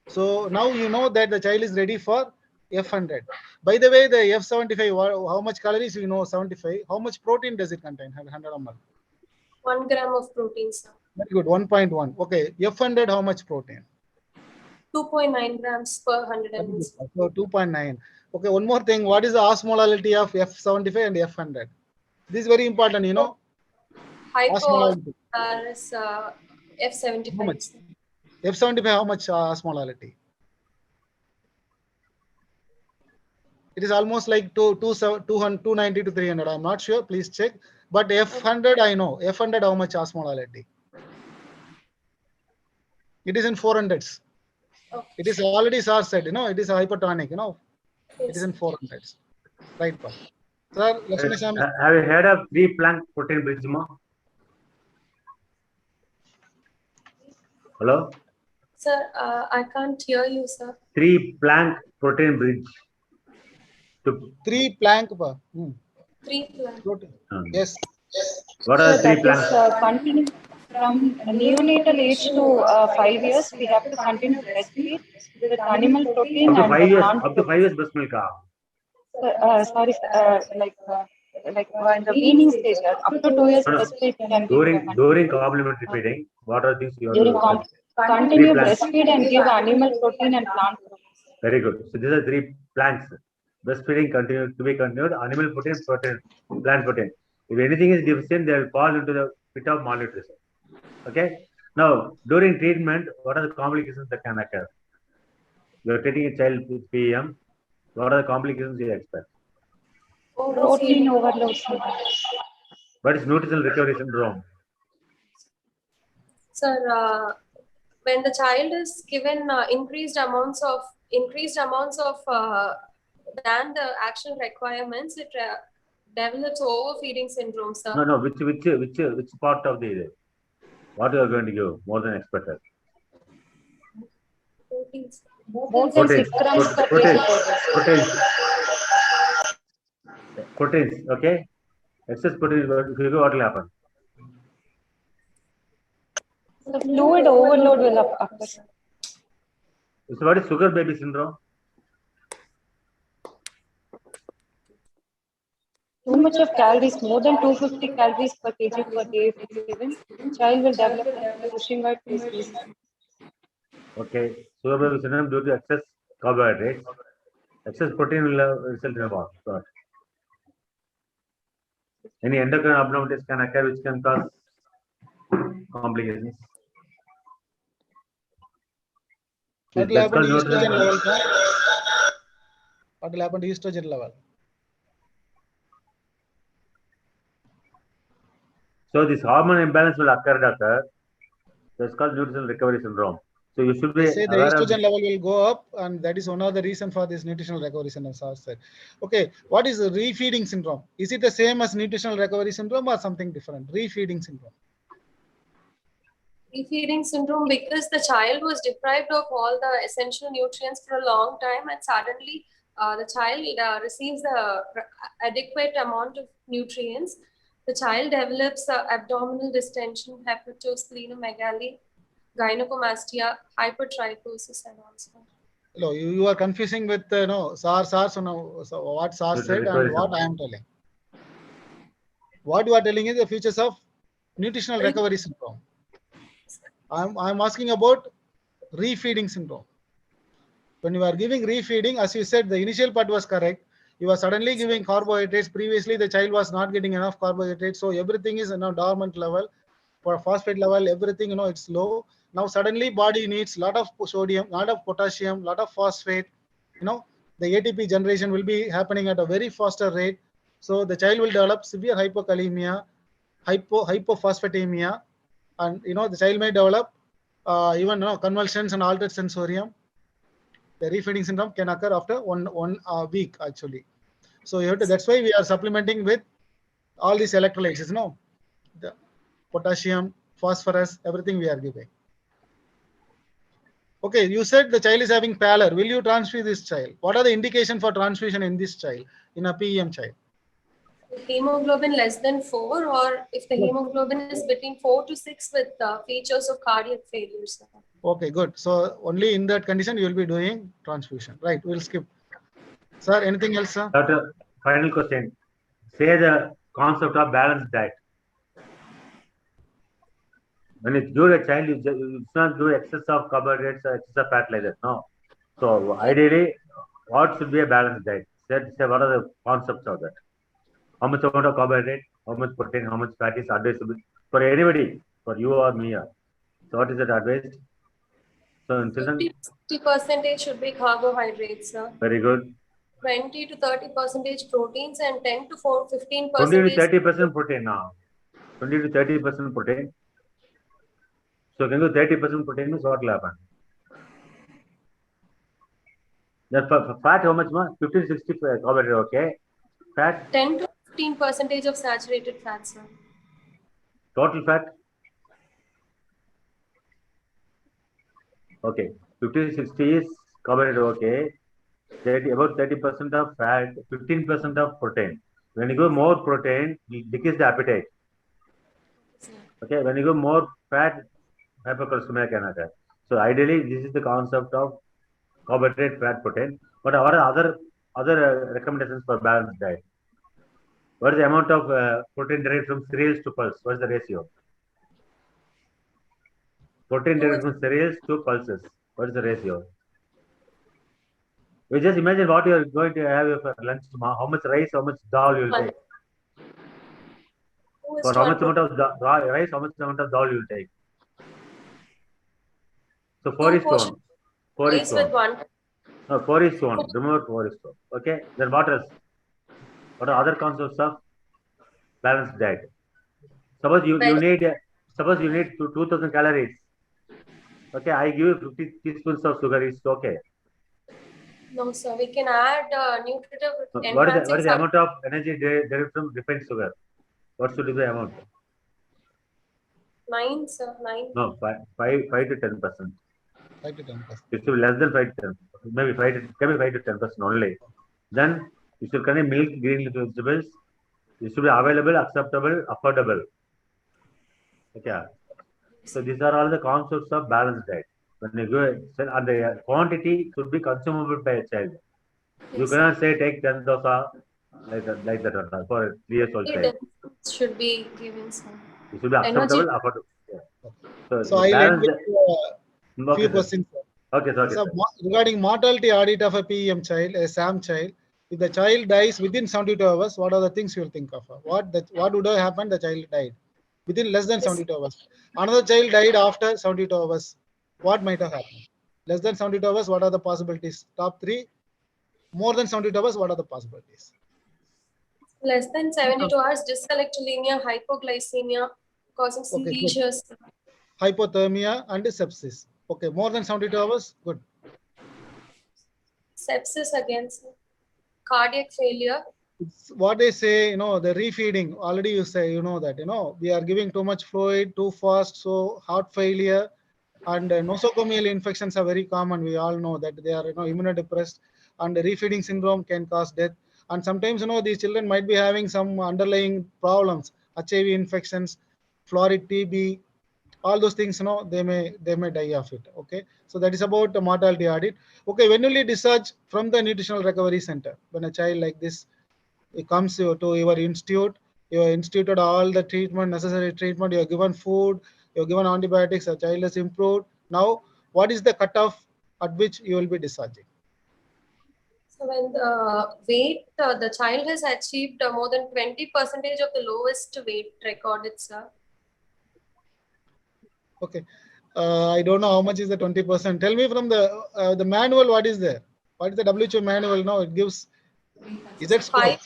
So now you know that the child is ready for F100. By the way, the F75, how much calories we know? 75. How much protein does it contain? 100 ml. 1 gram of protein, sir. Very good. 1.1. Okay. F100, how much protein? 2.9 grams per 100 ml. So 2.9. Okay. One more thing. What is the osmolality of F75 and F100? This is very important. You know. Hypo is F75. How much? F75, how much osmolality? It is almost like 290 to 300. I'm not sure. Please check. But F100, I know. F100, how much osmolality? It is in 400s. Okay. It is already SARS said, you know, it is a hypertonic, you know. Yes. It is in 400s. Right, sir. Have you heard of 3-plank protein bridge? Hello? Sir, I can't hear you, sir. 3-plank protein bridge. 3-plank. 3-plank. Yes. What are 3 planks? Continue from neonatal age to 5 years, we have to continue breastfeed with animal protein up to 5 years. plant Up to 5 years breast milk. Sorry, like in the weaning stage, up to 2 years breastfeed can be during complementary feeding. What are things you during have to continue breastfeed and give animal protein and plant protein. Very good. So these are 3 planks. Breastfeeding continue to be continued. Animal protein, plant protein. If anything is deficient, they will fall into the pit of malnutrition. Okay. Now, during treatment, what are the complications that can occur? You are treating a child with PEM. What are the complications you expect? Protein overload. What is nutritional recovery syndrome? Sir, when the child is given increased amounts of than the actual requirements, develops overfeeding syndrome, sir. No, which part of the what you are going to give more than expected? Proteins. More than 6 grams per kg. Proteins, okay? Excess protein, if you go, what will happen? The fluid overload will occur. So what is sugar baby syndrome? Too much of calories, more than 250 calories per kg per day if it's given, child will develop Cushing-like disease. Okay, sugar baby syndrome due to excess carbohydrates. Excess protein will result in what? Any endocrine abnormalities can occur which can cause complications. What will happen to estrogen level? What will happen to estrogen level? So this hormone imbalance will occur, doctor. So it's called nutritional recovery syndrome. So you should be They say the aware of estrogen level will go up, and that is one of the reasons for this nutritional recovery syndrome, sir said. Okay, what is the refeeding syndrome? Is it the same as nutritional recovery syndrome or something different? Refeeding syndrome. Refeeding syndrome because the child was deprived of all the essential nutrients for a long time, and suddenly the child receives the adequate amount of nutrients. The child develops abdominal distension, hepatosplenomegaly, gynecomastia, hypertrichosis, and also. No, you are confusing with SARS. So what SARS said and what I am telling. What you are telling is the features of nutritional recovery syndrome. I'm asking about refeeding syndrome. When you are giving refeeding, as you said, the initial part was correct. You are suddenly giving carbohydrates. Previously, the child was not getting enough carbohydrates, so everything is dormant level. For phosphate level, everything it's low. Now suddenly body needs lot of sodium, lot of potassium, lot of phosphate. The ATP generation will be happening at a very faster rate. So the child will develop severe hypokalemia, hypophosphatemia, and the child may develop even convulsions and altered sensorium. The refeeding syndrome can occur after one week actually. So you have to, that's why we are supplementing with all these electrolytes, the potassium, phosphorus, everything we are giving. Okay, you said the child is having pallor. Will you transfuse this child? What are the indications for transfusion in this child, in a PEM child? Hemoglobin less than 4, or if the hemoglobin is between 4 to 6 with features of cardiac failures. Okay, good. So only in that condition you will be doing transfusion. Right, we'll skip. Sir, anything else, sir? Doctor, final question. Say the concept of balanced diet. When you do a child, you not do excess of carbohydrates or excess of fat like that. No. So ideally, what should be a balanced diet? Say what are the concepts of that? How much amount of carbohydrate, how much protein, how much fat is advisable for anybody, for you or me? So what is that advice? So in children, 50% should be carbohydrates, sir. Very good. 20 to 30% proteins and 10 to 15%. 20 to 30% protein now. 20 to 30% protein. So can you 30% protein means what will happen? That for fat, how much more? 50 to 60 carbohydrate, okay. Fat? 10 to 15% of saturated fat, sir. Total fat? Okay. 50 to 60 is carbohydrate, okay. About 30% of fat, 15% of protein. When you go more protein, you decrease the appetite. Okay, when you go more fat, hypercholesteremia can occur. So ideally, this is the concept of carbohydrate, fat, protein. But what are other recommendations for balanced diet? What is the amount of protein derived from cereals to pulse? What is the ratio? Protein derived from cereals to pulses. What is the ratio? You just imagine what you are going to have for lunch tomorrow. How much rice, how much dal you will take. For how much amount of rice, how much amount of dal you will take. So 4 is 1. 4 is 1. No, 4 is 1. Remember 4 is 1. Okay. Then what else? What are other concepts of balanced diet? Suppose you need 2000 calories. Okay, I give you 50 teaspoons of sugar. It's okay. No, sir. We can add nutritive What is enhancing the amount of energy derived from refined sugar? What should be the amount? 9, sir. 9. No, 5 to 10%. 5 to 10%. It should be less than 5 to 10. Maybe 5 to, can be 5 to 10% only. Then you should contain milk, green leafy vegetables. It should be available, acceptable, affordable. Okay. So these are all the concepts of balanced diet. When you go, and the quantity should be consumable by a child. You cannot say take 10 dosa like that for a 3 years old child. It should be given some. It should be acceptable, Energy. affordable. Yeah. So I'll end with Okay, few sir. questions. Okay, sir. Okay, So sir. regarding mortality audit of a PEM child, a SAM child, if the child dies within 72 hours, what are the things you will think of? What would have happened? The child died within less than 72 hours. Another child died after 72 hours. What might have happened? Less than 72 hours, what are the possibilities? Top 3. More than 72 hours, what are the possibilities? Less than 72 hours, dysalactolemia, hypoglycemia, causing seizures. Hypothermia and sepsis. Okay, more than 72 hours, good. Sepsis again, sir. Cardiac failure. It's what they say, the refeeding. Already you say, that, we are giving too much fluid too fast, so heart failure and nosocomial infections are very common. We all know that they are, immunodepressed, and the refeeding syndrome can cause death. And sometimes, these children might be having some underlying problems, HIV infections, florid TB, all those things, they may die of it. Okay, so that is about the mortality audit. Okay, when will you discharge from the nutritional recovery center? When a child like this, it comes to your institute, you are instituted all the treatment, necessary treatment, you are given food, you are given antibiotics, a child is improved. Now, what is the cutoff at which you will be discharging? So when the weight, the child has achieved more than 20% of the lowest weight recorded, sir. Okay, I don't know how much is the 20%. Tell me from the manual, what is there? What is the WHO manual? No, it gives. Is that score?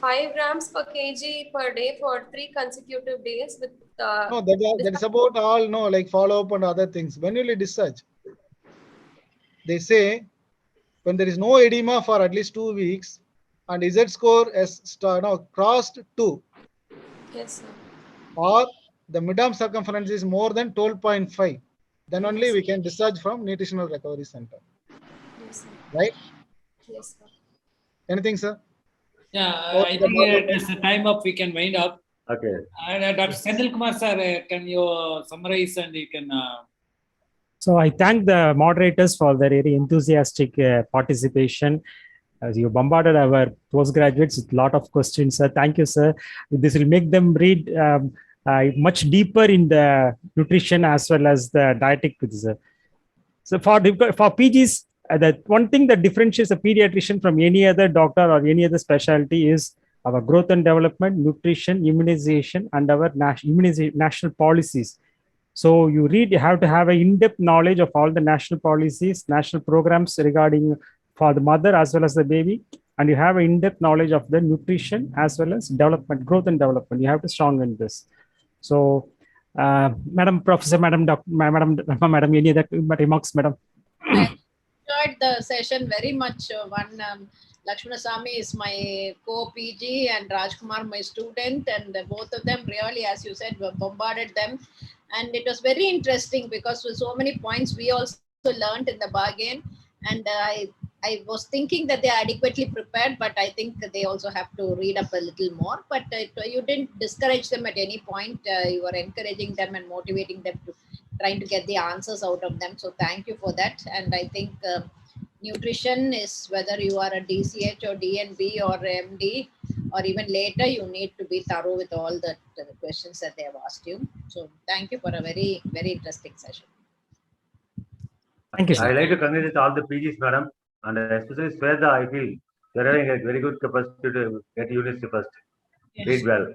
5 grams per kg per day for 3 consecutive days with. No, that is about all. No, like follow up and other things. When will you discharge? They say when there is no edema for at least 2 weeks and Z score has crossed 2. Yes, sir. Or the mid-arm circumference is more than 12.5, then only we can discharge from nutritional recovery center. Yes, sir. Right? Yes, sir. Anything, sir? Yeah, I think there's a time up. We can wind up. Okay. And Dr. Senthil Kumar sir, can you summarize and you can. So I thank the moderators for their very enthusiastic participation. As you bombarded our postgraduates with a lot of questions, sir. Thank you, sir. This will make them read much deeper in the nutrition as well as the dietetic. Sir. So for PGs, the one thing that differentiates a pediatrician from any other doctor or any other specialty is our growth and development, nutrition, immunization, and our national policies. So you have to have an in-depth knowledge of all the national policies, national programs regarding for the mother as well as the baby, and you have an in-depth knowledge of the nutrition as well as development, growth and development. You have to strong in this. So, Madam Professor, Madam any other remarks, Madam? I enjoyed the session very much. Lakshmana Sami is my co-PG and Rajkumar my student, and both of them really, as you said, bombarded them. And it was very interesting because with so many points we also learned in the bargain. And I was thinking that they are adequately prepared, but I think they also have to read up a little more. But you didn't discourage them at any point. You were encouraging them and motivating them to trying to get the answers out of them. So thank you for that. And I think nutrition is whether you are a DCH or DNB or MD or even later, you need to be thorough with all the questions that they have asked you. So thank you for a very, very interesting session. Thank you, sir. I like to congratulate all the PGs, madam, and especially Sweta. I feel they're having a very good capacity to get university first. Yes. Read well.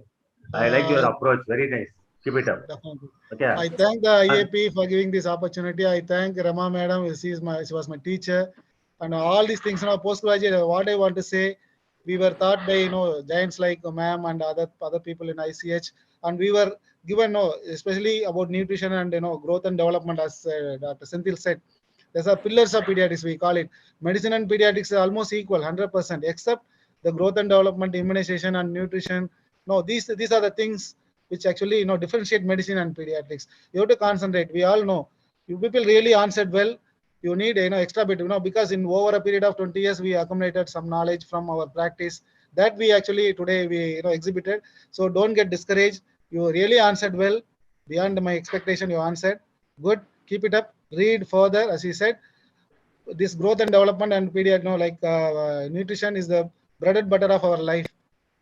I like your approach. Very nice. Keep it up. Definitely. Okay. I thank the IAP for giving this opportunity. I thank Rama madam. She was my teacher, and all these things. Postgraduate. What I want to say, we were taught by giants like ma'am and other people in ICH, and we were given especially about nutrition and growth and development, as Dr. Senthil said. There's a pillars of pediatrics, we call it. Medicine and pediatrics are almost equal, 100%, except the growth and development, immunization and nutrition. No, these are the things which actually differentiate medicine and pediatrics. You have to concentrate. We all know. You people really answered well. You need extra bit, because in over a period of 20 years we accumulated some knowledge from our practice that we actually today we exhibited. So don't get discouraged. You really answered well, beyond my expectation. You answered good. Keep it up. Read further, as you said. This growth and development and pediatric nutrition is the bread and butter of our life.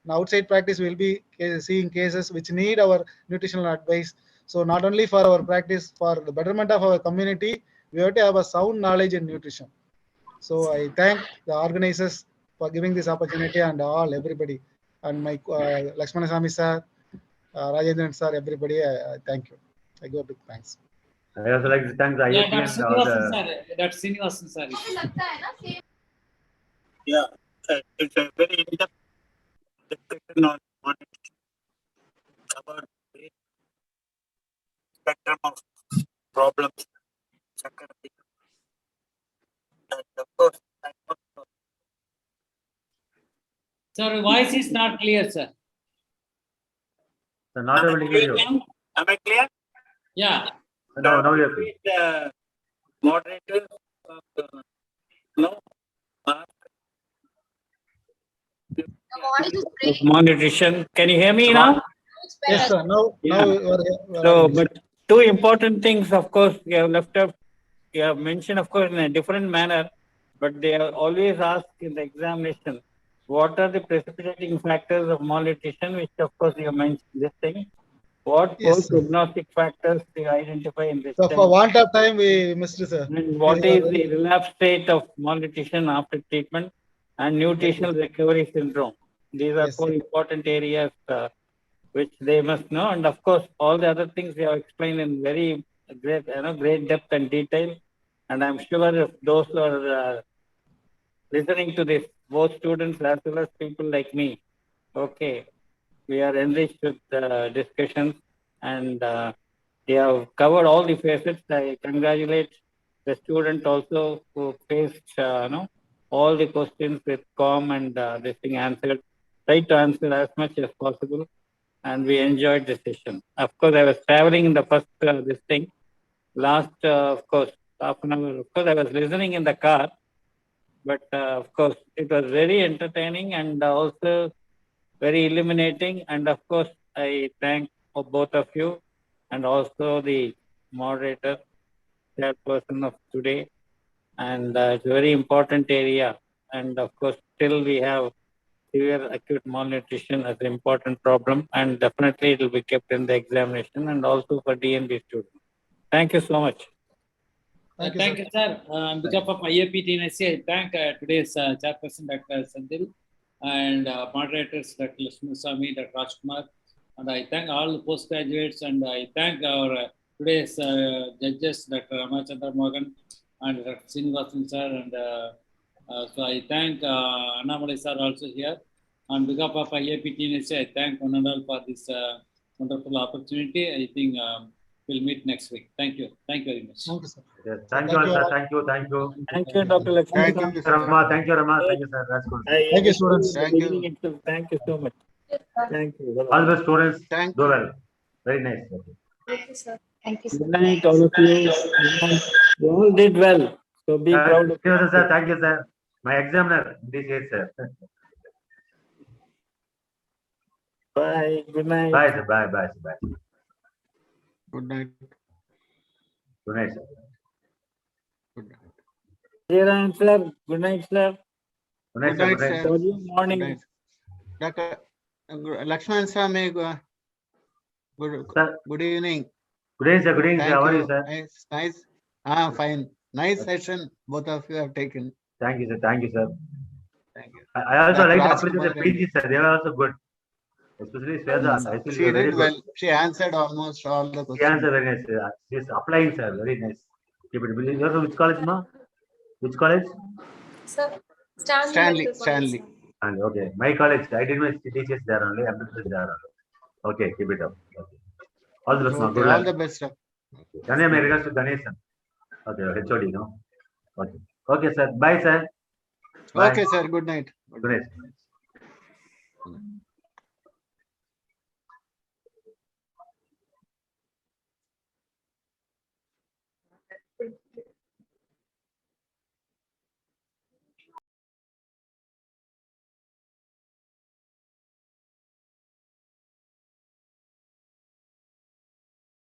Now, outside practice, we'll be seeing cases which need our nutritional advice. So not only for our practice, for the betterment of our community, we have to have a sound knowledge in nutrition. So I thank the organizers for giving this opportunity, and everybody, and my Lakshmanasamy sir, Rajendran sir, everybody. Thank you. I give a big thanks. I also like to thank the IIT and all the... That's Srinivasan sir. Yeah, it's a very in-depth discussion on about the spectrum of problems. And of course, Sir, voice is not clear, sir. So not able to hear you. Am I clear? Yeah. Now you're clear. The moderator, no. Malnutrition. Can you hear me now? Yes, sir. Now you are here. So, but two important things, of course, you have left up. You have mentioned, of course, in a different manner, but they are always asked in the examination, what are the precipitating factors of malnutrition, which, of course, you have mentioned this thing. What prognostic factors do you identify in this? So, for want of time, we missed it, sir. And what is the relapse state of malnutrition after treatment and nutritional recovery syndrome? These are four important areas which they must know. And of course, all the other things you have explained in very great, great depth and detail. And I'm sure if those who are listening to this, both students as well as people like me, okay, we are enriched with discussions, and they have covered all the facets. I congratulate the student also who faced all the questions with calm and this thing answered, try to answer as much as possible, and we enjoyed the session. Of course, I was traveling in the first this thing. Last, of course, half an hour. Of course, I was listening in the car, but of course, it was very entertaining and also very illuminating. And of course, I thank both of you and also the moderator, chairperson of today. And it's a very important area. And of course, still we have severe acute malnutrition as an important problem. And definitely it will be kept in the examination and also for DNB students. Thank you so much. Thank you, sir. On behalf of IAP TNSC, I thank today's chairperson, Dr. Sandil, and moderators, Dr. Lakshmanasamy, Dr. Rajkumar, and I thank all the postgraduates, and I thank our today's judges, Dr. Ramachandra Mohan and Dr. Srinivasan sir, and so I thank Annamalai sir also here. On behalf of IAP TNSC, I thank one and all for this wonderful opportunity. I think we'll meet next week. Thank you. Thank you very much. Thank you, sir. Yes, thank you, sir. Thank you. Thank you, Dr. Lakshman. Thank you, Rama. Thank you, Rama. Thank you, sir. That's good. Thank you, students. Thank you. Thank you so much. Thank you. All the students Thank do well. Very nice. Thank you, sir. Thank you, sir. Good night, all of you. You all did well. So be proud of you, sir. Thank you, sir. My examiner, this is sir. Bye. Good night. Bye, sir. Bye, bye, sir. Bye. Good night. Good night, sir. Good night. Jairam, sir. Good night, sir. Good night, sir. Good night, sir. Good morning. Dr. Lakshmanasamy, good evening. Good evening, sir. Good evening, sir. How are you, sir? Nice. Fine. Nice session both of you have taken. Thank you, sir. Thank you, sir. Thank you. I also Dr. like to appreciate the Rajkumar, PG, sir. They were also good. Especially Sweta. I feel she very did good. well. She answered almost all the questions. She answered very nice. She is applying, sir. Very nice. Keep it. You are from which college, ma? Which college? Sir, Stanley. And okay, my college. I did my thesis there only. I'm there only. Okay, keep it up. Okay. All the best, ma. Okay, Good all luck. the best, sir. Your name, my regards to Ganesan. Okay, HOD, no? Okay. Okay, sir. Bye, sir. Bye. Okay, sir. Good night. Good night.